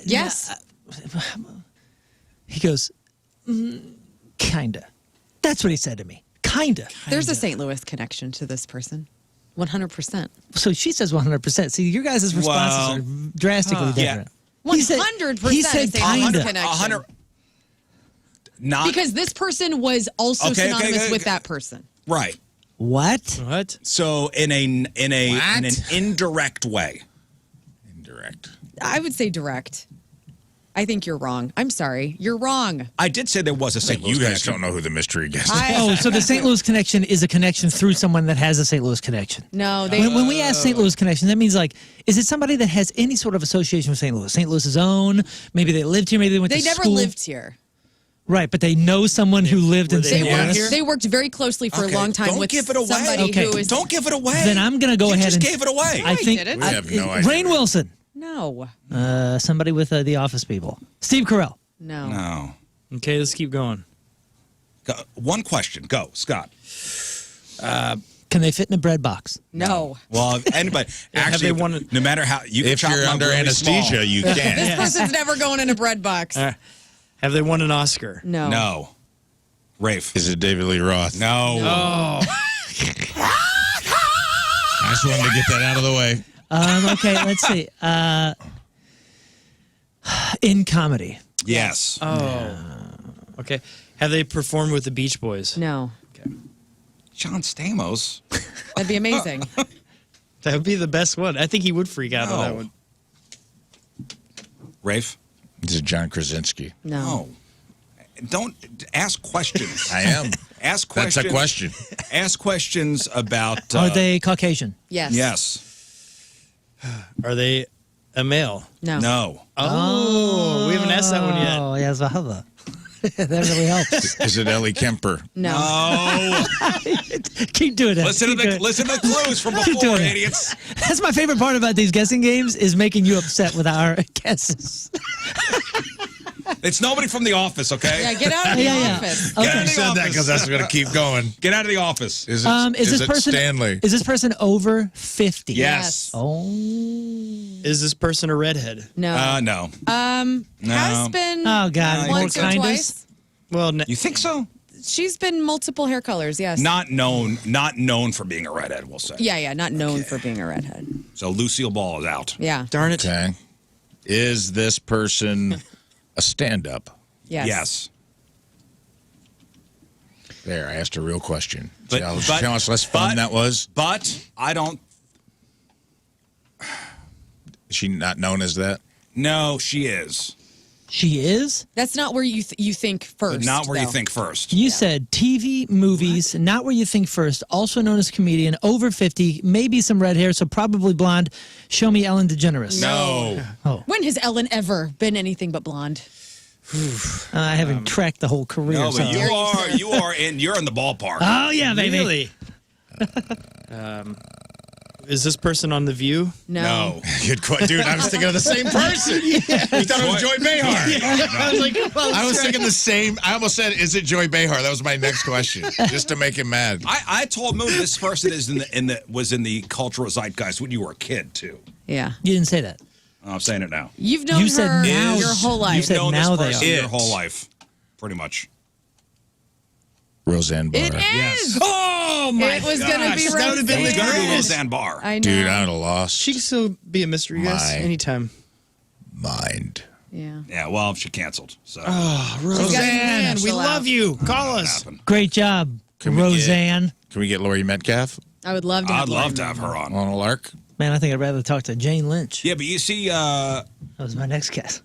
Yes. He goes, kinda. That's what he said to me. Kinda. There's a St. Louis connection to this person. 100%. So she says 100%. See, your guys' responses Well, are drastically different. He said- 100% He said a St. Louis kinda. connection. 100. Not Because this person was also Okay, synonymous okay. with that person. right. What? What? So in an indirect way. Indirect. I would say direct. I think you're wrong. I'm sorry. You're wrong. I did say there was a St. Louis You guys connection. don't know who the mystery guest is. Oh, so the St. Louis connection is a connection through someone that has a St. Louis connection. No, they. When we ask St. Louis connection, that means like, is it somebody that has any sort of association with St. Louis? St. Louis's own? Maybe they lived here. Maybe they went They to never school. lived here. Right, but they know someone who lived in they St. They born Louis. here? They worked very closely for Okay, a long time don't with give it away. somebody Okay. who is. Don't give it away. Then I'm going to go you ahead just and gave it away. I think didn't. We have no idea. Rainn Wilson, No. somebody with the Office people. Steve Carell. No. No. Okay, let's keep going. Go, one question. Go, Scott. Can they fit in a bread box? No. Well, anybody. Actually, they won- no matter how you can If chop you're them up under really anesthesia, small. you This can. person's never going in a bread box. Have they won an Oscar? No. No. Rafe. Is it David Lee Roth? No. Oh, I just wanted to get that out of the way. Okay, let's see. In comedy. Yes. okay. Have they performed with the Beach Boys? No. John Stamos. That'd be amazing. That would be the best one. I think he would freak out on that No. one. Rafe. This is John Krasinski. No. No. Don't ask questions. I am. Ask That's questions. a question. Ask questions about. Are they Caucasian? Yes. Yes. Are they a male? No. No. Oh, we haven't asked that one yet. Oh, yes, Vahava. That really helps. Is it Ellie Kemper? No. Oh. Keep doing it. listen to Keep doing it. the clues from Keep before, doing it. idiots. That's my favorite part about these guessing games is making you upset with our guesses. It's nobody from the office, okay? Yeah, get out of the Yeah. office. Get out Okay. of the said that office. because that's going to keep going. Get out of the office. Is it, Is this it person Stanley? Is this person over 50? Yes. Oh. Is this person a redhead? No. No. No. No. Has been Oh God, more once or kindness. twice. Well, You think so? She's been multiple hair colors, yes. Not known for being a redhead, we'll say. Yeah, not known for being a redhead. So Lucille Ball is out. Yeah. darn it. Okay. Is this person a stand-up? Yes. Yes. There, I asked a real question. But- See how but- much less fun but- that was? But I don't. Is she not known as that? No, she is. She is? That's not where you think first. But not where you though. think first. You said TV, movies, not where you think first, also known as comedian, over 50, maybe some red hair, so probably blonde. Show me Ellen DeGeneres. No. When has Ellen ever been anything but blonde? I haven't tracked the whole career. No, so. but you're in the ballpark. Oh, yeah, baby. Really? Is this person on The View? No. Good question. Dude, I was thinking of the same person. You thought it was Joy Behar. I was like, well, I was thinking the same. I almost said, is it Joy Behar? That was my next question, just to make him mad. I told Moon this person is was in the cultural zeitgeist when you were a kid too. Yeah. You didn't say that. I'm saying it now. You've known You said her now. your whole life. You said Known now this they person are. your It. whole life, pretty much. Roseanne Barr. It is. Oh my! It was gonna be gosh. That would have been Roseanne. gonna be Roseanne Barr. I know. Dude, I would have lost she can still be a mystery guest My- anytime. mind. Yeah. Yeah, well, she canceled. So Roseanne, we chill love out. you. Call us. Great job, Can we Roseanne. Can we get Lori Metcalf I would love to have I'd love to have her on. on a lark? Man, I think I'd rather talk to Jane Lynch. Yeah, but you see, That was my next guess.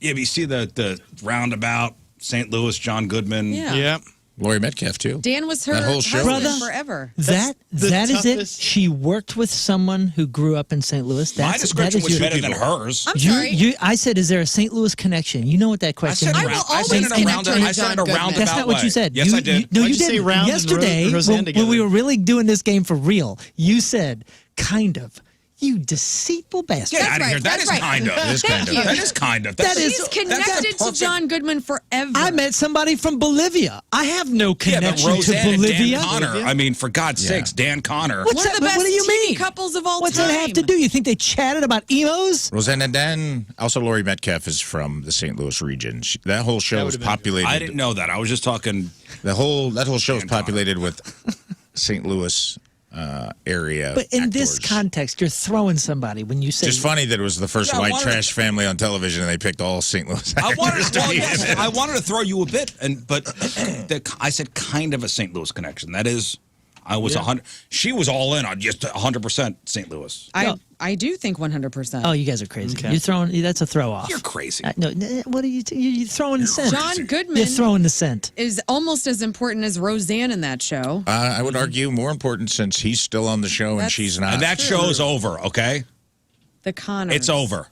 but you see the roundabout St. Louis John Goodman. Yeah. Yep. Lori Metcalf, too. Dan was her That whole show. husband Brother. forever. That the is it. toughest- She worked with someone who grew up in St. Louis. My That description is was your- better than hers. I'm sorry. I said, is there a St. Louis connection? You know what that question said is. I will I said always it connect around. her to I said it John a Goodman. roundabout That's not what you way. said. Yes, I did. No, Why'd you you say didn't. Round and Yesterday, Roseanne when together? we were really doing this game for real, you said, kind of. You deceitful bastard. Get out of here. That That's is right. kind of. It is kind Thank of. you. That is kind of. That is- She's that's a connected to perfect- John Goodman forever. I met somebody from Bolivia. I have no Yeah, but connection to Roseanne and Bolivia. Dan Connor. I mean, for God's sakes, Dan Connor. What's One that? of the best What do you TV mean? couples of all What's time. that have to do? You think they chatted about emos? Roseanne and Dan. Also, Lori Metcalf is from the St. Louis region. That whole show That was would've been populated. I didn't know that. I was just talking. That whole show is Dan Connor. populated with St. Louis area. But in this actors. context, you're throwing somebody when you say Just funny that it was the first Yeah, I white wanted- trash family on television, and they picked all St. Louis I actors wanted, to well, be yes, in it. I wanted to throw you a bit, but I said kind of a St. Louis connection. That is, I was 100. She was all in on just 100% St. Louis. I do think 100%. Oh, you guys are crazy. Okay. You're throwing. That's a throw off. You're crazy. No, what are you? You're throwing the scent. John Goodman You're throwing the scent. is almost as important as Roseanne in that show. I would argue more important since he's still on the show and That's- she's not. And that show's over, okay? The Connors. It's over.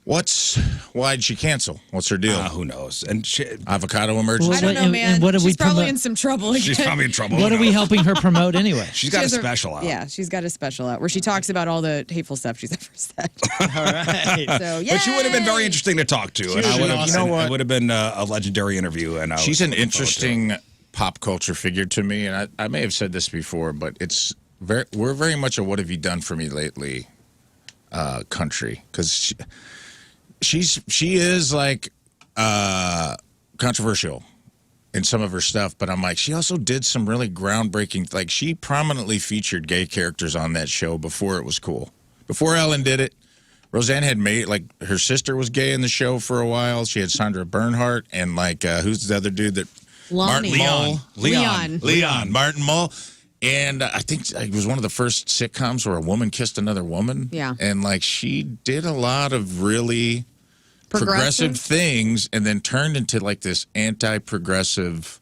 Why'd she cancel? What's her deal? Who knows? And Avocado emergency? I don't know, And man. what are we She's probably promote- in some trouble again. she's probably in trouble. What Who are we knows? helping her promote anyway? She's got a She has special out. Yeah, she's got a special out where she talks about all the hateful stuff she's ever said. All right. So, yeah. But she would have been very interesting to talk to. And I was would have, awesome. You know what? It would have been a legendary interview. And She's an looking forward to it. interesting pop culture figure to me, and I may have said this before, but we're very much a "what have you done for me lately" country, because she is like controversial in some of her stuff, but I'm like, she also did some really groundbreaking. Like, she prominently featured gay characters on that show before it was cool. Before Ellen did it, Roseanne had made, like, her sister was gay in the show for a while. She had Sandra Bernhardt and, like, who's the other dude that Lonnie. Martin Mull. Leon. Martin Mull. And I think it was one of the first sitcoms where a woman kissed another woman. Yeah. And, like, she did a lot of really progressive things and then turned into, like, this anti-progressive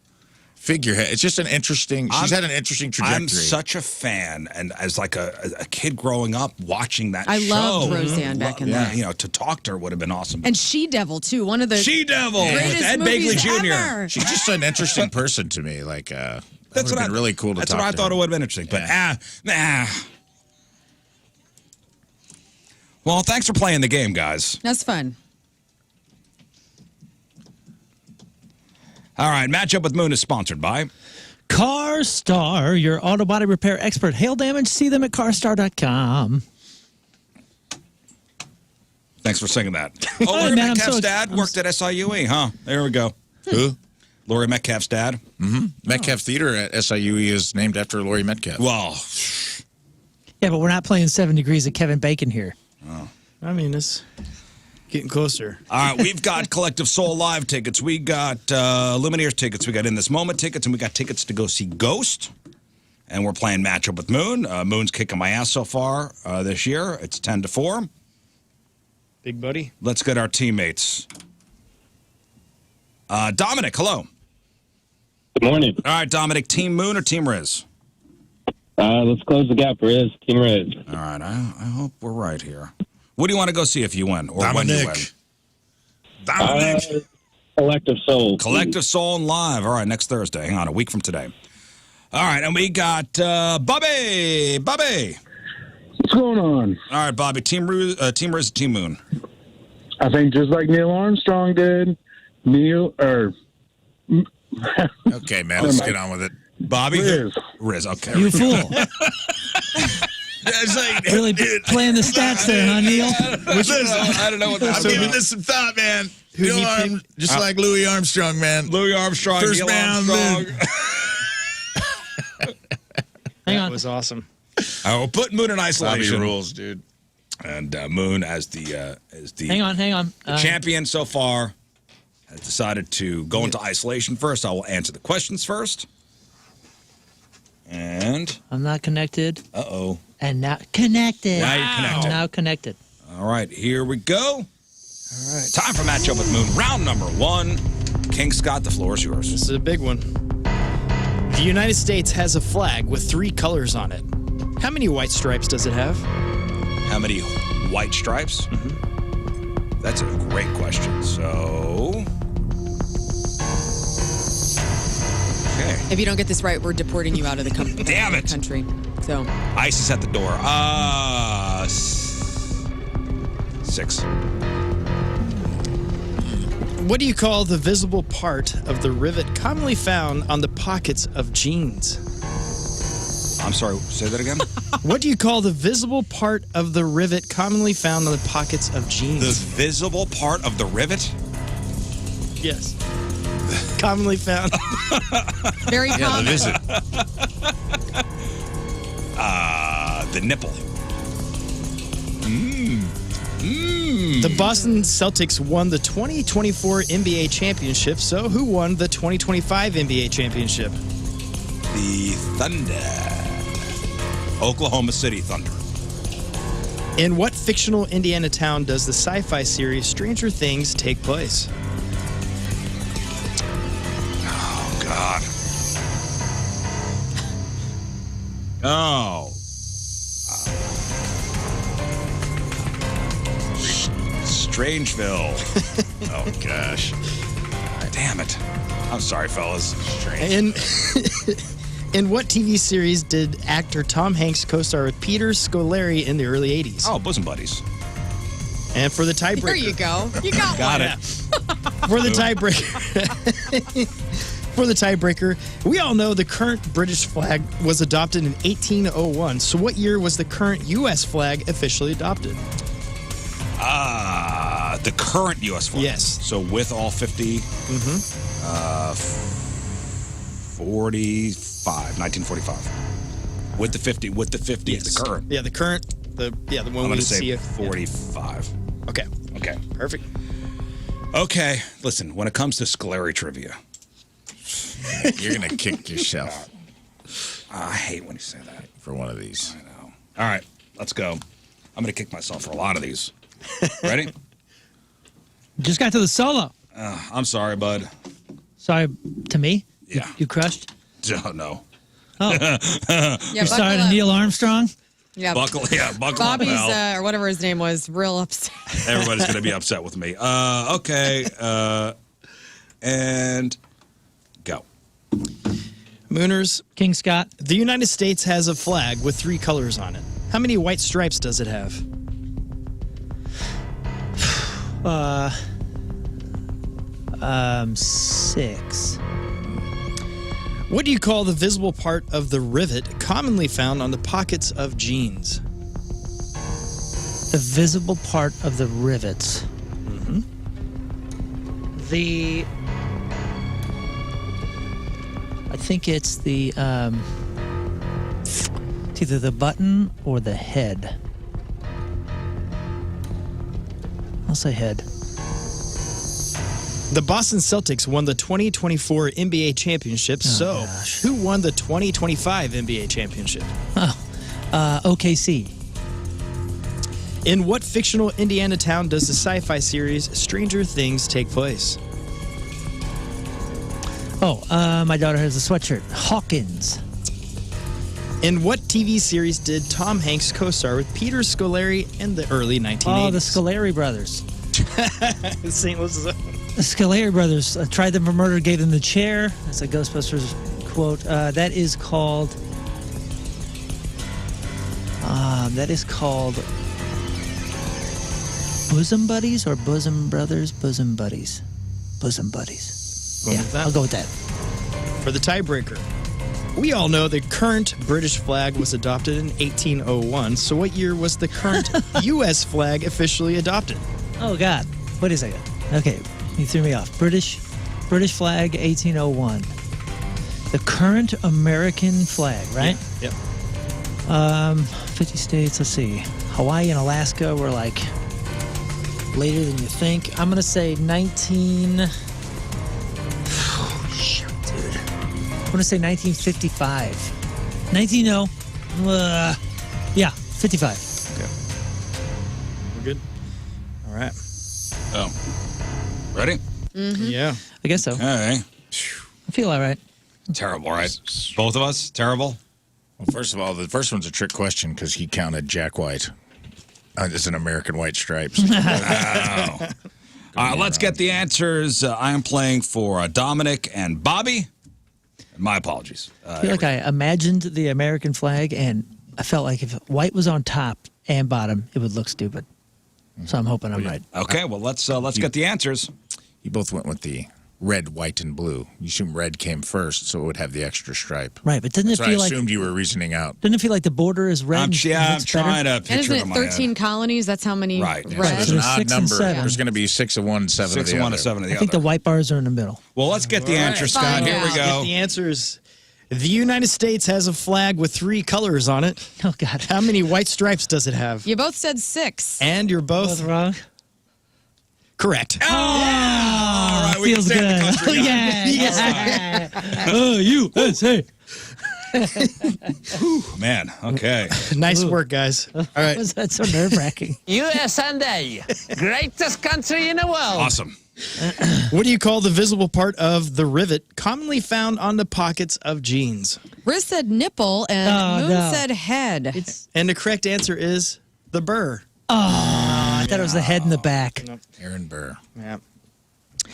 figurehead. It's just an interesting, she's had an interesting trajectory. I'm such a fan, and as like a kid growing up watching that I show. loved Roseanne back in yeah, there. you know, to talk to her would have been awesome. And She Devil, too. One of the She-Devil with greatest Ed Begley movies Jr. ever. She's just an interesting person to me. Like, that would That's have what been really cool to That's talk what I to thought her. it would have been interesting. But Well, thanks for playing the game, guys. That's fun. All right, Matchup with Moon is sponsored by Car Star, your auto body repair expert. Hail damage, see them at carstar.com. Thanks for singing that. Oh, Oh, Lori man, I'm Metcalf's so- dad worked at SIUE, huh? There we go. Who? Lori Metcalf's dad. Metcalf Theater at SIUE is named after Lori Metcalf. Well, Yeah, but we're not playing 7 Degrees of Kevin Bacon here. I mean, it's getting closer. all right, we've got Collective Soul Live tickets. We got Lumineers tickets. We got In This Moment tickets. And we got tickets to go see Ghost. And we're playing Matchup with Moon. Moon's kicking my ass so far this year. It's 10-4. Big buddy. Let's get our teammates. Dominic, hello. Good morning. All right, Dominic, Team Moon or Team Riz? Let's close the gap, Riz. Team Riz. All right, I hope we're right here. What do you want to go see if you win or when you win? Dominic. Collective Soul. Collective Soul and Live. All right, next Thursday. Hang on, a week from today. All right, and we got Bobby. Bobby. What's going on? All right, Bobby. Team Riz, Team Moon. I think just like Neil Armstrong did, Okay, man, let's get on with it. Bobby? Riz. Riz, okay. You fool. It's like, Really playing the stats there, huh, Neil? I don't know what I'm giving this some thought, man. Just like Louis Armstrong, man. Louis Armstrong, First Neil man, Armstrong. Hang That on. was awesome. I will put Moon in Bobby isolation. rules, dude. And Moon, as the Hang on. champion so far, has decided to go into isolation first. I will answer the questions first. And I'm not connected. uh-oh. And now connected. Now you're connected. Now connected. All right, here we go. All right. Time for matchup with Moon. Round number 1. King Scott, the floor is yours. This is a big one. The United States has a flag with 3 colors on it. How many white stripes does it have? How many white stripes? Mm-hmm. That's a great question. So, okay. If you don't get this right, we're deporting you out of the Damn it. country. So ICE is at the door. 6. What do you call the visible part of the rivet commonly found on the pockets of jeans? I'm sorry, say that again? What do you call the visible part of the rivet commonly found on the pockets of jeans? The visible part of the rivet? Yes. Commonly found. very common. The nipple. The Boston Celtics won the 2024 NBA championship. So who won the 2025 NBA championship? The Thunder. Oklahoma City Thunder. In what fictional Indiana town does the sci-fi series Stranger Things take place? Oh, God. Oh. Strangeville. Oh, gosh. Damn it. I'm sorry, fellas. In what TV series did actor Tom Hanks co-star with Peter Scolari in the early 80s? Oh, Bosom Buddies. And for the tiebreaker. There you go. You got Got one. it. For the tiebreaker. For the tiebreaker, we all know the current British flag was adopted in 1801. So what year was the current U.S. flag officially adopted? The current U.S. flag. Yes. So with all 50. 1945. With the 50. Yes. The current. Yeah, the current. The one I'm we going to see. say 45. Okay. Okay. Perfect. Okay. Listen, when it comes to Scolari trivia, You're going to kick yourself I hate when you say that. for one of these. I know. All right, let's go. I'm going to kick myself for a lot of these. Ready? Just got to the solo. I'm sorry, bud. Sorry to me. Yeah. You crushed. No. Oh, Yeah, you're sorry to up. Neil Armstrong. Yeah, Buckle Bobby's up, pal. or whatever his name was, real upset. Everybody's going to be upset with me. Okay. And go. Mooners, King Scott. the United States has a flag with 3 colors on it. How many white stripes does it have? 6. What do you call the visible part of the rivet commonly found on the pockets of jeans? The visible part of the rivets. I think it's the it's either the button or the head. I'll say head. The Boston Celtics won the 2024 NBA championship. gosh. Who won the 2025 NBA championship? OKC. In what fictional Indiana town does the sci-fi series Stranger Things take place? My daughter has a sweatshirt. Hawkins. In what TV series did Tom Hanks co-star with Peter Scolari in the early 1980s? Oh, the Scolari brothers. St. Louis. The Scolari brothers tried them for murder, gave them the chair. That's a Ghostbusters quote. That is called Bosom Buddies or Bosom Brothers? Bosom Buddies. Bosom Buddies. Going Yeah, with that? I'll go with that. For the tiebreaker, we all know the current British flag was adopted in 1801. So what year was the current U.S. flag officially adopted? Oh, God. Wait a second. Okay, you threw me off. British flag, 1801. The current American flag, right? Yep. 50 states, let's see. Hawaii and Alaska were like later than you think. I'm gonna say 19. Oh, shoot, dude. I'm gonna say 1955. 19. Yeah, 55. Okay. We're good. All right. Oh. Ready? Yeah. I guess so. All right. I feel all right. Terrible, right? Both of us? Terrible? Well, first of all, the first one's a trick question because he counted Jack White as an American white stripes. Wow. Let's get the answers. I am playing for Dominic and Bobby. My apologies. I feel like I imagined the American flag, and I felt like if white was on top and bottom, it would look stupid. So I'm hoping I'm right. Okay, well, let's get the answers. You both went with the red, white, and blue. You assume red came first, so it would have the extra stripe. Right, but doesn't it So I feel like assumed you were reasoning out. doesn't it feel like the border is red? I'm and it's trying better? to picture And it isn't in it my 13 head. colonies? That's how many Right. red. Yeah, So there's an There's odd 6 and number. 7. There's going to be 6 of one, 7 6 of the and 1 other. and 7 of the I think the other. white bars are in the middle. Well, let's get the answer, Scott. Find Here we out. go. Get the answers. The United States has a flag with 3 colors on it. Oh God, How many white stripes does it have? You both said 6. And you're both both wrong. correct. All right, we can Feels stay in the good. country now. yeah. Oh, USA. Man, okay. Nice work, guys. All right. Was that so nerve wracking? USA, greatest country in the world. Awesome. What do you call the visible part of the rivet commonly found on the pockets of jeans? Riz said nipple, and Oh, Moon no. said head. It's. And the correct answer is the burr. I thought it was the head and the back. Aaron Burr. Yeah.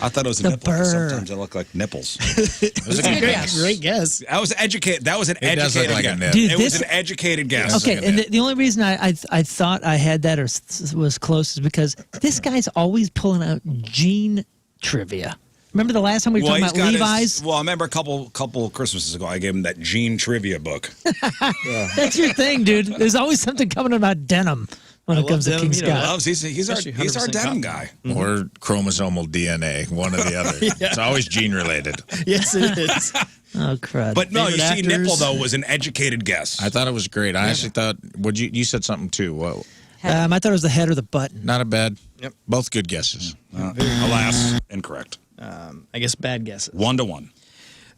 I thought it was a The nipple. 'Cause burr. Sometimes they look like nipples. It was a good guess. Great guess. That was educated. That was an It does look educated like a guess. nip. Dude, It was this- an educated guess. Okay, Look at and that. the only reason I thought I had that or was close is because this guy's always pulling out jean trivia. Remember the last time we were talking he's about got Levi's? well, I remember a couple Christmases ago, I gave him that jean trivia book. That's your thing, dude. There's always something coming about denim when I it comes to love King denim, you know. Scott. Loves. He's our Especially 100% denim cotton. guy. Or chromosomal DNA, one or the other. It's always gene related. Yes, it is. Oh, crud. But no, you Favorite see, nipple actors? though was an educated guess. I thought it was great. I actually thought, you said something too. Whoa. I thought it was the head or the button. Not a bad. Yep. Both good guesses. Alas, incorrect. I guess bad guesses. 1-1.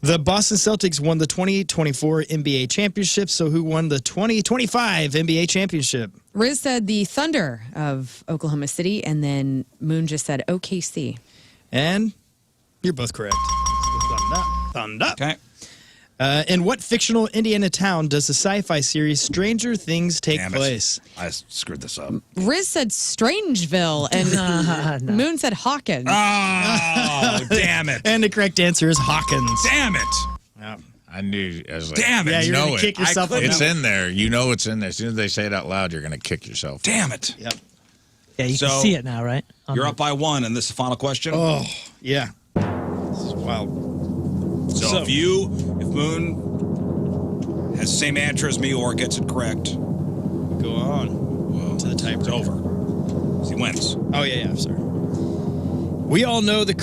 The Boston Celtics won the 2024 NBA championship. So who won the 2025 NBA championship? Riz said the Thunder of Oklahoma City, and then Moon just said OKC. And you're both correct. Thumbed up. Thumbed up. Okay. In what fictional Indiana town does the sci-fi series Stranger Things take Damn it. place? I screwed this up. Riz said Strangeville, and No. Moon said Hawkins. Oh, damn it. And the correct answer is Hawkins. Damn it. I knew. I was like, Damn it. Yeah, you you're know gonna it. kick yourself up. It's in there. You know it's in there. As soon as they say it out loud, you're going to kick yourself. Damn it. Yep. Yeah, you So, can see it now, right? You're up by 1, and this is the final question. Oh, yeah. This is wild. So if Moon has the same answer as me or gets it correct, Go on to the it's tiebreaker. over. He wins. Oh, yeah, I'm sorry. We all know the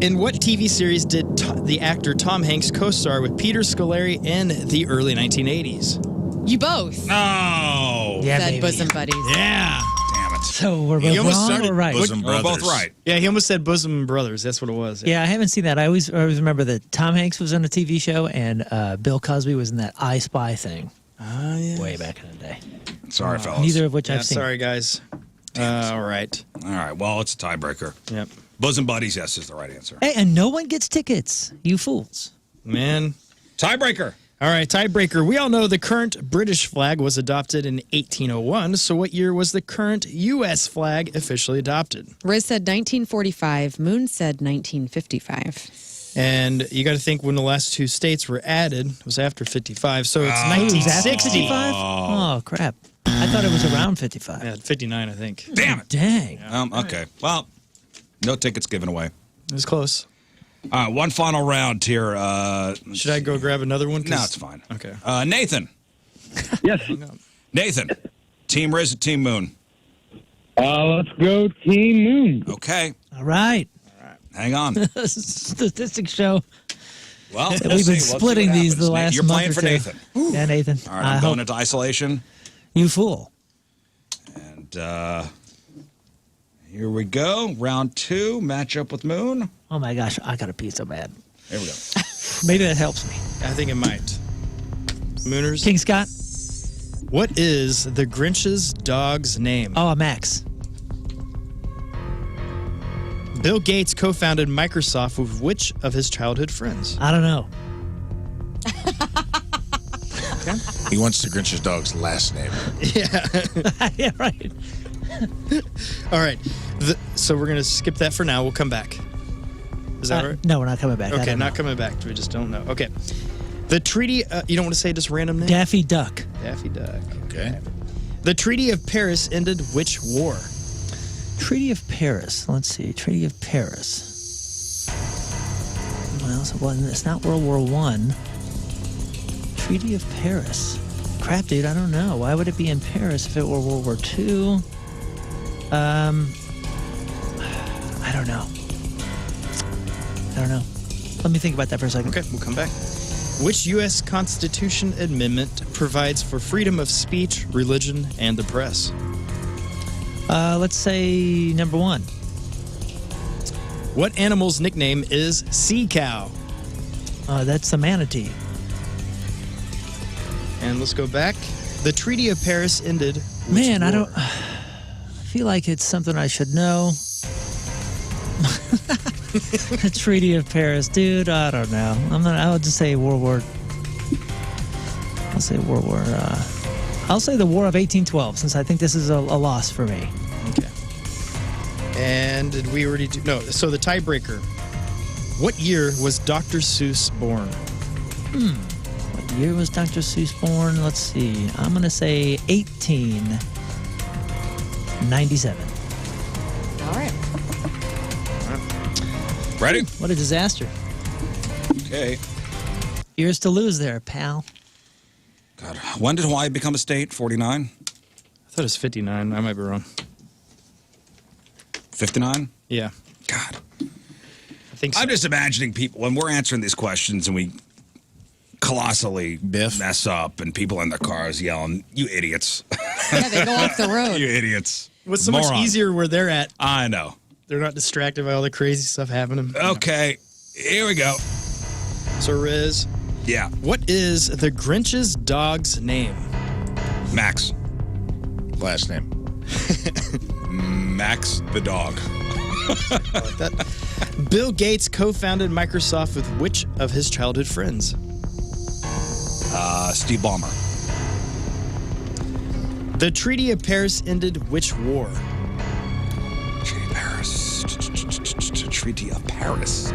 in what TV series did the actor Tom Hanks co-star with Peter Scolari in the early 1980s? You both No. Yeah, said baby. bosom buddies. Yeah. Damn it. So we're both You almost wrong started or right? Bosom We're both Brothers. right. Yeah, he almost said Bosom Brothers. That's what it was. Yeah, I haven't seen that. I always remember that Tom Hanks was on a TV show and Bill Cosby was in that I Spy thing Ah, yeah. way back in the day. Sorry, fellas. Neither of which Yeah, I've seen. sorry, guys. All right. All right. Well, it's a tiebreaker. Yep. Bosom buddies, yes, is the right answer. Hey, and no one gets tickets. You fools. Man. Tiebreaker. All right, tiebreaker. We all know the current British flag was adopted in 1801. So what year was the current U.S. flag officially adopted? Riz said 1945. Moon said 1955. And you got to think when the last 2 states were added, it was after 55. So it's Was that 1960. 55? Oh, crap. I thought it was around 55. Yeah, 59, I think. It Damn it. Dang. Okay. Well, no tickets given away. was close. All right. One final round here. Should I go grab another one? 'Cause- No, it's fine. Okay. Nathan. Yes. Nathan. Team Riz or Team Moon? Let's go Team Moon. Okay. All right. Hang on. Statistics show Well, that we'll we've see. been Let's see splitting what these happens. the last You're month playing or for two. Nathan. Yeah, Nathan. All right. I I'm hope going into isolation. you fool. Here we go. Round 2, matchup with Moon. Oh my gosh, I got to pee so bad. There we go. Maybe that helps me. I think it might. Mooners, King Scott. what is the Grinch's dog's name? Oh, Max. Bill Gates co-founded Microsoft with which of his childhood friends? I don't know. He wants the Grinch's dog's last name. Yeah, right. All right. So we're going to skip that for now. We'll come back. Is that right? No, we're not coming back. I Okay, don't not know. coming back. We just don't know. Okay. The treaty, you don't want to say just random name? Daffy Duck. Daffy Duck. Okay. The Treaty of Paris ended which war? Treaty of Paris. Let's see. Treaty of Paris. Well, it's not World War I. Treaty of Paris. Crap, dude, I don't know. Why would it be in Paris if it were World War II? I don't know. Let me think about that for a second. Okay, we'll come back. Which U.S. Constitution amendment provides for freedom of speech, religion, and the press? Let's say number 1. What animal's nickname is Sea Cow? That's the manatee. And let's go back. The Treaty of Paris ended which Man, I war? don't. I feel like it's something I should know. The Treaty of Paris, dude. I don't know. I'll just say World War. I'll say World War. I'll say the War of 1812, since I think this is a loss for me. Okay. And did we already do? No. So the tiebreaker. What year was Dr. Seuss born? What year was Dr. Seuss born? Let's see. I'm gonna say 1897. All right. Ready? What a disaster. Okay. Years to lose there, pal. God, when did Hawaii become a state? 49? I thought it was 59. I might be wrong. 59? Yeah. God. I think so. I'm just imagining people, when we're answering these questions and we colossally mess up and people in their cars yelling, "You idiots." Yeah, they go off the road. You idiots. What's so much Morons. easier where they're at? I know. They're not distracted by all the crazy stuff happening. Okay, here we go. So, Riz, Yeah, what is the Grinch's dog's name? Max. Last name. Max the dog. I like that. Bill Gates co-founded Microsoft with which of his childhood friends? Steve Ballmer. The Treaty of Paris ended which war? Treaty of Paris. Treaty of Paris. Paris.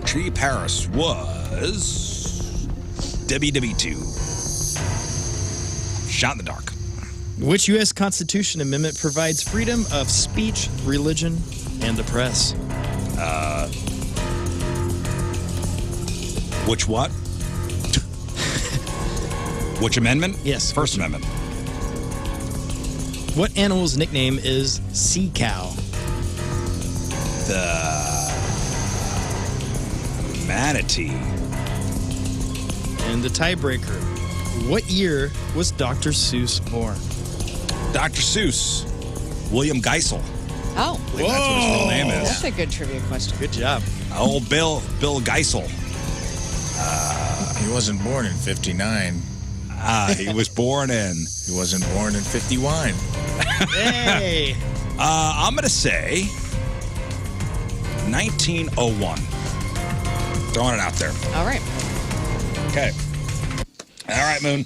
Treaty of Paris was WW2. Shot in the dark. Which U.S. Constitution amendment provides freedom of speech, religion, and the press? Which what? Which amendment? Yes. First Amendment. What animal's nickname is Sea Cow? The manatee. And the tiebreaker. What year was Dr. Seuss born? Dr. Seuss. William Geisel. Oh, I believe that's what his real name is. that's a good trivia question. Good job. Old Bill Geisel. He wasn't born in 59. He was born in. He wasn't born in 51. Hey! I'm going to say 1901. Throwing it out there. All right. Okay. All right, Moon.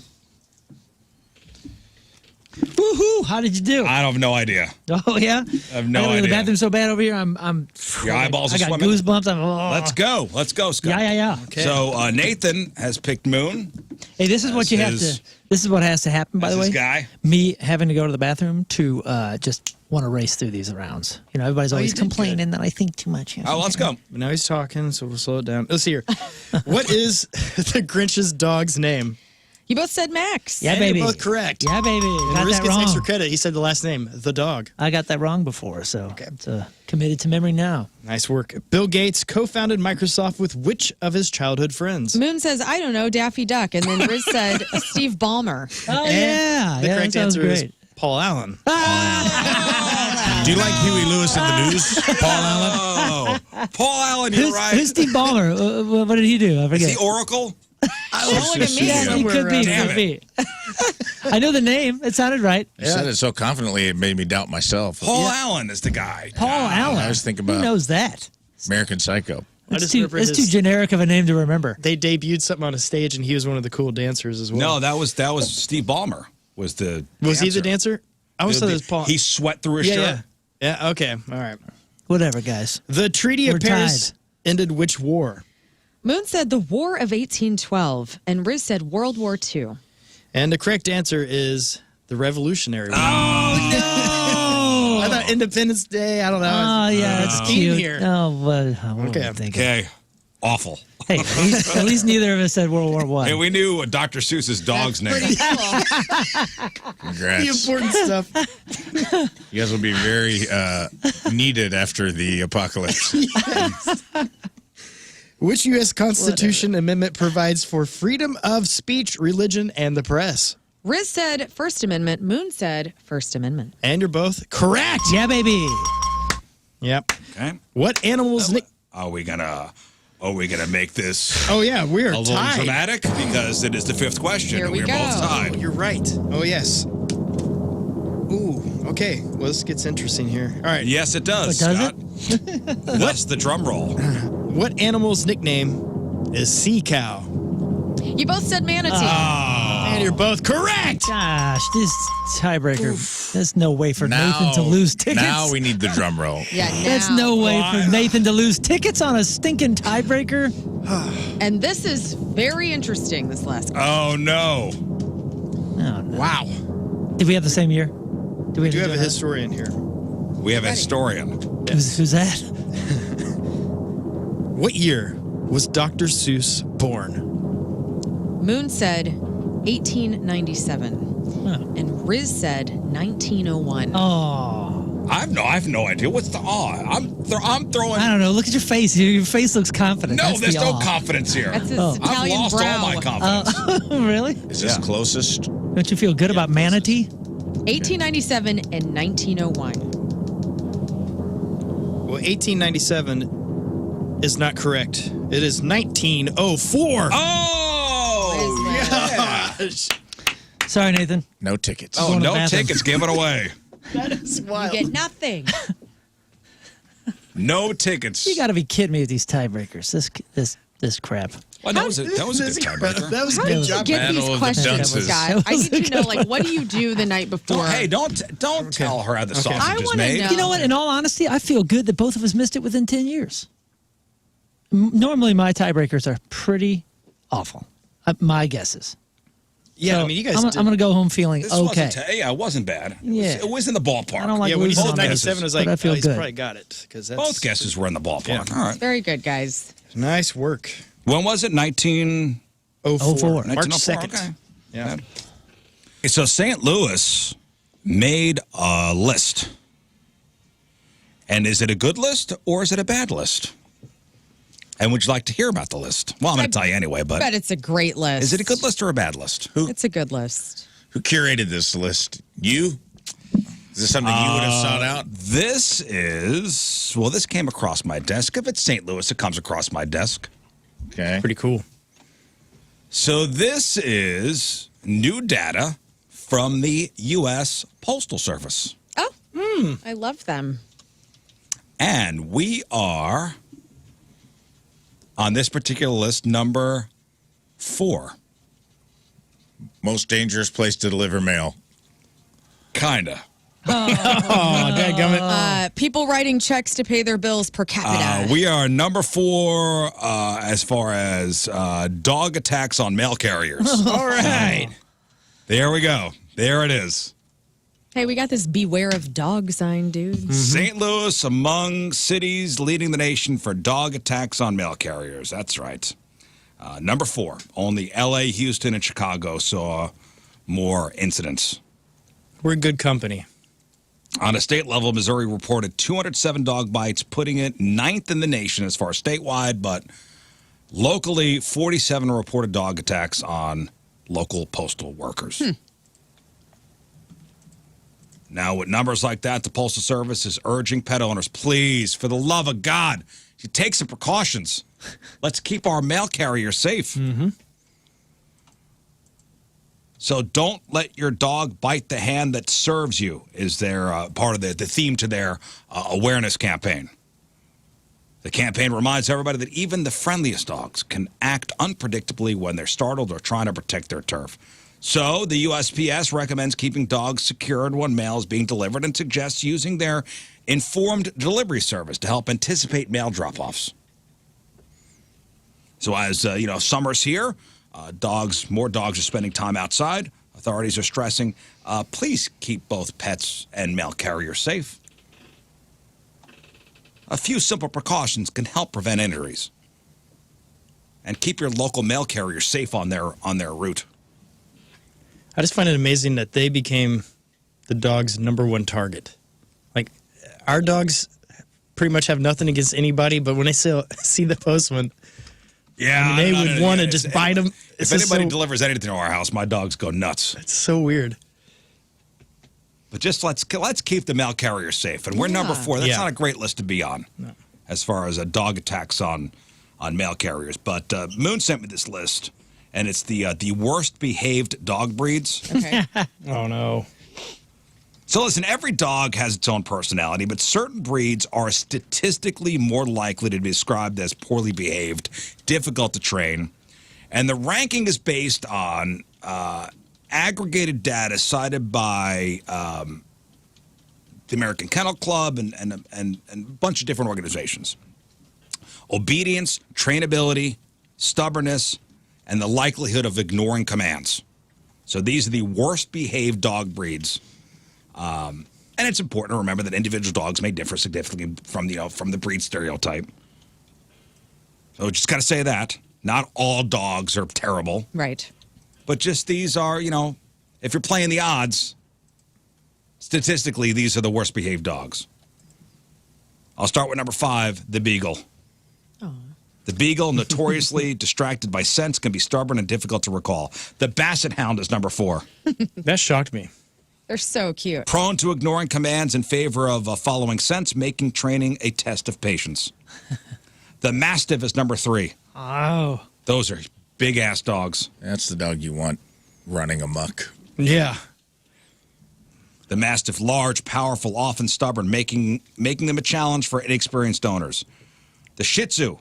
Woohoo! How did you do? I have no idea. Oh yeah. I have no I gotta go to idea. The bathroom's so bad over here. I'm. Your eyeballs I are got swimming? goosebumps. Let's go. Let's go, Scott. Yeah. Okay. So Nathan has picked Moon. Hey, this is what you have his- to. This is what has to happen. By as the way, his guy. me having to go to the bathroom to just want to race through these rounds. You know, everybody's always did complaining that I think too much. Oh, let's go. But now he's talking, so we'll slow it down. Let's see here. What is the Grinch's dog's name? You both said Max. Yeah, And baby. You're both correct. Yeah, baby. And Got Riz that gets wrong. extra credit. He said the last name, the dog. I got that wrong before, so it's committed to memory now. Nice work. Bill Gates co-founded Microsoft with which of his childhood friends? Moon says, I don't know, Daffy Duck. And then Riz said Steve Ballmer. Oh, And yeah. The yeah, correct that sounds answer is great. Paul Allen. Do you like Huey Lewis in the News, Paul Allen? Oh, Paul Allen, you're right. Who's Steve Ballmer? What did he do? I Is forget. he Oracle? Don't look at me. Yeah, he could be. Damn Could be. I know the name. It sounded right. You said it so confidently, it made me doubt myself. Paul Allen is the guy. Paul Allen. I was thinking Who about knows that? American Psycho. It's just too, remember it's too his- generic of a name to remember. They debuted something on a stage, and he was one of the cool dancers as well. No, that was Steve Ballmer. Was he the dancer? I always thought it was Paul. He sweat through his yeah, shirt. yeah. Yeah, okay. All right. Whatever, guys. The Treaty of We're Paris tied. ended which war? Moon said the War of 1812. And Riz said World War II. And the correct answer is the Revolutionary War. Oh, no! I thought Independence Day. I don't know. Oh, yeah, that's theme cute. here. Oh, what Okay. am I thinking? Okay. Awful. Hey, at least neither of us said World War One. Hey, we knew Dr. Seuss's dog's name. Pretty cool. The Congrats. important stuff. You guys will be very needed after the apocalypse. Which U.S. Constitution amendment provides for freedom of speech, religion, and the press? Riz said First Amendment. Moon said First Amendment. And you're both correct. Yeah, baby. Yep. Okay. What animal's nick? Are we gonna make this Oh yeah, we are a little tied. dramatic because it is the fifth question Here and we we're go. both tied. You're right. Oh yes. Ooh. Okay. Well, this gets interesting here. All right. Yes, it does. What, does Scott. That's the drum roll. What animal's nickname is sea cow? You both said manatee. And you're both correct. Gosh, this tiebreaker. There's no way for Nathan to lose tickets. Now we need the drum roll. Yeah, now. There's no way for Nathan to lose tickets on a stinking tiebreaker. And this is very interesting, this last question. Oh no. Oh, no. Wow. Did we have the same year? Do We do have a historian here. We have a historian. Who's that? What year was Dr. Seuss born? Moon said 1897. And Riz said 1901. Oh, I have no idea. What's the awe? I'm throwing. I don't know. Look at your face. Your face looks confident. No, That's there's the no awe. confidence here. That's his I've Italian lost brow. all my confidence. Oh, really? Is this Yeah. closest? Don't you feel good about manatee? 1897 and 1901. Well, 1897 is not correct. It is 1904. Oh, Gosh. Sorry, Nathan. No tickets. Oh, Going to no the bathroom. tickets. Give it away. That is You wild. get nothing. No tickets. You got to be kidding me with these tiebreakers. This crap. Well, that was a good tiebreaker. That was a How good did you job. get Battle these of the questions, dunces. Scott? I need That was a to know, good like, what do you do the night before? Don't tell her how the sausage I is wanna made. know. You know what? In all honesty, I feel good that both of us missed it within 10 years. Normally, my tiebreakers are pretty awful. My guesses. Yeah, So I mean, you guys I'm did. going to go home feeling This okay. wasn't it wasn't bad. Yeah. It was in the ballpark. I don't like Yeah, when you losing said on 97, I was like, but I feel he's good. probably got it. Because Both guesses were in the ballpark. Yeah. All right. Very good, guys. Nice work. When was it? 04. March 1904, 2nd. okay. Yeah. So St. Louis made a list. And is it a good list or is it a bad list? And would you like to hear about the list? Well, I'm going to tell you anyway, but But it's a great list. is it a good list or a bad list? It's a good list. Who curated this list? You? Is this something you would have sought out? This came across my desk. If it's St. Louis, it comes across my desk. Okay. Pretty cool. So this is new data from the U.S. Postal Service. Oh, I love them. And we are on this particular list, number 4. Most dangerous place to deliver mail. Kinda. Oh, dadgummit. People writing checks to pay their bills per capita. We are number 4 as far as dog attacks on mail carriers. All right. There we go. There it is. Hey, we got this beware of dog sign, dude. St. Louis among cities leading the nation for dog attacks on mail carriers. That's right. Number 4, only L.A., Houston, and Chicago saw more incidents. We're good company. On a state level, Missouri reported 207 dog bites, putting it 9th in the nation as far as statewide, but locally, 47 reported dog attacks on local postal workers. Now, with numbers like that, the Postal Service is urging pet owners, please, for the love of God, take some precautions. Let's keep our mail carrier safe. So don't let your dog bite the hand that serves you is their part of the theme to their awareness campaign. The campaign reminds everybody that even the friendliest dogs can act unpredictably when they're startled or trying to protect their turf. So the USPS recommends keeping dogs secured when mail is being delivered and suggests using their informed delivery service to help anticipate mail drop-offs. So as, summer's here, more dogs are spending time outside. Authorities are stressing, please keep both pets and mail carriers safe. A few simple precautions can help prevent injuries. And keep your local mail carrier safe on their route. I just find it amazing that they became the dog's #1 target. Like, our dogs pretty much have nothing against anybody, but when they see the postman, yeah, they would want to just bite them. If anybody delivers anything to our house, my dogs go nuts. It's so weird. But just let's keep the mail carrier safe. And we're number 4. That's not a great list to be on as far as dog attacks on mail carriers. But Moon sent me this list, and it's the worst behaved dog breeds. Okay. Oh, no. So listen, every dog has its own personality, but certain breeds are statistically more likely to be described as poorly behaved, difficult to train. And the ranking is based on aggregated data cited by the American Kennel Club and a bunch of different organizations. Obedience, trainability, stubbornness, and the likelihood of ignoring commands. So these are the worst behaved dog breeds. And it's important to remember that individual dogs may differ significantly from the breed stereotype. So just got to say that. Not all dogs are terrible. Right. But just these are, if you're playing the odds, statistically, these are the worst behaved dogs. I'll start with number 5, the Beagle. Oh. The Beagle, notoriously distracted by scents, can be stubborn and difficult to recall. The Basset Hound is number 4. That shocked me. They're so cute. Prone to ignoring commands in favor of following scents, making training a test of patience. The Mastiff is number 3. Oh. Those are big-ass dogs. That's the dog you want running amok. Yeah. The Mastiff, large, powerful, often stubborn, making them a challenge for inexperienced owners. The Shih Tzu,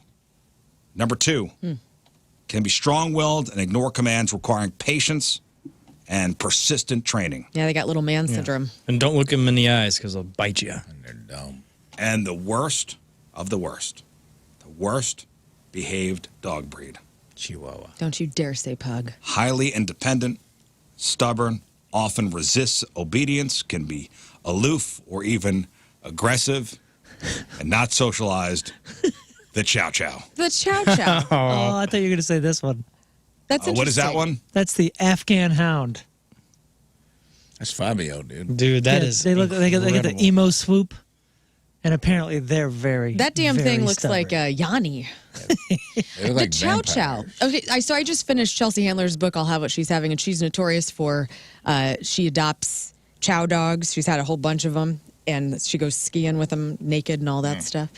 number 2, can be strong-willed and ignore commands requiring patience and persistent training. Yeah, they got little man syndrome. And don't look them in the eyes because they'll bite you. And they're dumb. And the worst of the worst behaved dog breed. Chihuahua. Don't you dare say pug. Highly independent, stubborn, often resists obedience, can be aloof or even aggressive, and not socialized. The Chow Chow. The Chow Chow. Oh, I thought you were going to say this one. That's What is that one? That's the Afghan Hound. That's Fabio, dude. Dude, that is They get the incredible. emo swoop, and apparently they're very. That damn very thing looks stubborn. like Yanni. They look like the Chow Chow. vampires. Okay, so I just finished Chelsea Handler's book, I'll Have What She's Having, and she's notorious for, she adopts chow dogs. She's had a whole bunch of them, and she goes skiing with them naked and all that stuff.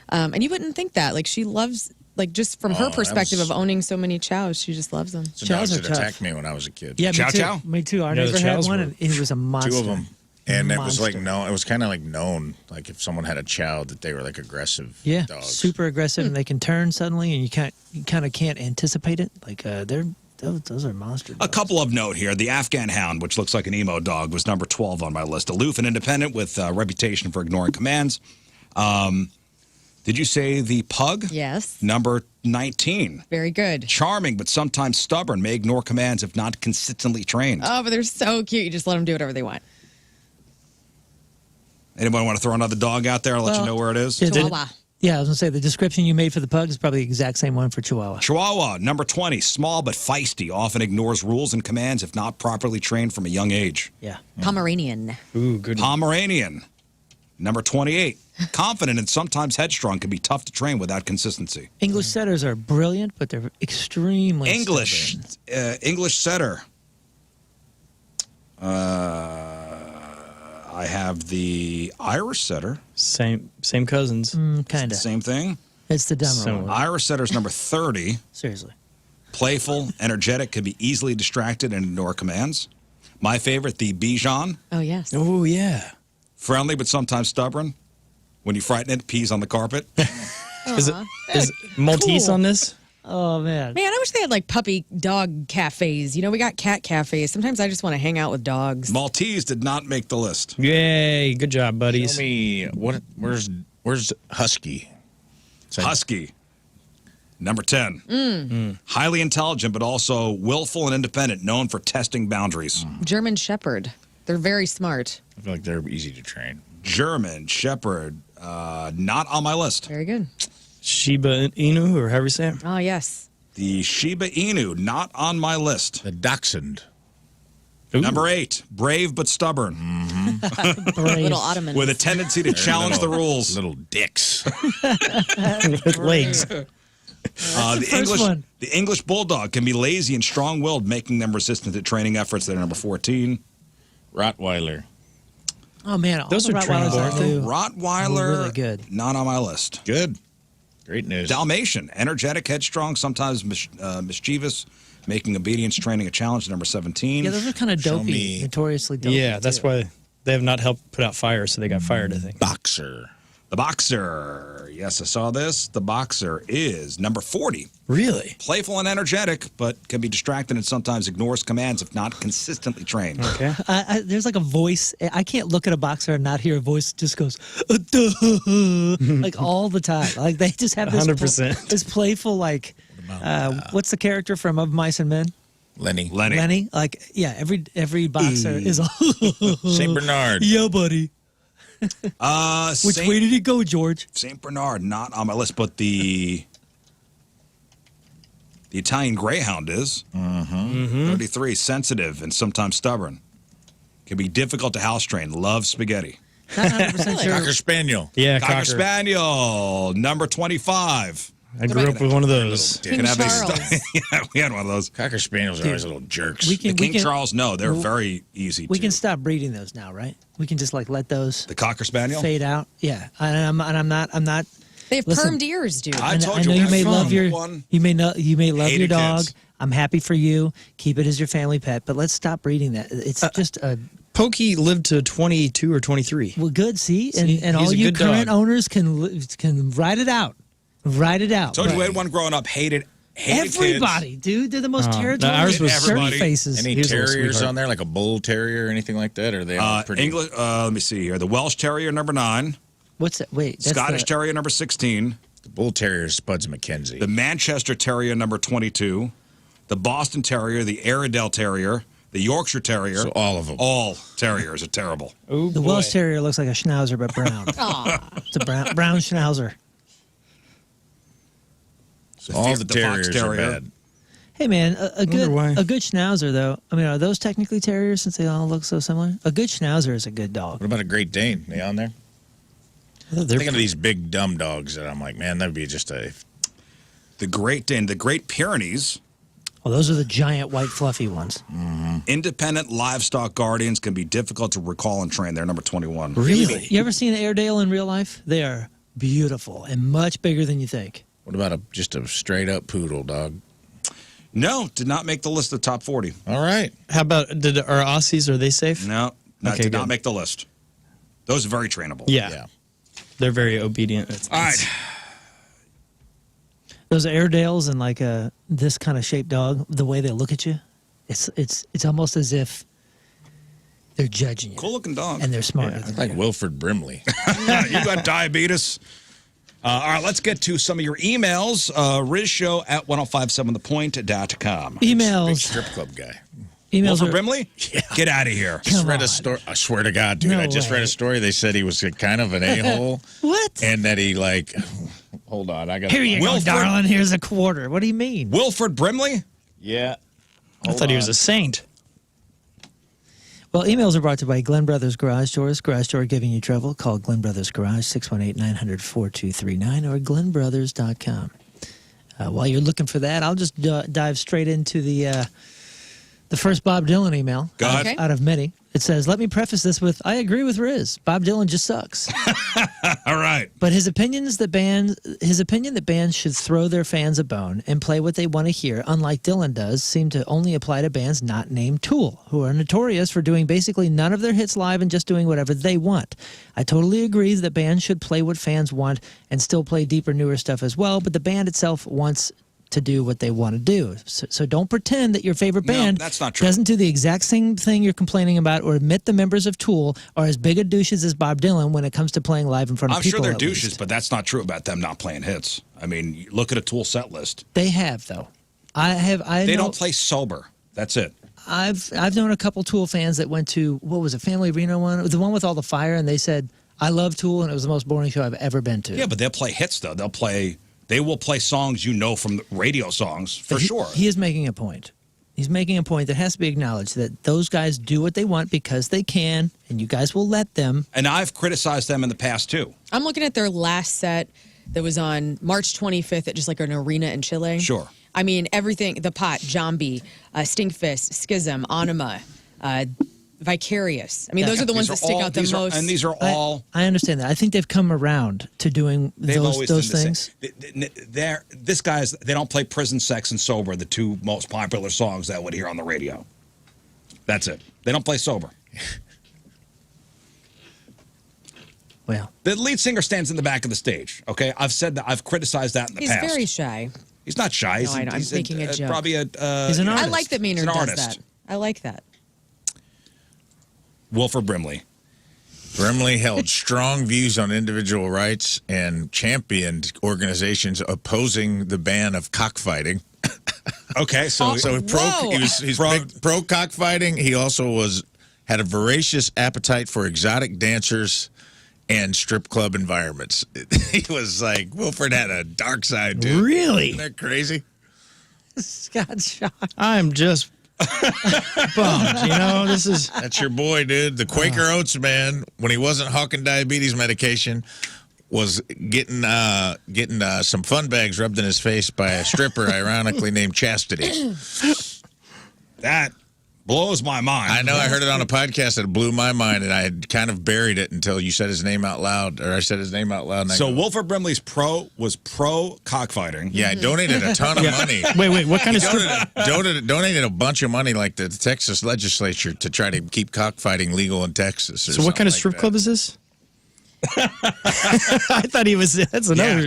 And you wouldn't think that. Like, she loves, like, just from her that perspective was- of owning so many chows, she just loves them. The Chows dogs are that tough. attacked me when I was a kid. Yeah, Chow me too. Chow? Me too. I Yeah, the never had chows one, were- and it was a monster. 2 of them. And it was like Monster. it was kind of like known, like if someone had a chow, that they were like aggressive Yeah, dogs. super aggressive, and they can turn suddenly, and you kind of can't anticipate it. Like those are monster dogs. A couple of note here. The Afghan Hound, which looks like an emo dog, was number 12 on my list. Aloof and independent with a reputation for ignoring commands. Did you say the Pug? Yes. Number 19. Very good. Charming, but sometimes stubborn, may ignore commands if not consistently trained. Oh, but they're so cute. You just let them do whatever they want. Anybody want to throw another dog out there? I'll let you know where it is. Yeah, Chihuahua. Yeah, I was going to say the description you made for the pug is probably the exact same one for Chihuahua. Chihuahua, number 20, small but feisty, often ignores rules and commands if not properly trained from a young age. Yeah. Pomeranian. Ooh, good one. Pomeranian, number 28, confident and sometimes headstrong, can be tough to train without consistency. English setters are brilliant, but they're extremely English, stubborn. English setter. I have the Irish setter. Same cousins. Kind of. Same thing. It's the dumber Similar. one. Irish setter's number 30. Seriously. Playful, energetic, can be easily distracted and ignore commands. My favorite, the Bichon. Oh, yes. Oh, yeah. Friendly but sometimes stubborn. When you frighten it, pees on the carpet. Is Maltese Cool. on this? Oh, man. Man, I wish they had like puppy dog cafes. You know, we got cat cafes. Sometimes I just want to hang out with dogs. Maltese did not make the list. Yay. Good job, buddies. Tell me, where's Husky? Husky, number 10. Highly intelligent, but also willful and independent, known for testing boundaries. German Shepherd. They're very smart. I feel like they're easy to train. German Shepherd, not on my list. Very good. Shiba Inu, or however you say it. Oh, yes. The Shiba Inu, not on my list. The Dachshund. Ooh. Number 8, brave but stubborn, Little Ottoman. with a tendency to challenge the rules. Little dicks. With legs. The first one. English Bulldog can be lazy and strong-willed, making them resistant to training efforts. They're number 14. Rottweiler. Oh, man. All Those the are trainable, Rottweilers aren't are they? new. Rottweiler, really good. not on my list. Good. Great news. Dalmatian, energetic, headstrong, sometimes mischievous, making obedience training a challenge. Number 17. Yeah, those are kind of Show dopey. me. Notoriously dopey. Yeah, that's too. why they have not helped put out fires, so they got fired, I think. Boxer. The Boxer. Yes, I saw this. The Boxer is number 40. Really? Playful and energetic, but can be distracted and sometimes ignores commands if not consistently trained. Okay. There's like a voice. I can't look at a boxer and not hear a voice that just goes, like all the time. Like they just have this, 100%. this playful, like, what's the character from Of Mice and Men? Lenny. Lenny. Like, yeah, every boxer is a, St. Bernard. yeah, buddy. Which way did he go, George? St. Bernard, not on my list, but the Italian Greyhound is. 33, sensitive and sometimes stubborn. Can be difficult to house train. Loves spaghetti. Not 100% sure. Cocker Spaniel. Yeah, Cocker Spaniel, number 25. I grew up with one of those. Can King have these- Charles. yeah, we had one of those. Cocker Spaniels are always little jerks. We The can, King Charles, no, they're very easy we to. can stop breeding those now, right? We can just like let those The Cocker Spaniel? fade out. Yeah, and I'm not. They have Listen, permed ears, dude. I I told know you you may one. love your One. you may love Hated your dog. kids. I'm happy for you. Keep it as your family pet, but let's stop breeding that. It's just a Pokey lived to 22 or 23. well, good. See, See, and all he's a you good current dog. owners can ride it out. Ride it out. Told you we Right. had one growing up, hated Everybody, dude. They're the most No, territorial, ours was dirty everybody. faces. Any He was a little terriers sweetheart. on there, like a bull terrier or anything like that? Or are they all pretty? English, let me see here. The Welsh Terrier, number 9. What's that? Wait, that's Scottish the, Terrier, number 16. The bull terrier is Spuds McKenzie. The Manchester Terrier, number 22. The Boston Terrier, the Airedale Terrier, the Yorkshire Terrier. So all of them. All terriers are terrible. Oh, the Welsh Terrier looks like a Schnauzer, but brown. It's a brown Schnauzer. All the Fox terriers are Terrier. bad. Hey man, a why. good Schnauzer though. I mean, are those technically terriers since they all look so similar? A good Schnauzer is a good dog. What about a Great Dane? They on there? They're Thinking of these big dumb dogs that I'm like, man, that'd be just a. The Great Dane, the Great Pyrenees. Well, those are the giant white fluffy ones. Independent livestock guardians can be difficult to recall and train. They're number 21. Really? You ever seen an Airedale in real life? They are beautiful and much bigger than you think. What about just a straight up poodle dog? No, did not make the list of the top 40. All right. How about our Aussies? Are they safe? No, that Okay, did not good. make the list. Those are very trainable. Yeah. They're very obedient. All right. Those Airedales and like this kind of shaped dog, the way they look at you, it's almost as if they're judging you. Cool looking dog. And they're smarter It's than like you. Wilford Brimley. You got diabetes. All right, let's get to some of your emails. RizShow at 1057thepoint.com. Big Emails. strip club guy. Emails Wilford are- Brimley? Yeah. Get out of here. Just Come read a on. story. I swear to God, dude. No I just read way. a story. They said he was kind of an a-hole. What? And that he, like, hold on. I got Here you Wilford- go, darling. Here's a quarter. What do you mean? Wilford Brimley? Yeah. I thought he was a saint. Well, emails are brought to you by Glenn Brothers Garage Doors. Garage door giving you trouble. Call Glenn Brothers Garage, 618-900-4239 or glennbrothers.com. While you're looking for that, I'll just dive straight into the first Bob Dylan email Go ahead. Okay. out of many. It says, let me preface this with, I agree with Riz. Bob Dylan just sucks. All right. But his opinion that bands should throw their fans a bone and play what they want to hear, unlike Dylan does, seem to only apply to bands not named Tool, who are notorious for doing basically none of their hits live and just doing whatever they want. I totally agree that bands should play what fans want and still play deeper, newer stuff as well, but the band itself wants to do what they want to do. So don't pretend that your favorite No, band that's not true. doesn't do the exact same thing you're complaining about, or admit the members of Tool are as big a douches as Bob Dylan when it comes to playing live in front of I'm people. sure they're at douches, least. but that's not true about them not playing hits. I mean, look at a Tool set list. They have, though. They don't play sober. That's it. I've known a couple Tool fans that went to, what was it, Family Reno one? The one with all the fire, and they said, I love Tool, and it was the most boring show I've ever been to. Yeah, but they'll play hits, though. They will play songs you know from the radio songs, for sure. He is making a point. He's making a point that has to be acknowledged, that those guys do what they want because they can, and you guys will let them. And I've criticized them in the past, too. I'm looking at their last set that was on March 25th at just like an arena in Chile. Sure. I mean, everything, The Pot, Jambi, Stinkfist, Schism, Anima, Vicarious. I mean, those are the ones that stick out the most. And these are all... I understand that. I think they've come around to doing They've always those done the things. same. They don't play Prison, Sex, and Sober, the two most popular songs that I would hear on the radio. That's it. They don't play Sober. Well, The lead singer stands in the back of the stage, okay? I've said that. I've criticized that in the He's past. very shy. He's not shy. No, I know. I'm He's making a joke. Probably a... He's an I artist. like that He's Maynard an does artist. that. I like that. Wilford Brimley. Brimley held strong views on individual rights and championed organizations opposing the ban of cockfighting. Okay, so... So Whoa. he's pro cockfighting. He also had a voracious appetite for exotic dancers and strip club environments. He was like, Wilford had a dark side, dude. Really? Isn't that crazy? Scott shocked. I'm just bummed. You know, this is. That's your boy, dude. The Quaker Oats man, when he wasn't hawking diabetes medication, was getting some Funbags rubbed in his face by a stripper, ironically named Chastity. That blows my mind. I know. I heard it on a podcast that blew my mind, and I had kind of buried it until you said his name out loud, or I said his name out loud. And I So go, Wilford Brimley's was pro cockfighting. yeah, I donated a ton of money. Wait, what kind of strip? Donated a bunch of money, like the Texas legislature, to try to keep cockfighting legal in Texas. So what kind of strip club is this? I thought he was. That's another. Yeah,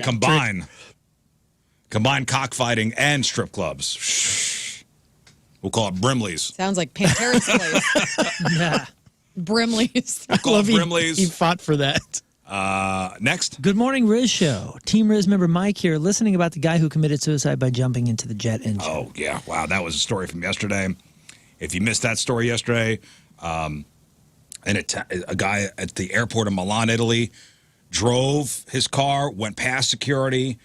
combine cockfighting and strip clubs. We'll call it Brimley's. Sounds like Pantera's place. Yeah. Brimley's. We'll call Love it he, Brimley's. he fought for that. Next. Good morning, Riz Show. Team Riz member Mike here, listening about the guy who committed suicide by jumping into the jet engine. Oh, yeah. Wow, that was a story from yesterday. If you missed that story yesterday, a guy at the airport in Milan, Italy, drove his car, went past security,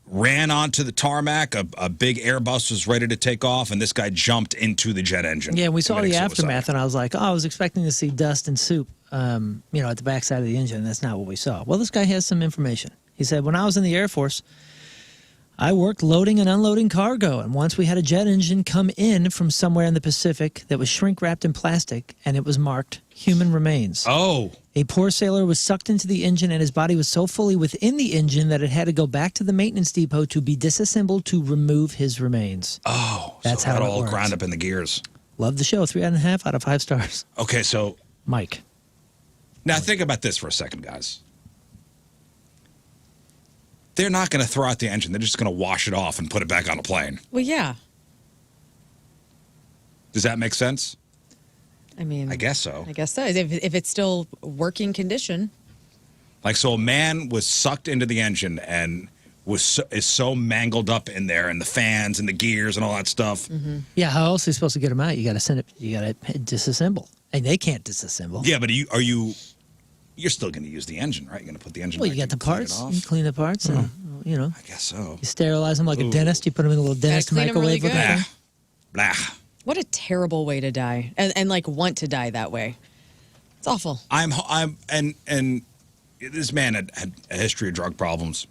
ran onto the tarmac. A big Airbus was ready to take off, and this guy jumped into the jet engine. Yeah, we saw the committing suicide. aftermath, and I was like, I was expecting to see dust and soup, at the backside of the engine. That's not what we saw. Well, this guy has some information. He said, when I was in the Air Force, I worked loading and unloading cargo, and once we had a jet engine come in from somewhere in the Pacific that was shrink-wrapped in plastic, and it was marked human remains. Oh. A poor sailor was sucked into the engine, and his body was so fully within the engine that it had to go back to the maintenance depot to be disassembled to remove his remains. Oh. That's so how that it all works. ground up in the gears. Love the show. 3.5 out of 5 stars. Okay, so Mike. now think about this for a second, guys. They're not going to throw out the engine. They're just going to wash it off and put it back on a plane. Well, yeah. Does that make sense? I mean, I guess so. I guess so. If it's still working condition. Like, so a man was sucked into the engine and is so mangled up in there, and the fans and the gears and all that stuff. Yeah, how else are you supposed to get them out? You got to send it. You got to disassemble, and they can't disassemble. Yeah, but you're still going to use the engine, right? You're going to put the engine. Well, back you got and the clean it parts. off? You clean the parts, and I guess so. you sterilize them like a dentist. You put them in a little dentist clean 'em really microwave. looking good. thing. Blah. What a terrible way to die, and like want to die that way. It's awful. And this man had a history of drug problems.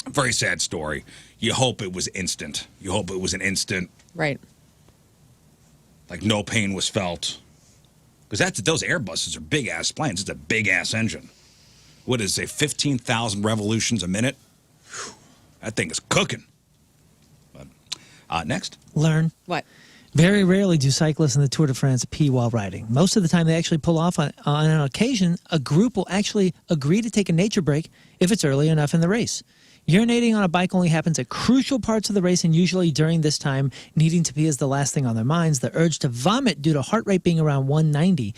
Very sad story. You hope it was instant. You hope it was an instant, Right. like no pain was felt. Because those Airbuses are big ass planes. It's a big ass engine. What is it, 15,000 revolutions a minute? Whew. That thing is cooking. But, next. Learn. What? Very rarely do cyclists in the Tour de France pee while riding. Most of the time, they actually pull off. On an occasion, a group will actually agree to take a nature break if it's early enough in the race. Urinating on a bike only happens at crucial parts of the race, and usually during this time, needing to pee is the last thing on their minds. The urge to vomit due to heart rate being around 190,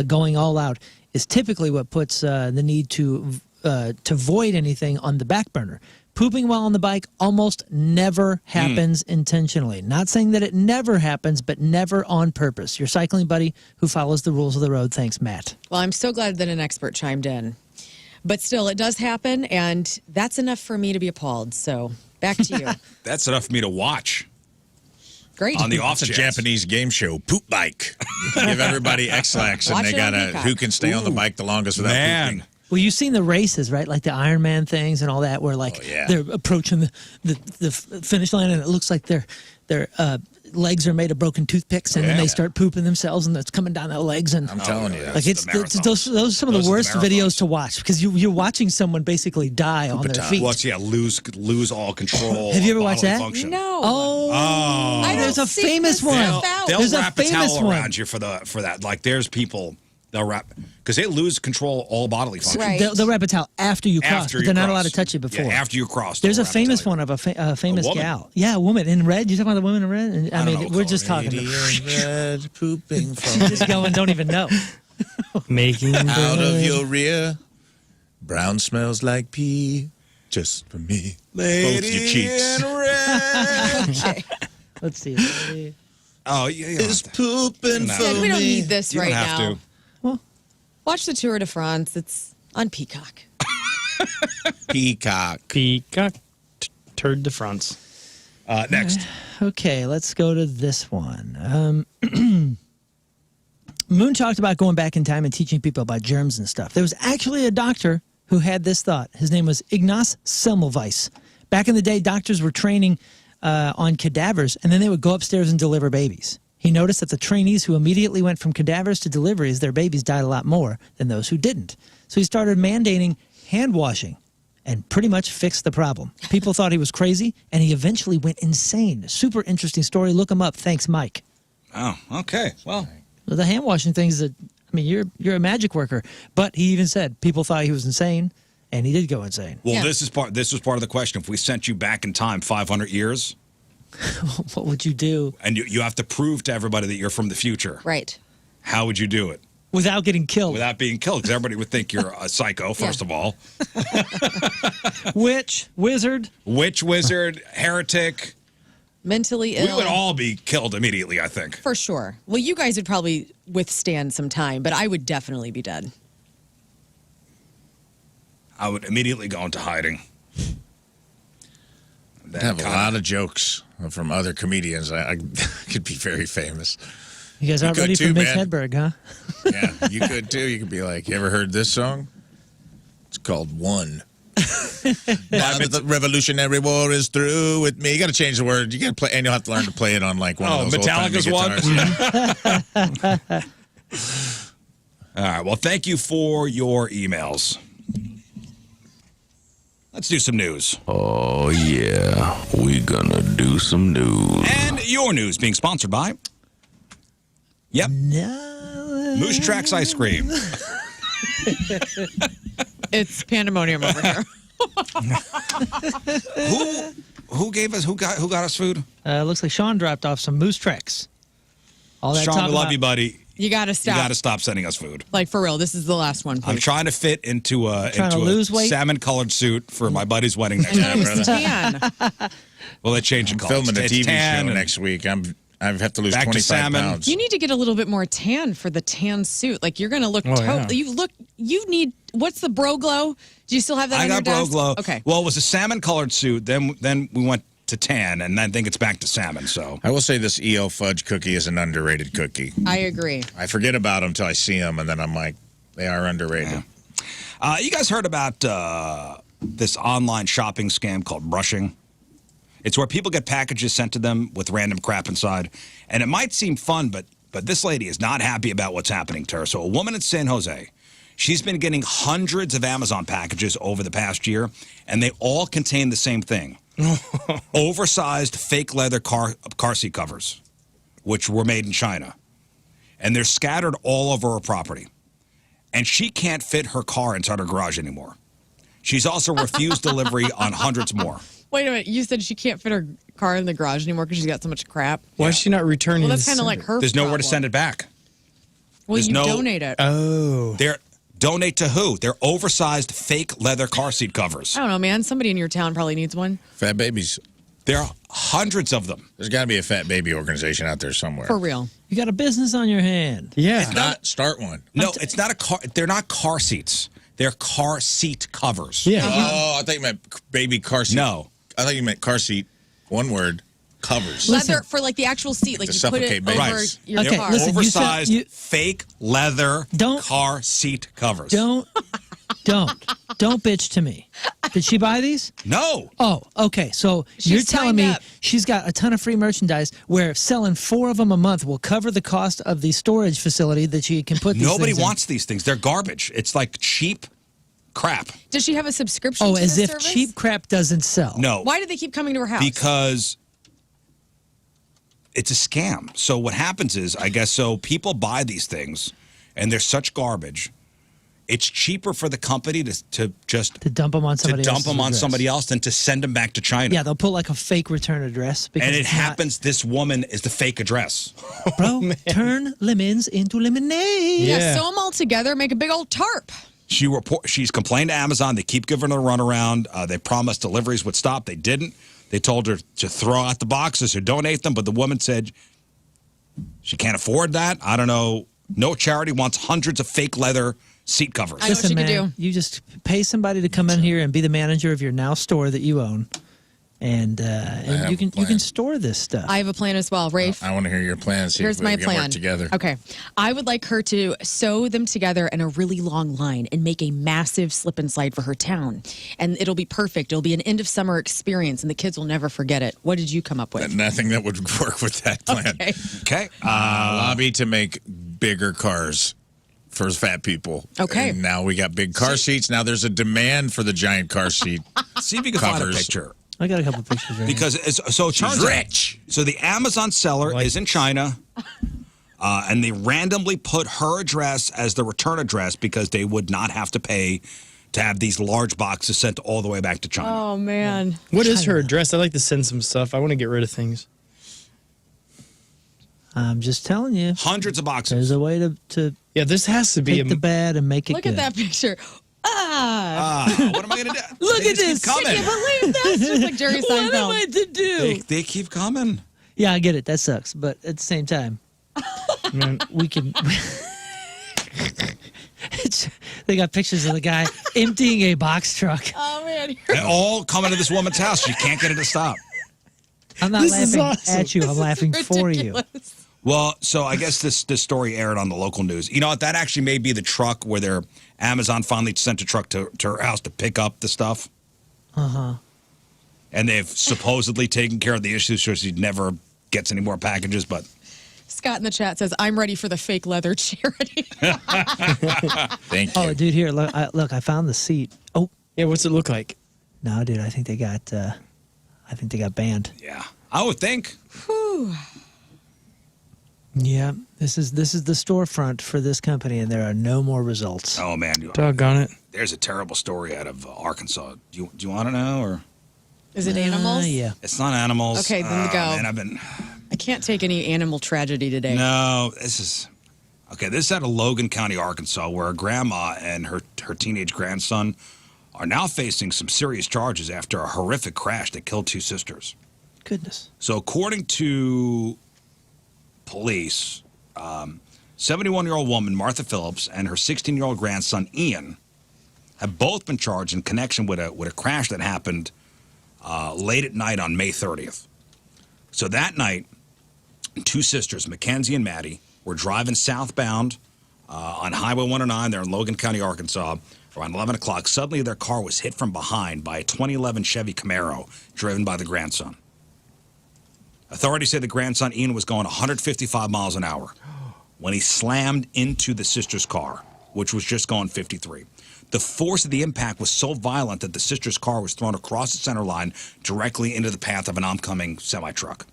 going all out, is typically what puts the need to void anything on the back burner. Pooping while on the bike almost never happens intentionally. Not saying that it never happens, but never on purpose. Your cycling buddy who follows the rules of the road. Thanks, Matt. Well, I'm so glad that an expert chimed in. But still, it does happen, and that's enough for me to be appalled. So, back to you. That's enough for me to watch Great. on the off It's a chance. Japanese game show, Poop Bike. You give everybody X-lax, Watch and they it on got Peacock. who can stay on the bike the longest without Man. pooping. Well, you've seen the races, right? Like the Ironman things and all that, where like they're approaching the finish line, and it looks like their legs are made of broken toothpicks, and then they start pooping themselves, and it's coming down their legs. And I'm telling you. like those are some of the worst videos to watch, because you're watching someone basically die on their feet. Well, lose all control. Have you ever watched bodily that? function. No. Oh, I don't there's a seek famous this one. stuff out. They'll There's a wrap a famous towel one. around you for that. Like there's people they'll wrap because they lose control all bodily function. Right. They'll wrap a towel after you cross, After but you they're not cross. allowed to touch you before. Yeah, after you cross. There's they'll a wrap famous towel. one of a famous woman? gal. Yeah, a woman in red. You talking about the woman in red? And, I don't mean, know, we're just talking. Red pooping Just going, don't even know. Making out of your rear. Brown smells like pee, just for me. Both your cheeks. Okay. Let's see. Oh, yeah. Is pooping for Yeah, we don't me. need this You right don't have now. to. Watch the Tour de France. It's on Peacock. Peacock. Peacock. Turd de France. Next. Okay, let's go to this one. Moon talked about going back in time and teaching people about germs and stuff. There was actually a doctor who had this thought. His name was Ignaz Semmelweis. Back in the day, doctors were training on cadavers, and then they would go upstairs and deliver babies. He noticed that the trainees who immediately went from cadavers to deliveries, their babies died a lot more than those who didn't. So he started mandating hand washing and pretty much fixed the problem. People thought he was crazy, and he eventually went insane. Super interesting story. Look him up. Thanks, Mike. Oh, okay. Well, The hand washing things that, I mean, you're a magic worker. But he even said people thought he was insane, and he did go insane. well, Yeah. this was part of the question. If we sent you back in time 500 years, What would you do and you have to prove to everybody that you're from the future, Right. how would you do it without getting killed? without being killed? Because everybody would think you're a psycho, first of all. Witch, wizard. Witch, wizard, heretic. Mentally ill. We would all be killed immediately, I think. For sure. Well, you guys would probably withstand some time, but I would definitely be dead. I would immediately go into hiding. I have a lot of jokes from other comedians. I could be very famous. You guys aren't could ready too, for Mitch man. Hedberg, huh? Yeah, you could too. You could be like, you ever heard this song? It's called One. Now that the Revolutionary War is through with me. You got to change the word. You got to play, and you'll have to learn to play it on like one of those Metallica's old-timey one? guitars. All right. Well, thank you for your emails. Let's do some news. Oh, yeah. We gonna do some news. And your news being sponsored by... Yep. No. Moose Tracks Ice Cream. It's pandemonium over here. Who got us food? Looks like Sean dropped off some Moose Tracks. All that Sean, talk we love about you, buddy. You got to You stop. got to stop sending us food. Like, for real, this is the last one. I'm Please. trying to fit into a lose weight? salmon-colored suit for my buddy's wedding next I week. thought it was tan. Well, they changed the colors. Filming a It's TV tan show and next week. I have to lose Back to 25 salmon. pounds. You need to get a little bit more tan for the tan suit. Like, you're going to look yeah. you need, what's the bro glow? Do you still have that I on your got bro desk? glow. Okay. Well, it was a salmon-colored suit. Then we went to tan, and I think it's back to salmon. So I will say this EO fudge cookie is an underrated cookie. I agree. I forget about them until I see them, and then I'm like, they are underrated. you guys heard about this online shopping scam called brushing? It's where people get packages sent to them with random crap inside, and it might seem fun, but this lady is not happy about what's happening to her. So a woman in San Jose, she's been getting hundreds of Amazon packages over the past year, and they all contain the same thing. Oversized fake leather car seat covers, which were made in China. And they're scattered all over her property. And she can't fit her car inside her garage anymore. She's also refused delivery on hundreds more. Wait a minute. You said she can't fit her car in the garage anymore because she's got so much crap. Why is she not returning? Well, that's the kind of like sender? her There's nowhere to problem. send it back. Well, there's you no- donate it. Oh. Donate to who? They're oversized fake leather car seat covers. I don't know, man. Somebody in your town probably needs one. Fat babies. There are hundreds of them. There's got to be a fat baby organization out there somewhere. For real. You got a business on your hand. Yeah. Start one. No, it's not a car. They're not car seats. They're car seat covers. Yeah. Oh, I thought you meant baby car seat. No. I thought you meant car seat. One word. Covers. Leather for like the actual seat. Like to you put it suffocate over babies. your Okay, car. listen, Oversized you- fake leather Don't- car seat covers. Don't bitch to me. Did she buy these? No. Oh, okay. So She's you're telling signed me up. she's got a ton of free merchandise where selling 4 of them a month will cover the cost of the storage facility that she can put these Nobody things in. wants these things. They're garbage. It's like cheap crap. Does she have a subscription Oh, to as this if service? cheap crap doesn't sell. No. Why do they keep coming to her house? Because it's a scam. So what happens is, I guess, so people buy these things, and they're such garbage. It's cheaper for the company to just To dump them on somebody dump else's them on address. somebody else than to send them back to China. Yeah, they'll put like a fake return address. Because And it it's not- happens. This woman is the fake address. Bro, turn lemons into lemonade. yeah, Yeah. sew them all together, make a big old tarp. She's complained to Amazon. They keep giving her a runaround. They promised deliveries would stop. They didn't. They told her to throw out the boxes or donate them, but the woman said she can't afford that. I don't know. No charity wants hundreds of fake leather seat covers. I know what Listen, she could man, do. you just pay somebody to come in here and be the manager of your now store that you own, and have you can a plan. store this stuff. I have a plan as well, Rafe. I want to hear your plan. See Here's if we my can plan. work together. Okay. I would like her to sew them together in a really long line and make a massive slip and slide for her town. And it'll be perfect. It'll be an end of summer experience, and the kids will never forget it. What did you come up with? Nothing that would work with that plan. Okay. Okay. Lobby to make bigger cars for fat people. Okay. And now we got big car seats. Now there's a demand for the giant car seat. See if you can find a Covers. picture. I got a couple pictures right Because so it turns She's out- rich. So the Amazon seller is in China, and they randomly put her address as the return address because they would not have to pay to have these large boxes sent all the way back to China. Oh, man. What is her address? I'd like to send some stuff. I want to get rid of things. I'm just telling you. Hundreds of boxes. There's a way to Yeah, this has to be take the bad and make it Look good. at that picture. What am I going to do? Look They at just this. keep coming. Can you believe that? It's just like Jerry What am Seinfeld. I to do? They keep coming. Yeah, I get it. That sucks. But at the same time, we can. They got pictures of the guy emptying a box truck. Oh, man. They all coming to this woman's house. She can't get it to stop. I'm not This is laughing awesome. at you. I'm laughing for you. Ridiculous. Well, so I guess this story aired on the local news. You know what? That actually may be the truck where their Amazon finally sent a truck to her house to pick up the stuff. And they've supposedly taken care of the issue so she never gets any more packages. But Scott in the chat says, I'm ready for the fake leather charity. Thank you. Oh, dude, here, look, I found the seat. Oh, Yeah, what's it look like? no, dude, I think they got banned. yeah, I would think. Yeah, this is the storefront for this company, and there are no more results. Oh, man. Doggone it. There's a terrible story out of Arkansas. Do you want to know? Or Is it animals? Yeah. it's not animals. Okay, then go. Man, I can't take any animal tragedy today. No, this is. Okay, this is out of Logan County, Arkansas, where a grandma and her teenage grandson are now facing some serious charges after a horrific crash that killed 2 sisters. Goodness. So according to police, 71-year-old woman, Martha Phillips, and her 16-year-old grandson, Ian, have both been charged in connection with a crash that happened late at night on May 30th. So that night, 2 sisters, Mackenzie and Maddie, were driving southbound on Highway 109. They're in Logan County, Arkansas. Around 11 o'clock, suddenly their car was hit from behind by a 2011 Chevy Camaro driven by the grandson. Authorities say the grandson, Ian, was going 155 miles an hour when he slammed into the sister's car, which was just going 53. The force of the impact was so violent that the sister's car was thrown across the center line directly into the path of an oncoming semi-truck.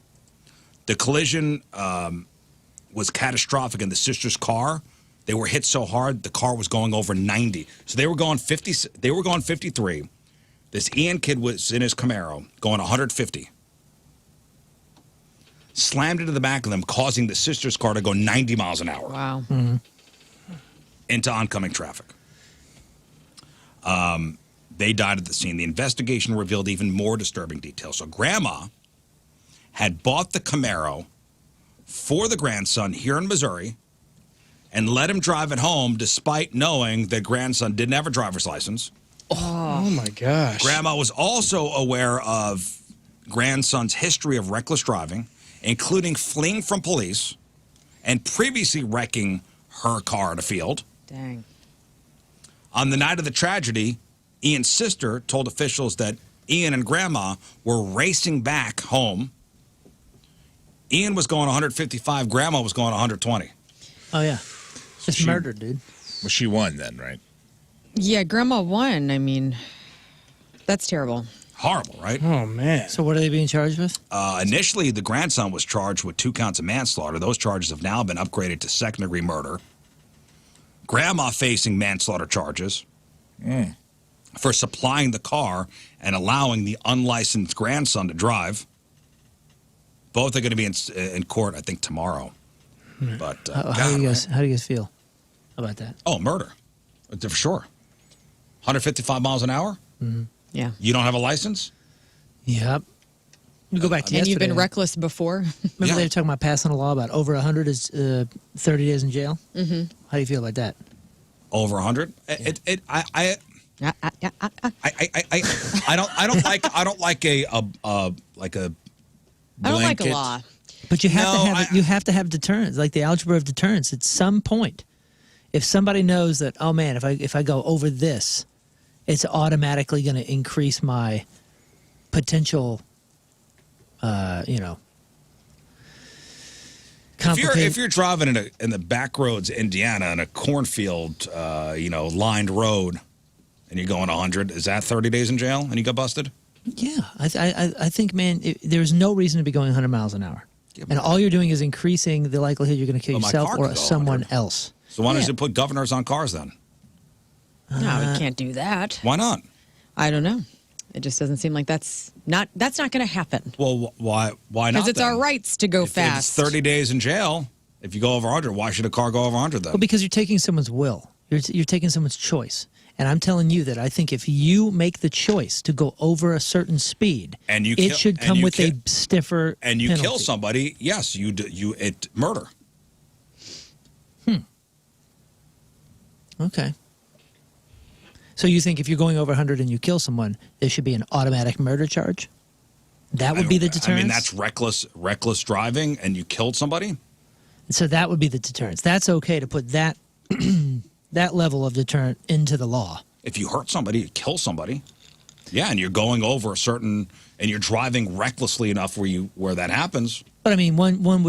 The collision was catastrophic in the sister's car. They were hit so hard, the car was going over 90. So they were going 50. They were going 53. This Ian kid was in his Camaro going 150. Slammed into the back of them, causing the sister's car to go 90 miles an hour. Wow. Into oncoming traffic. They died at the scene. The investigation revealed even more disturbing details. So Grandma had bought the Camaro for the grandson here in Missouri and let him drive it home despite knowing that grandson didn't have a driver's license. Oh my gosh. Grandma was also aware of grandson's history of reckless driving, including fleeing from police and previously wrecking her car at a field. Dang. On the night of the tragedy, Ian's sister told officials that Ian and Grandma were racing back home. Ian was going 155, Grandma was going 120. Oh, yeah. Just murder, dude. Well, she won then, right? Yeah, Grandma won. I mean, that's terrible. Horrible, right? Oh, man. So what are they being charged with? Initially, the grandson was charged with 2 counts of manslaughter. Those charges have now been upgraded to second-degree murder. Grandma facing manslaughter charges for supplying the car and allowing the unlicensed grandson to drive. Both are going to be in court, I think, tomorrow. But How do you guys feel about that? Oh, murder, for sure. 155 miles an hour. Yeah. You don't have a license. Yep. You go back to And yesterday. you've been reckless before. Remember they were talking about passing a law about over 100 is 30 days in jail? Mm-hmm. How do you feel about that? Over 100. I don't like a I don't like a blanket. law. But you have to have deterrence, like the algebra of deterrence. At some point, if somebody knows that, oh man, if I go over this, it's automatically going to increase my potential, If you're driving in the back roads of Indiana in a cornfield, lined road, and you're going 100, is that 30 days in jail and you got busted? Yeah, I think, man, there's no reason to be going 100 miles an hour. Yeah, and all you're doing is increasing the likelihood you're going to kill my yourself car or could go someone 100. else. So why don't you put governors on cars then? No, we can't do that. Why not? I don't know. It just doesn't seem like that's not going to happen. Well, why not? Because it's then? our rights to go If fast. it's 30 days in jail, if you go over 100, why should a car go over 100 then? Well, because you're taking someone's will. You're taking someone's choice. And I'm telling you that I think if you make the choice to go over a certain speed, And you it kill- should and come you with kill- a stiffer and you penalty. kill somebody, yes, it murder. Okay. So you think if you're going over 100 and you kill someone, there should be an automatic murder charge? That would be the deterrence? I mean, that's reckless driving, and you killed somebody. So that would be the deterrence. That's okay to put that that level of deterrent into the law. If you hurt somebody, you kill somebody. Yeah, and you're going over a certain, and you're driving recklessly enough where that happens. But I mean, one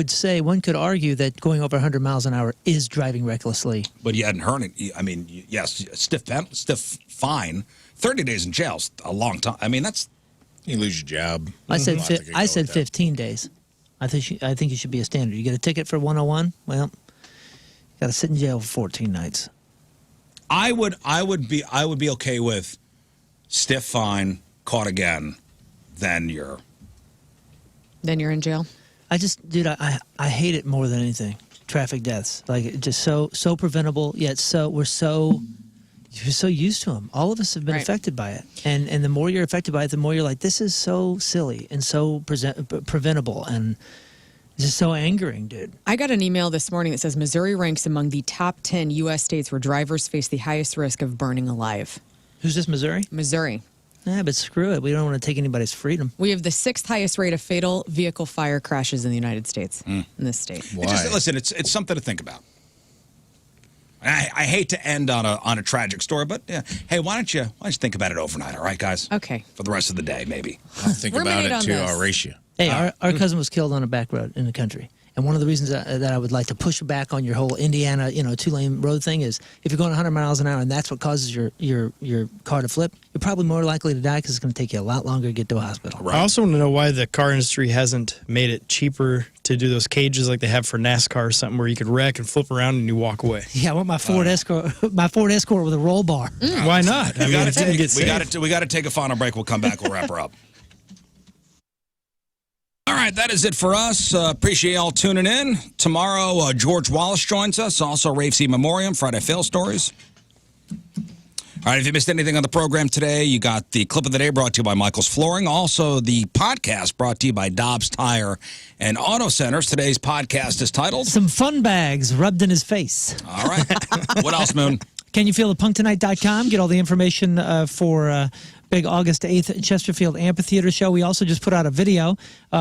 could argue that going over 100 miles an hour is driving recklessly. But you hadn't hurt it. I mean, yes, stiff fine. 30 days in jail's a long time. I mean, that's You lose your job. I said Lots that could I go said with that. 15 days. I think it should be a standard. You get a ticket for 101. Well, you got to sit in jail for 14 nights. I would be okay with stiff fine, caught again, then you're Then you're in jail. I just, dude, I hate it more than anything. traffic deaths. Like just so preventable, yet you're so used to them. All of us have been affected by it, and the more you're affected by it, the more you're like, this is so silly and so preventable and just so angering, dude. I got an email this morning that says Missouri ranks among the top 10 U.S. states where drivers face the highest risk of burning alive. Who's this, Missouri? Missouri. Yeah, but screw it. We don't want to take anybody's freedom. We have the 6th highest rate of fatal vehicle fire crashes in the United States in this state. Listen, it's something to think about. I hate to end on a tragic story, but hey, why don't you think about it overnight, all right, guys? Okay. For the rest of the day, maybe. I'll think about it too. I'll race you. Hey, our cousin was killed on a back road in the country. And one of the reasons that I would like to push back on your whole Indiana, 2-lane road thing is if you're going 100 miles an hour and that's what causes your car to flip, you're probably more likely to die because it's going to take you a lot longer to get to a hospital. Right. I also want to know why the car industry hasn't made it cheaper to do those cages like they have for NASCAR or something where you could wreck and flip around and you walk away. Yeah, I want my Ford Escort with a roll bar. Why not? We got to take a final break. We'll come back. We'll wrap her up. All right, that is it for us. Appreciate y'all tuning in. Tomorrow, George Wallace joins us. Also, Rafe's Memoriam, Friday Fail Stories. All right, if you missed anything on the program today, you got the clip of the day brought to you by Michael's Flooring. Also, the podcast brought to you by Dobbs Tire and Auto Centers. Today's podcast is titled... Some Funbags rubbed in his face. All right. What else, Moon? CanYouFeelItPunkTonight.com. Get all the information for... big August 8th Chesterfield Amphitheater show. We also just put out a video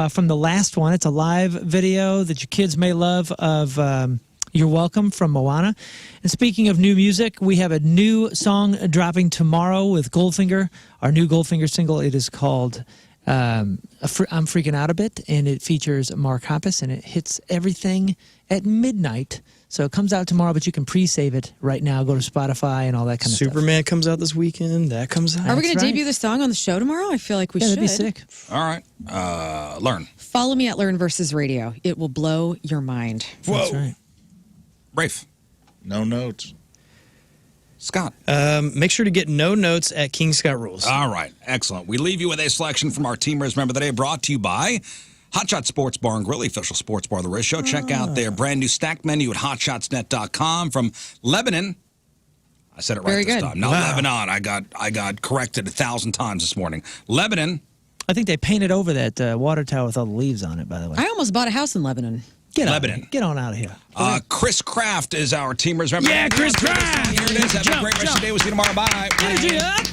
from the last one. It's a live video that your kids may love of You're Welcome from Moana. And speaking of new music, we have a new song dropping tomorrow with Goldfinger, our new Goldfinger single. It is called I'm Freaking Out a Bit, and it features Mark Hoppus, and it hits everything at midnight. So it comes out tomorrow, but you can pre-save it right now. Go to Spotify and all that kind of stuff. Superman comes out this weekend. That comes out. Are we going to debut the song on the show tomorrow? I feel like we should. That'd be sick. All right. Lern. Follow me at Lern versus Radio. It will blow your mind. Whoa. That's right. Rafe. No notes. Scott. Make sure to get no notes at King Scott Rules. All right. Excellent. We leave you with a selection from our Teamers Member of the Day brought to you by Hotshot Sports Bar and Grill, the official sports bar of the Riz Show. Check out their brand new stacked menu at hotshotsnet.com. From Lebanon. I said it right this time. Not Lebanon. I got corrected 1,000 times this morning. Lebanon. I think they painted over that water tower with all the leaves on it, by the way. I almost bought a house in Lebanon. Get on out of here. Chris Kraft is our Teamers Member. Yeah, Chris Kraft. Here it is. Have a great rest of the day. We'll see you tomorrow. Bye. Energy up.